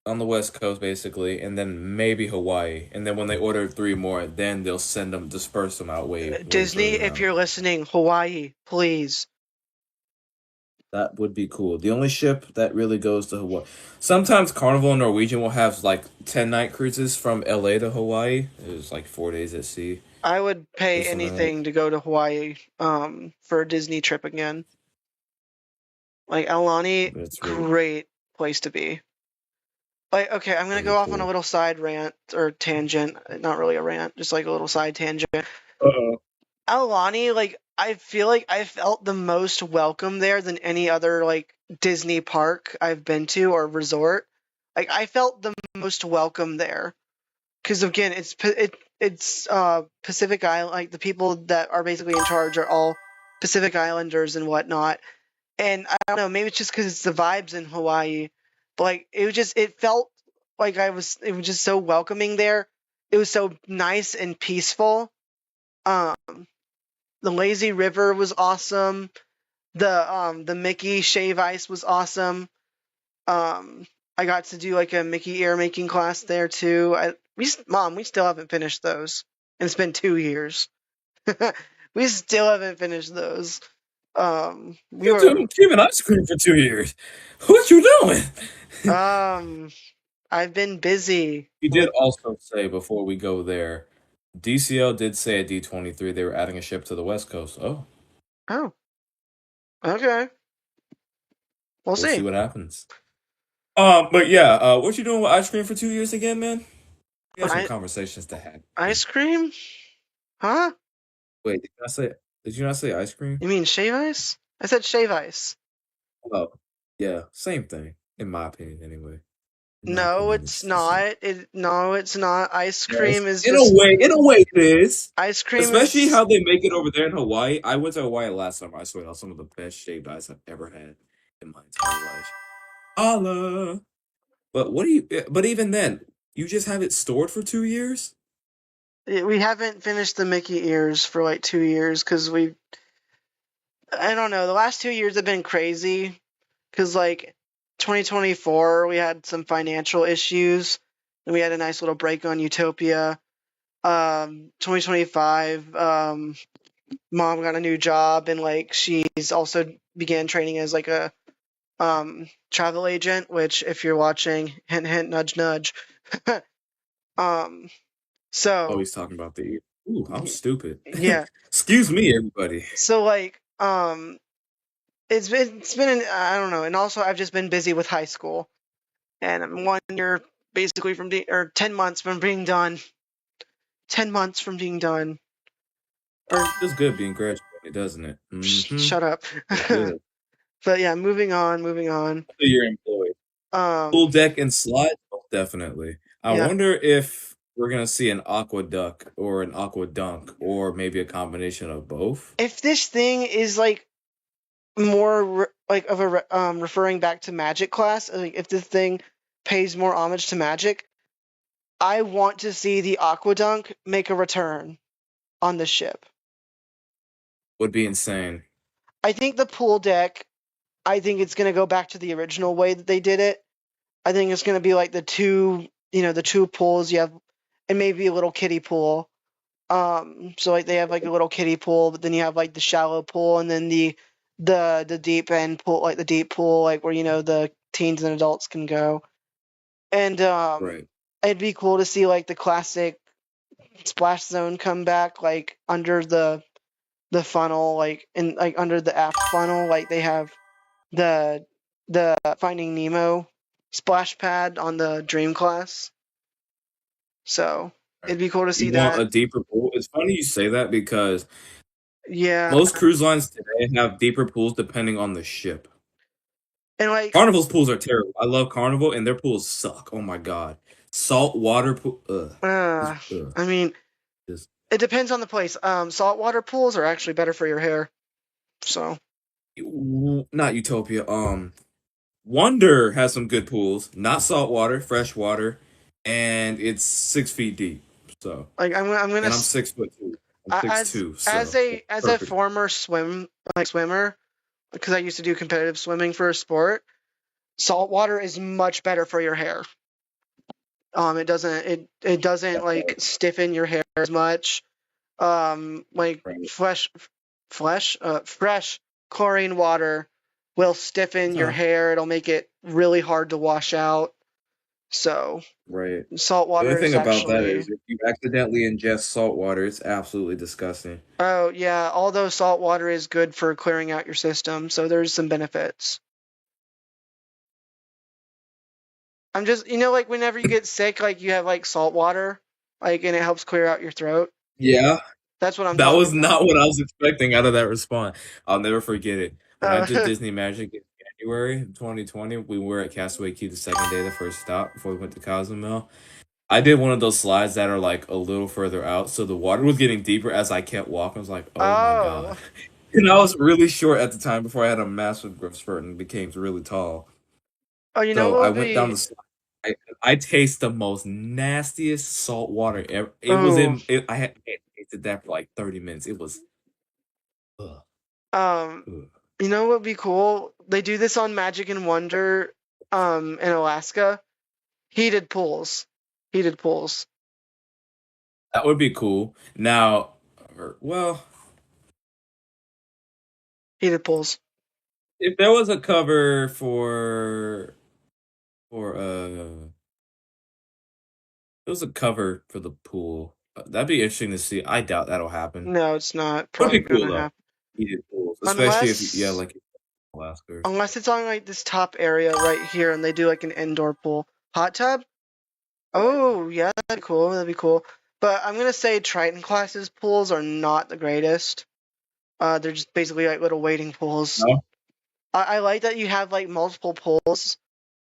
Speaker 2: on the West Coast, basically, and then maybe Hawaii. And then when they order three more, then they'll disperse them out way
Speaker 1: Disney,
Speaker 2: further
Speaker 1: if
Speaker 2: out.
Speaker 1: you're listening, Hawaii, please.
Speaker 2: That would be cool. The only ship that really goes to Hawaii. Sometimes Carnival and Norwegian will have like 10-night cruises from LA to Hawaii. It's like 4 days at sea
Speaker 1: I would
Speaker 2: or
Speaker 1: pay
Speaker 2: something like
Speaker 1: anything to go to Hawaii for a Disney trip again. Like Aulani,
Speaker 2: that. It's really,
Speaker 1: great place to be. Like, okay, I'm gonna
Speaker 2: really
Speaker 1: go off on a
Speaker 2: cool.
Speaker 1: little side rant or tangent. Not really a rant, just like a little side tangent.
Speaker 2: Uh-oh.
Speaker 1: Aulani, like, I feel like I felt the most welcome there than any other like Disney park I've been to or resort. Like, I felt the most welcome there because again, it's Pacific Island. Like the people that are basically in charge are all Pacific Islanders and whatnot. And I don't know, maybe it's just because it's the vibes in Hawaii, but like it felt like it was just so welcoming there. It was so nice and peaceful. Um, the lazy river was awesome. The Mickey shave ice was awesome. Um, I got to do like a Mickey ear making class there too. Mom, we still haven't finished those, and it's been 2 years. We still haven't finished those. We
Speaker 2: You
Speaker 1: were
Speaker 2: doing keeping ice cream for 2 years? What you doing?
Speaker 1: um I've been busy.
Speaker 2: You did
Speaker 1: Like,
Speaker 2: also say before we go there, DCL did say at D23 they were adding a ship to the West Coast. Oh,
Speaker 1: oh, okay. We'll
Speaker 2: we'll see
Speaker 1: see.
Speaker 2: what happens. But yeah, what you doing with ice cream for 2 years again, man? We have some
Speaker 1: I
Speaker 2: conversations to have.
Speaker 1: ice cream? Huh?
Speaker 2: Wait, did you not say ice cream?
Speaker 1: You mean shave ice? I said shave ice.
Speaker 2: Oh, yeah, same thing, in my opinion, anyway. In my
Speaker 1: No,
Speaker 2: opinion,
Speaker 1: it's
Speaker 2: it's the same.
Speaker 1: not. No, it's not. Ice
Speaker 2: Yes,
Speaker 1: cream is
Speaker 2: in a
Speaker 1: just
Speaker 2: way, it is.
Speaker 1: ice cream
Speaker 2: Especially
Speaker 1: is
Speaker 2: how they make it over there in Hawaii. I went to Hawaii last summer. I swear that was some of the best shaved ice I've ever had in my entire life. Allah. But what do you? But even then, you just have it stored for 2 years.
Speaker 1: we haven't finished the Mickey ears for like 2 years because I don't know, the last 2 years have been crazy because like 2024 we had some financial issues and we had a nice little break on Utopia. 2025, mom got a new job and like she's also began training as like a travel agent, which if you're watching, hint hint nudge nudge. um
Speaker 2: Oh,
Speaker 1: so
Speaker 2: he's talking about the. Ooh, I'm stupid.
Speaker 1: yeah.
Speaker 2: Excuse me, everybody.
Speaker 1: So like it's been I don't know, and also I've just been busy with high school and I'm 1 year basically from or 10 months from being done. 10 months from being done. Or
Speaker 2: Feels good being graduated, doesn't it? Mm-hmm.
Speaker 1: shut up.
Speaker 2: Feels good.
Speaker 1: But yeah, moving on.
Speaker 2: So you're employed. Full
Speaker 1: Um
Speaker 2: deck and slide? Oh, definitely. I
Speaker 1: yeah,
Speaker 2: wonder if we're gonna see an aqua duck or an aqua dunk or maybe a combination of both.
Speaker 1: if this thing is like more like of a referring back to Magic class, like if this thing pays more homage to Magic, I want to see the Aquadunk make a return on the ship.
Speaker 2: would be insane.
Speaker 1: I think the pool deck, I think it's going to go back to the original way that they did it. I think it's going to be like the two pools you have, and maybe a little kiddie pool. So like they have like a little kiddie pool, but then you have like the shallow pool, and then the deep end pool, like the deep pool, like where the teens and adults can go. And
Speaker 2: Right.
Speaker 1: it'd be cool to see like the classic splash zone come back, like under the funnel, like in like under the aft funnel, like they have the Finding Nemo splash pad on the Dream class. So it'd be cool to see
Speaker 2: You want
Speaker 1: that.
Speaker 2: a deeper pool? It's funny you say that because
Speaker 1: Yeah,
Speaker 2: most cruise lines today have deeper pools depending on the ship.
Speaker 1: and like
Speaker 2: Carnival's pools are terrible. I love Carnival, and their pools suck. Oh my god, salt water pool. Ugh.
Speaker 1: uh,
Speaker 2: Ugh.
Speaker 1: I mean,
Speaker 2: Just,
Speaker 1: it depends on the place. Saltwater pools are actually better for your hair. So
Speaker 2: not Utopia. Wonder has some good pools. Not salt water, fresh water, and it's 6 feet deep. So,
Speaker 1: like I'm gonna
Speaker 2: and I'm 6 foot two. I'm six
Speaker 1: as
Speaker 2: two. So
Speaker 1: as a
Speaker 2: perfect.
Speaker 1: former swimmer, because I used to do competitive swimming for a sport. Saltwater is much better for your hair. It doesn't like stiffen your hair as much. Like
Speaker 2: Right.
Speaker 1: fresh chlorine water will stiffen your
Speaker 2: Huh.
Speaker 1: hair. It'll make it really hard to wash out. So
Speaker 2: Right.
Speaker 1: salt
Speaker 2: The only
Speaker 1: water is
Speaker 2: thing about that
Speaker 1: actually.
Speaker 2: is if you accidentally ingest salt water, it's absolutely disgusting.
Speaker 1: Oh yeah, although salt water is good for clearing out your system, so there's some benefits. I'm just like whenever you get sick, like you have like salt water, like and it helps clear out your throat.
Speaker 2: Yeah,
Speaker 1: That's what I'm
Speaker 2: that
Speaker 1: talking
Speaker 2: was
Speaker 1: about.
Speaker 2: not what I was expecting out of that response. I'll never forget it. When I did
Speaker 1: Uh,
Speaker 2: Disney Magic in January 2020, we were at Castaway Cay the second day, the first stop before we went to Cozumel. I did one of those slides that are like a little further out, so the water was getting deeper as I kept walking. I was like, "Oh my god!"
Speaker 1: oh,
Speaker 2: And I was really short at the time before I had a massive growth spurt and became really tall.
Speaker 1: oh, you know
Speaker 2: So
Speaker 1: what
Speaker 2: I
Speaker 1: would
Speaker 2: went down
Speaker 1: be?
Speaker 2: the slide. I taste the most nastiest salt water ever. It was
Speaker 1: Oh,
Speaker 2: in. It, I had tasted that for like 30 minutes. It was. Ugh,
Speaker 1: um,
Speaker 2: ugh.
Speaker 1: you know what would be cool? They do this on Magic and Wonder, in Alaska. Heated pools, heated pools,
Speaker 2: That would be cool. Now, well,
Speaker 1: heated pools.
Speaker 2: if there was a cover for there was a cover for the pool. That'd be interesting to see. I doubt that'll happen.
Speaker 1: No, it's not
Speaker 2: Would
Speaker 1: probably
Speaker 2: be cool
Speaker 1: gonna
Speaker 2: though.
Speaker 1: happen
Speaker 2: Heated pools, especially if yeah,
Speaker 1: unless
Speaker 2: like Alaska.
Speaker 1: unless it's on like this top area right here, and they do like an indoor pool, hot tub. Oh yeah, that'd be cool. That'd be cool. But I'm gonna say Triton classes pools are not the greatest. They're just basically like little wading pools.
Speaker 2: No,
Speaker 1: I like that you have like multiple pools,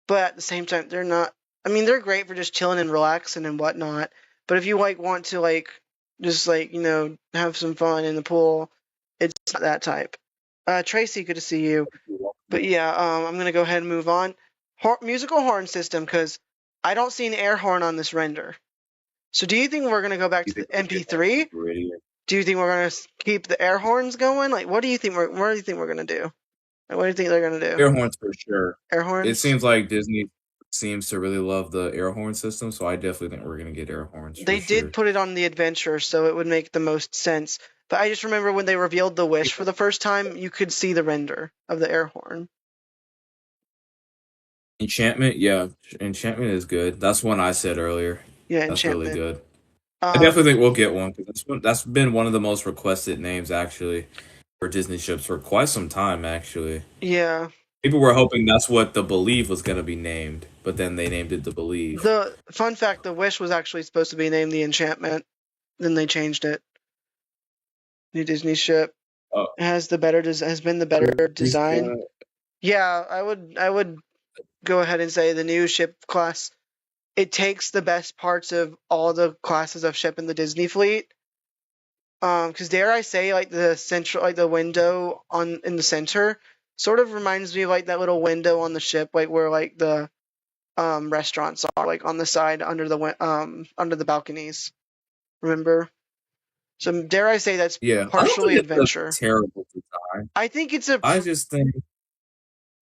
Speaker 1: but at the same time, they're not. I mean, they're great for just chilling and relaxing and whatnot. But if you like want to like just like have some fun in the pool, it's not that type. Tracy, good to see you. But yeah, I'm gonna go ahead and move on. Musical horn system, because I don't see an air horn on this render. So do you think we're gonna go back
Speaker 2: you
Speaker 1: to
Speaker 2: think
Speaker 1: the
Speaker 2: we'll get that
Speaker 1: MP3?
Speaker 2: Meridian?
Speaker 1: Do you think we're gonna keep the air horns going? Like, what do you think we're gonna do? Like, what do you think they're gonna do?
Speaker 2: Air horns for sure.
Speaker 1: Air
Speaker 2: It
Speaker 1: horns?
Speaker 2: seems like Disney seems to really love the air horn system, so I definitely think we're gonna get air horns for
Speaker 1: They did
Speaker 2: sure.
Speaker 1: put it on the adventure, so it would make the most sense. But I just remember when they revealed the Wish for the first time, you could see the render of the air horn.
Speaker 2: Enchantment, yeah, enchantment is good. That's one I said earlier.
Speaker 1: Yeah,
Speaker 2: That's really
Speaker 1: enchantment.
Speaker 2: good. I
Speaker 1: Um,
Speaker 2: definitely think we'll get one because that's been one of the most requested names actually for Disney ships for quite some time. Actually,
Speaker 1: yeah.
Speaker 2: people were hoping that's what the Believe was gonna be named, but then they named it the Believe.
Speaker 1: The fun fact: the Wish was actually supposed to be named the Enchantment. Then they changed it. New Disney ship
Speaker 2: Oh,
Speaker 1: has been the better design.
Speaker 2: yeah.
Speaker 1: Yeah, I would go ahead and say the new ship class. It takes the best parts of all the classes of ship in the Disney fleet. Because dare I say, like the central, like the window on in the center, sort of reminds me of like that little window on the ship, like where like the restaurants are, like on the side under the balconies. Remember? So dare I say that's
Speaker 2: Yeah, I don't
Speaker 1: partially
Speaker 2: think it's a
Speaker 1: adventure.
Speaker 2: terrible design.
Speaker 1: I think it's a.
Speaker 2: I just think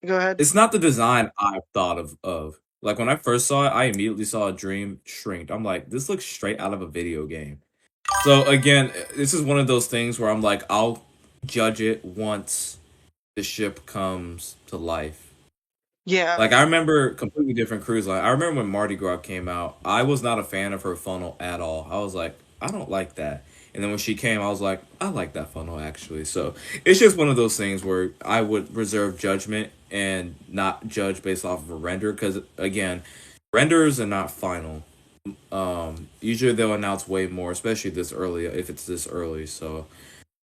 Speaker 1: Go ahead.
Speaker 2: it's not the design I thought of. Like when I first saw it, I immediately saw a dream shrink. I'm like, this looks straight out of a video game. So again, this is one of those things where I'm like, I'll judge it once the ship comes to life.
Speaker 1: Yeah.
Speaker 2: Like I remember completely different cruise line. I remember when Mardi Gras came out. I was not a fan of her funnel at all. I was like, I don't like that. And then when she came, I was like, I like that funnel actually. So it's just one of those things where I would reserve judgment and not judge based off of a render because again, renders are not final. Usually they'll announce way more, especially this early if it's this early. So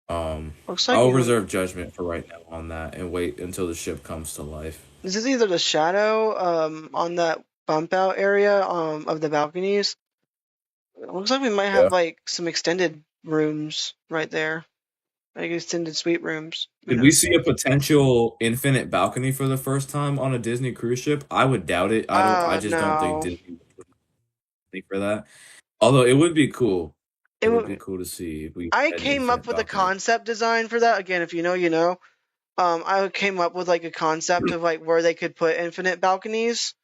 Speaker 1: Looks like
Speaker 2: I'll reserve judgment for right now on that and wait until the ship comes to life.
Speaker 1: this is either the shadow on that bump out area of the balconies. It looks like we might have
Speaker 2: Yeah.
Speaker 1: like some extended rooms right there. Like extended suite rooms. Who
Speaker 2: Did we
Speaker 1: knows?
Speaker 2: see a potential infinite balcony for the first time on a Disney cruise ship? I would doubt it. I just don't think
Speaker 1: No.
Speaker 2: Disney would think for that. Although it would be cool.
Speaker 1: It
Speaker 2: It would be
Speaker 1: w-
Speaker 2: cool to see if we
Speaker 1: I
Speaker 2: had an
Speaker 1: came up
Speaker 2: infinite
Speaker 1: with a
Speaker 2: balcony.
Speaker 1: concept design for that. Again, if you know, you know. I came up with like a concept of like where they could put infinite balconies.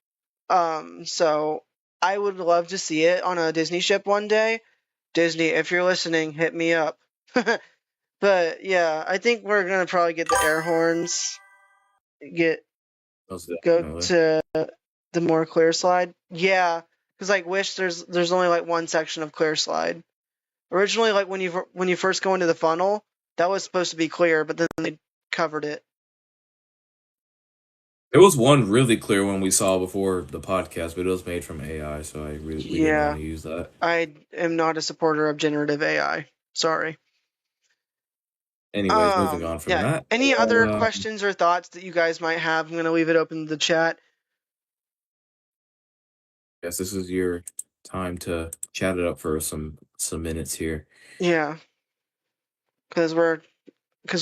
Speaker 1: So I would love to see it on a Disney ship one day. Disney, if you're listening, hit me up. But yeah, I think we're gonna probably get the air horns. Get
Speaker 2: Most
Speaker 1: go
Speaker 2: definitely.
Speaker 1: to the more clear slide. Yeah, because like Wish, there's only like one section of clear slide. Originally, like when you first go into the funnel, that was supposed to be clear, but then they covered it.
Speaker 2: There was one really clear one we saw before the podcast, but it was made from AI, so we didn't want
Speaker 1: Yeah,
Speaker 2: to use that.
Speaker 1: I am not a supporter of generative AI. Sorry.
Speaker 2: Anyways, moving on from
Speaker 1: Yeah.
Speaker 2: that.
Speaker 1: Any other questions or thoughts that you guys might have? I'm gonna leave it open to the chat.
Speaker 2: Guess this is your time to chat it up for some minutes here.
Speaker 1: Yeah, because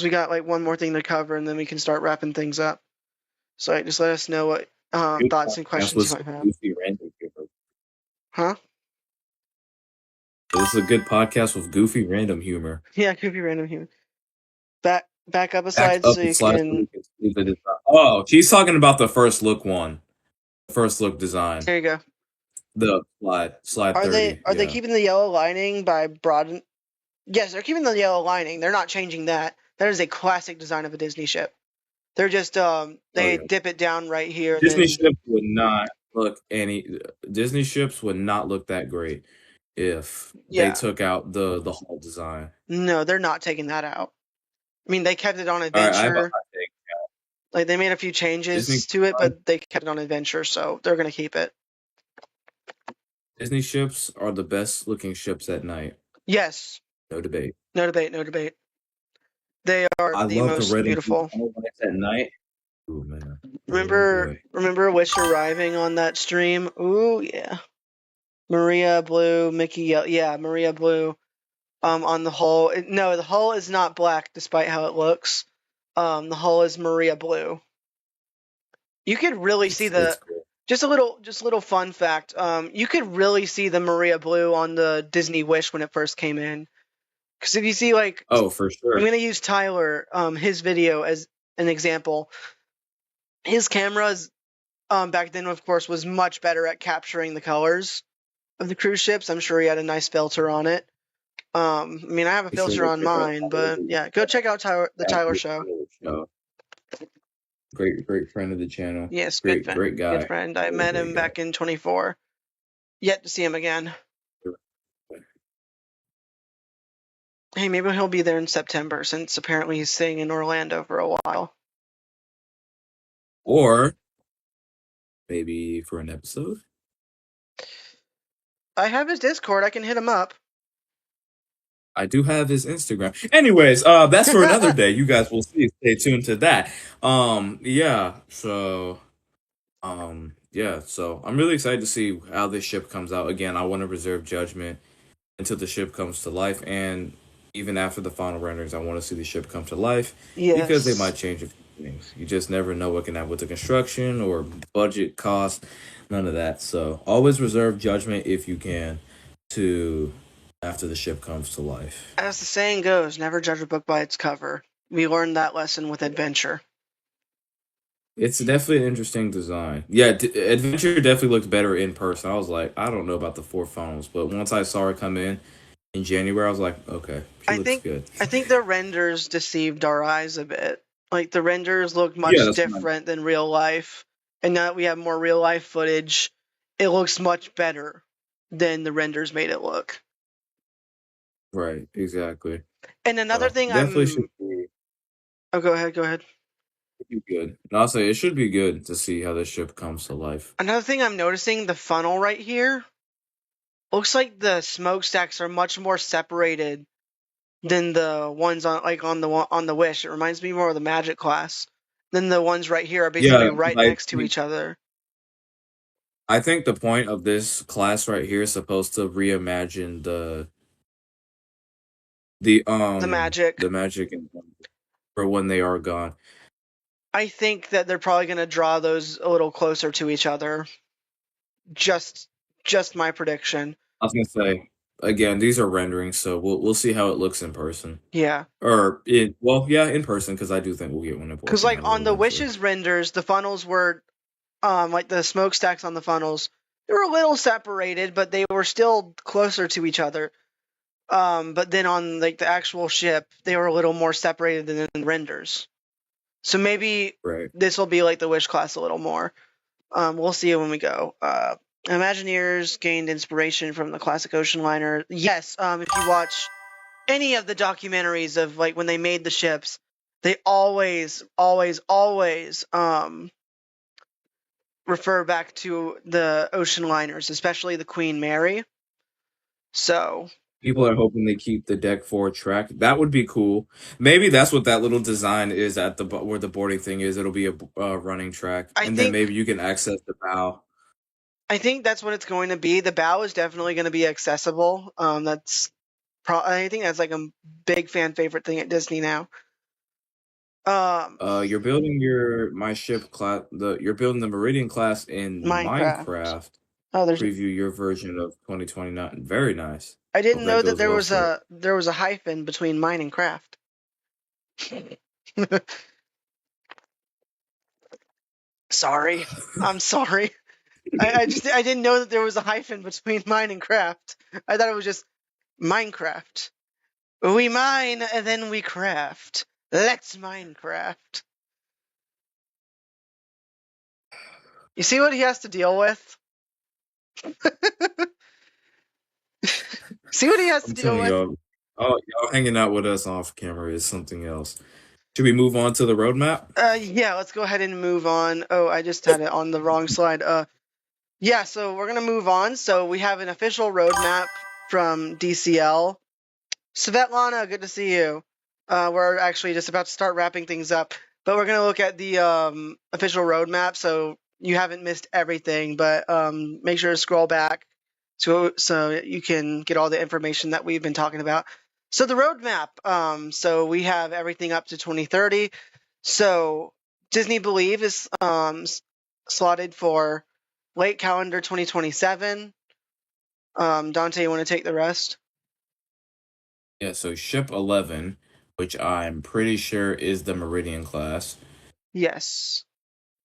Speaker 1: we got like one more thing to cover, and then we can start wrapping things up. So just let us know what
Speaker 2: Good
Speaker 1: thoughts and
Speaker 2: podcast
Speaker 1: questions you
Speaker 2: with
Speaker 1: might have.
Speaker 2: goofy random humor.
Speaker 1: Huh?
Speaker 2: This is a good podcast with goofy random humor.
Speaker 1: Yeah, it could be random human. Back up a
Speaker 2: Back
Speaker 1: slide
Speaker 2: up
Speaker 1: so
Speaker 2: the
Speaker 1: you
Speaker 2: slide so
Speaker 1: can.
Speaker 2: we can see the design. Oh, she's talking about the first look one. First look design.
Speaker 1: There you go.
Speaker 2: The slide 30.
Speaker 1: Are they
Speaker 2: Yeah.
Speaker 1: keeping the yellow lining by broaden? Yes, they're keeping the yellow lining. They're not changing that. That is a classic design of a Disney ship. They're just
Speaker 2: Oh
Speaker 1: they
Speaker 2: yeah.
Speaker 1: dip it down right here and
Speaker 2: Disney
Speaker 1: then
Speaker 2: ships would not look any Disney ships would not look that great if they
Speaker 1: yeah.
Speaker 2: took out the whole design.
Speaker 1: No, they're not taking that out. I mean, they kept it on
Speaker 2: All right, I have a
Speaker 1: Adventure.
Speaker 2: hot take.
Speaker 1: Like they made a few
Speaker 2: Disney
Speaker 1: changes to it, but they kept it on Adventure, so they're gonna keep it.
Speaker 2: Disney ships are the best looking ships at night.
Speaker 1: Yes,
Speaker 2: No debate.
Speaker 1: no debate, no debate. They are
Speaker 2: I
Speaker 1: the
Speaker 2: love the
Speaker 1: most
Speaker 2: red and blue
Speaker 1: beautiful.
Speaker 2: lights at night. Ooh man. Oh boy.
Speaker 1: Remember Wish arriving on that stream? Ooh yeah. Maria Blue, Mickey Yellow. Yeah, Maria Blue. On the hull. No, the hull is not black, despite how it looks. The hull is Maria Blue. You could really see
Speaker 2: It's
Speaker 1: the
Speaker 2: cool.
Speaker 1: just a little fun fact. You could really see the Maria Blue on the Disney Wish when it first came in. Because if you see like,
Speaker 2: Oh, for
Speaker 1: I'm
Speaker 2: sure.
Speaker 1: gonna use Tyler, his video as an example. His cameras, back then, of course, was much better at capturing the colors of the cruise ships. I'm sure he had a nice filter on it. I mean, I have a
Speaker 2: Make sure
Speaker 1: filter
Speaker 2: to
Speaker 1: on
Speaker 2: check out
Speaker 1: mine, but yeah, go check out the
Speaker 2: Tyler
Speaker 1: Tyler Show.
Speaker 2: show. Great friend of the channel.
Speaker 1: Yes,
Speaker 2: Great
Speaker 1: good
Speaker 2: guy.
Speaker 1: friend. I
Speaker 2: Really
Speaker 1: met
Speaker 2: great
Speaker 1: him
Speaker 2: guy.
Speaker 1: back in 24. Yet to see him again. Hey, maybe he'll be there in September, since apparently he's staying in Orlando for a while.
Speaker 2: Or maybe for an episode.
Speaker 1: I have his Discord. I can hit him up.
Speaker 2: I do have his Instagram. Anyways, that's for another day. You guys will see. Stay tuned to that. Yeah. So I'm really excited to see how this ship comes out. Again, I want to reserve judgment until the ship comes to life, and even after the final renderings, I want to see the ship come to life because they
Speaker 1: Yes.
Speaker 2: might change a few things. You just never know what can happen with the construction or budget cost, none of that. So always reserve judgment if you can to after the ship comes to life.
Speaker 1: As the saying goes, never judge a book by its cover. We learned that lesson with Adventure.
Speaker 2: It's definitely an interesting design. Yeah, Adventure definitely looked better in person. I was like, I don't know about the four funnels, but once I saw her come in January, I was like, okay, she
Speaker 1: I
Speaker 2: looks
Speaker 1: think
Speaker 2: good.
Speaker 1: I think the renders deceived our eyes a bit. Like the renders look
Speaker 2: Yeah,
Speaker 1: much
Speaker 2: that's right.
Speaker 1: different than real life, and now that we have more real life footage, it looks much better than the renders made it look.
Speaker 2: Right, exactly.
Speaker 1: And another
Speaker 2: So
Speaker 1: thing
Speaker 2: definitely should
Speaker 1: I'm
Speaker 2: be,
Speaker 1: oh go ahead.
Speaker 2: be good. And I'll say it should be good to see how the ship comes to life.
Speaker 1: Another thing I'm noticing, the funnel right here looks like the smokestacks are much more separated than the ones on the Wish. It reminds me more of the Magic class. Then the ones right here are basically
Speaker 2: Yeah, 'cause
Speaker 1: right next to each other.
Speaker 2: I think the point of this class right here is supposed to reimagine
Speaker 1: The Magic.
Speaker 2: the magic and for when they are gone.
Speaker 1: I think that they're probably going to draw those a little closer to each other. Just just my prediction.
Speaker 2: I was gonna say again, these are renderings, so we'll see how it looks in person.
Speaker 1: Yeah.
Speaker 2: Or in well, yeah, in person because I do think we'll get one in
Speaker 1: Cuz
Speaker 2: person
Speaker 1: like
Speaker 2: ever
Speaker 1: on the
Speaker 2: eventually.
Speaker 1: Wishes renders, the funnels were like the smokestacks on the funnels, they were a little separated, but they were still closer to each other. But then on like the actual ship, they were a little more separated than in the renders. So maybe
Speaker 2: Right.
Speaker 1: this will be like the Wish class a little more. We'll see when we go. Imagineers gained inspiration from the classic ocean liner. Yes, if you watch any of the documentaries of like when they made the ships, they always refer back to the ocean liners, especially the Queen Mary. So
Speaker 2: People are hoping they keep the deck forward track. That would be cool. Maybe that's what that little design is at where the boarding thing is. It'll be a running track,
Speaker 1: I
Speaker 2: and then
Speaker 1: think
Speaker 2: maybe you can access the bow.
Speaker 1: I think that's what it's going to be. The bow is definitely going to be accessible. I think that's like a big fan favorite thing at Disney now. Um,
Speaker 2: You're building your my ship class. You're building the Meridian class in
Speaker 1: Minecraft.
Speaker 2: Minecraft.
Speaker 1: Oh, there's.
Speaker 2: Preview your version of 2029. Very nice.
Speaker 1: I
Speaker 2: Hope
Speaker 1: didn't
Speaker 2: that
Speaker 1: know that
Speaker 2: goes well for it.
Speaker 1: there was a hyphen between mine and craft. Sorry, I'm sorry. I didn't know that there was a hyphen between mine and craft. I thought it was just Minecraft. We mine and then we craft. Let's Minecraft. You see what he has to deal with? See what he has to
Speaker 2: I'm
Speaker 1: deal
Speaker 2: telling
Speaker 1: with?
Speaker 2: y'all, oh, y'all hanging out with us off camera is something else. Should we move on to the roadmap?
Speaker 1: Yeah, let's go ahead and move on. Oh, I just had it on the wrong slide. Yeah, so we're gonna move on. So we have an official roadmap from DCL. Svetlana, good to see you. We're actually just about to start wrapping things up, but we're gonna look at the official roadmap. So you haven't missed everything, but make sure to scroll back so you can get all the information that we've been talking about. So the roadmap. So we have everything up to 2030. So Disney Believe is slotted for late calendar 2027. Dante, you want to take the rest?
Speaker 2: Yeah, so ship 11, which I'm pretty sure is the Meridian class,
Speaker 1: Yes.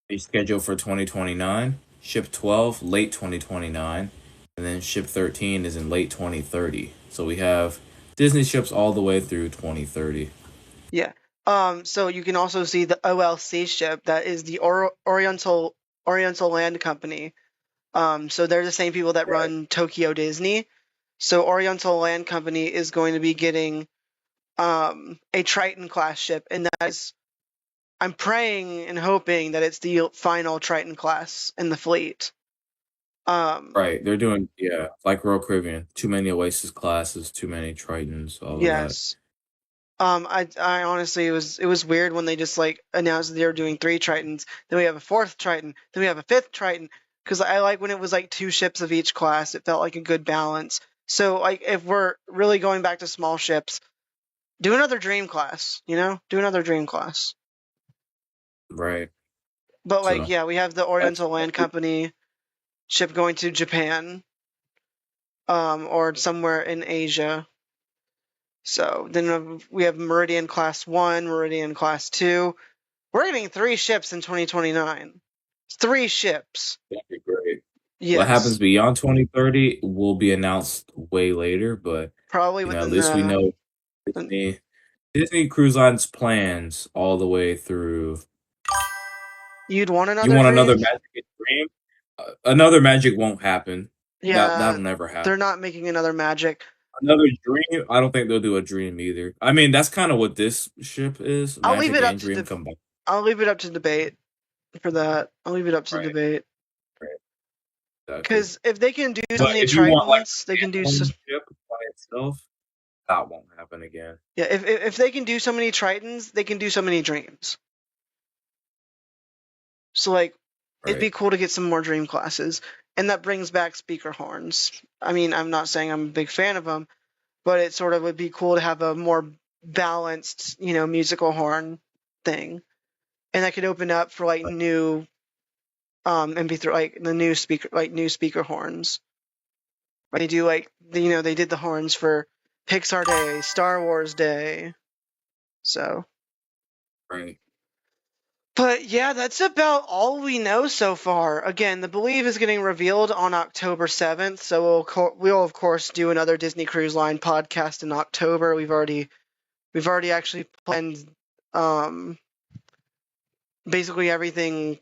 Speaker 2: is scheduled for 2029. Ship 12, late 2029. And then ship 13 is in late 2030. So we have Disney ships all the way through 2030.
Speaker 1: Yeah. So you can also see the OLC ship that is the Oriental Land Company. So they're the same people that
Speaker 2: Right.
Speaker 1: run Tokyo Disney. So Oriental Land Company is going to be getting a Triton class ship, and that is I'm praying and hoping that it's the final Triton class in the fleet. Um,
Speaker 2: Right. They're doing, yeah, like Royal Caribbean. Too many Oasis classes, too many Tritons, all of that.
Speaker 1: yes. I honestly it was weird when they just like announced that they were doing three Tritons. Then we have a fourth Triton. Then we have a fifth Triton. Because I like when it was like two ships of each class. It felt like a good balance. So like if we're really going back to small ships, do another Dream class. You know, do another Dream class.
Speaker 2: Right.
Speaker 1: But like
Speaker 2: So
Speaker 1: yeah, we have the
Speaker 2: that's
Speaker 1: Oriental Land Company ship going to Japan. or somewhere in Asia. So then we have Meridian Class 1, Meridian Class 2. We're getting 3 ships in 2029. 3 ships.
Speaker 2: That'd be great. What happens
Speaker 1: Yes.
Speaker 2: beyond 2030 will be announced way later, but
Speaker 1: Probably
Speaker 2: at
Speaker 1: within
Speaker 2: least we know Disney Cruise Line's plans all the way through.
Speaker 1: you'd want
Speaker 2: You
Speaker 1: another
Speaker 2: want another
Speaker 1: dream?
Speaker 2: Magic Dream? Another Magic won't happen.
Speaker 1: Yeah,
Speaker 2: That'll never
Speaker 1: they're
Speaker 2: happen.
Speaker 1: not making another Magic.
Speaker 2: Another Dream? I don't think they'll do a Dream either. I mean, that's kind of what this ship is.
Speaker 1: I'll leave
Speaker 2: Magic
Speaker 1: it up
Speaker 2: and
Speaker 1: to
Speaker 2: Dream combined.
Speaker 1: I'll leave it up to debate for that. I'll leave it up to
Speaker 2: Right,
Speaker 1: debate.
Speaker 2: right, exactly.
Speaker 1: Because if they can do so
Speaker 2: But
Speaker 1: many
Speaker 2: if you want like
Speaker 1: Tritons, they can
Speaker 2: a
Speaker 1: do
Speaker 2: standalone ship by itself, that won't happen again.
Speaker 1: yeah. If they can do so many Tritons, they can do so many dreams. So like, it'd
Speaker 2: Right,
Speaker 1: be cool to get some more dream classes, and that brings back speaker horns. I mean, I'm not saying I'm a big fan of them, but it sort of would be cool to have a more balanced, musical horn thing, and that could open up for like new MP3, like the new speaker horns. They do like they did the horns for Pixar Day, Star Wars Day. So,
Speaker 2: right.
Speaker 1: but yeah, that's about all we know so far. Again, the Believe is getting revealed on October 7th, so we'll of course do another Disney Cruise Line podcast in October. We've already actually planned basically everything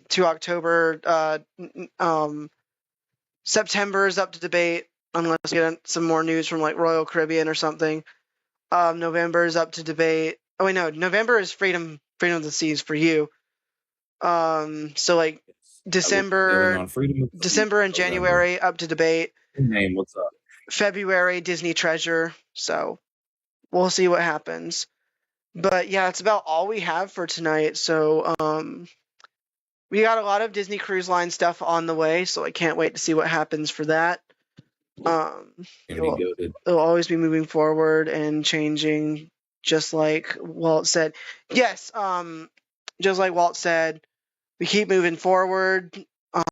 Speaker 1: to October. September is up to debate unless we get some more news from like Royal Caribbean or something. November is up to debate. Oh wait, no, November is Freedom of the Seas for you. So like
Speaker 2: Yes. I will be sailing
Speaker 1: December,
Speaker 2: on Freedom of the Seas
Speaker 1: December and
Speaker 2: in November.
Speaker 1: January up to debate.
Speaker 2: Name, what's up?
Speaker 1: February Disney Treasure. So we'll see what happens. But yeah, it's about all we have for tonight. So we got a lot of Disney Cruise Line stuff on the way, so I can't wait to see what happens for that. Um,
Speaker 2: Gonna be
Speaker 1: it'll,
Speaker 2: goaded.
Speaker 1: it'll always be moving forward and changing, just like Walt said. Yes, just like Walt said, we keep moving forward.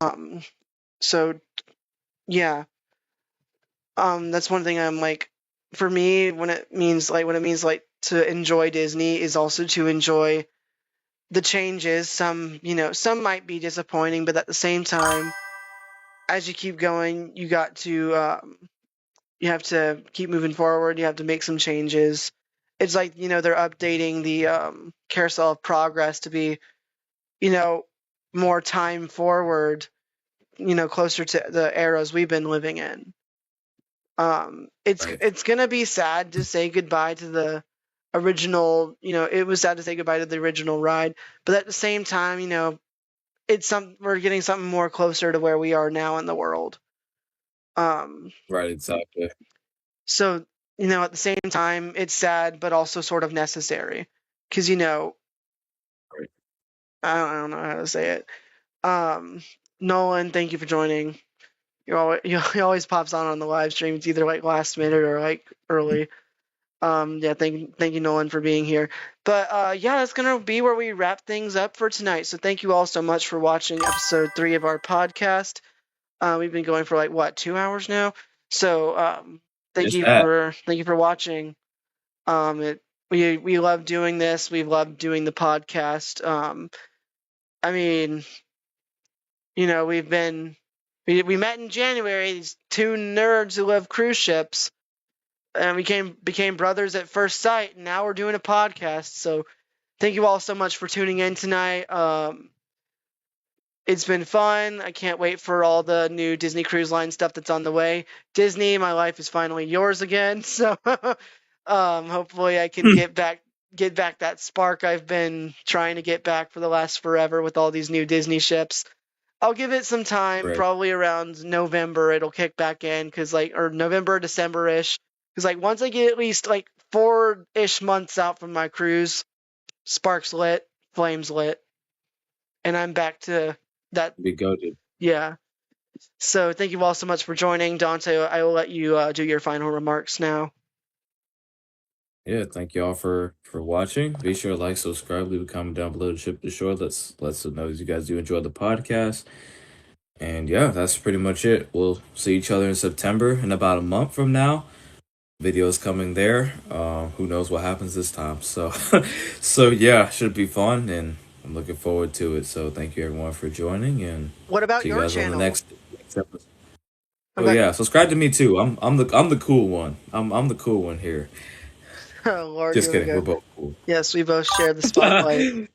Speaker 1: Um, so yeah, that's one thing I'm like, for me, when it means like to enjoy Disney is also to enjoy the changes. Some might be disappointing, but at the same time, as you keep going, you have to keep moving forward. You have to make some changes. It's like, they're updating the carousel of progress to be, you know, more time forward, closer to the eras we've been living in. It's
Speaker 2: Right,
Speaker 1: it's gonna be sad to say goodbye to the original. It was sad to say goodbye to the original ride, but at the same time, we're getting something more closer to where we are now in the world. Um,
Speaker 2: right, exactly.
Speaker 1: So, at the same time, it's sad, but also sort of necessary. Because,
Speaker 2: Right.
Speaker 1: I don't know how to say it. Nolan, thank you for joining. He always pops on the live stream. It's either like last minute or like early. Yeah, thank you, Nolan, for being here. But yeah, that's gonna be where we wrap things up for tonight. So thank you all so much for watching episode 3 of our podcast. We've been going for like what 2 hours now. So
Speaker 2: Just that.
Speaker 1: thank you for watching. We love doing this. We love doing the podcast. I mean, we met in January. These two nerds who love cruise ships, and we became brothers at first sight. And now we're doing a podcast. So thank you all so much for tuning in tonight. It's been fun. I can't wait for all the new Disney Cruise Line stuff that's on the way. Disney, my life is finally yours again. So hopefully I can get back that spark I've been trying to get back for the last forever with all these new Disney ships. I'll give it some time,
Speaker 2: Right.
Speaker 1: probably around November it'll kick back in or November, December-ish. Cuz like once I get at least like 4-ish months out from my cruise, sparks lit, flames lit, and I'm back to that.
Speaker 2: Be goaded.
Speaker 1: Yeah. So thank you all so much for joining. Dante, I will let you do your final remarks now.
Speaker 2: Yeah, thank y'all for watching. Be sure to like, subscribe, leave a comment down below to ship the shore. Let's know that you guys do enjoy the podcast. And yeah, that's pretty much it. We'll see each other in September in about a month from now. Videos coming there. Who knows what happens this time? So, so yeah, should be fun, and I'm looking forward to it. So thank you everyone for joining, and
Speaker 1: What about
Speaker 2: see you
Speaker 1: your
Speaker 2: guys on the
Speaker 1: channel?
Speaker 2: next episode. Oh
Speaker 1: Okay.
Speaker 2: yeah, subscribe to me too. I'm the cool one. I'm the cool one here.
Speaker 1: Oh Lord,
Speaker 2: Just
Speaker 1: here we
Speaker 2: kidding. We're
Speaker 1: go.
Speaker 2: both cool.
Speaker 1: Yes, we both share the spotlight.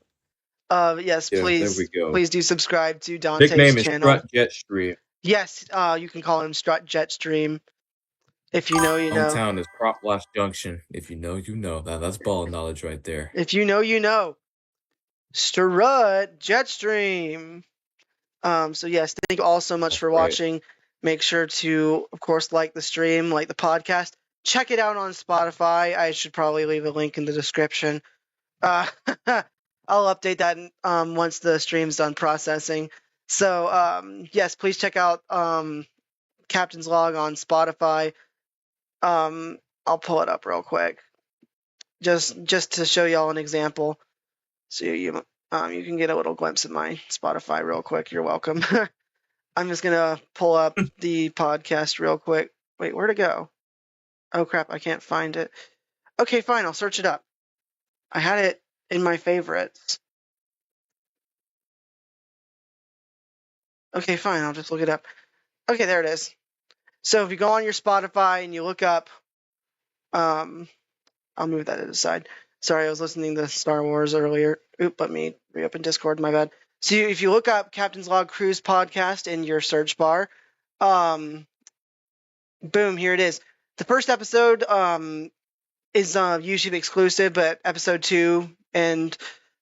Speaker 1: Yes,
Speaker 2: Yeah, there we go.
Speaker 1: please do subscribe to Dante's
Speaker 2: Nickname is
Speaker 1: channel.
Speaker 2: Strut Jetstream.
Speaker 1: Yes, you can call him Strut Jetstream. If you know, you know.
Speaker 2: Hometown is Prop Wash Junction. If you know, you know. That's ball knowledge right there.
Speaker 1: If you know, you know. Strut Jetstream. So yes, thank you all so much
Speaker 2: That's
Speaker 1: for
Speaker 2: right.
Speaker 1: watching. Make sure to, of course, like the stream, like the podcast. Check it out on Spotify. I should probably leave a link in the description. Uh, I'll update that once the stream's done processing. So yes, please check out Captain's Log on Spotify. I'll pull it up real quick, just to show y'all an example, so you can get a little glimpse of my Spotify real quick. You're welcome. I'm just gonna pull up the podcast real quick. Wait, where'd it go? Oh crap, I can't find it. Okay, fine, I'll search it up. I had it in my favorites. Okay, fine, I'll just look it up. Okay, there it is. So if you go on your Spotify and you look up, I'll move that to the side. Sorry, I was listening to Star Wars earlier. Oop, let me reopen Discord, my bad. So if you look up Captain's Log Cruise Podcast in your search bar, boom, here it is. The first episode is YouTube exclusive, but episode 2 and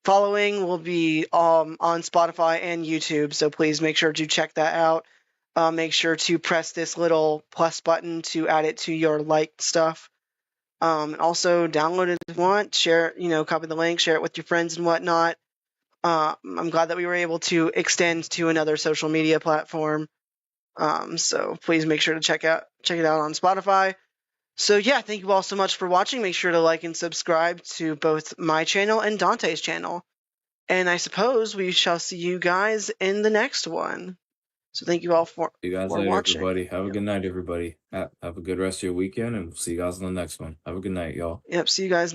Speaker 1: following will be on Spotify and YouTube. So please make sure to check that out. Make sure to press this little plus button to add it to your liked stuff. Also, download it if you want. Share, copy the link, share it with your friends and whatnot. I'm glad that we were able to extend to another social media platform. So please make sure to check it out on Spotify. So yeah, thank you all so much for watching. Make sure to like and subscribe to both my channel and Dante's channel. And I suppose we shall see you guys in the next one. So thank you all for
Speaker 2: See you guys later,
Speaker 1: watching.
Speaker 2: everybody. Have a good night, everybody. Have a good rest of your weekend, and we'll see you guys on the next one. Have a good night, y'all.
Speaker 1: Yep, see you guys.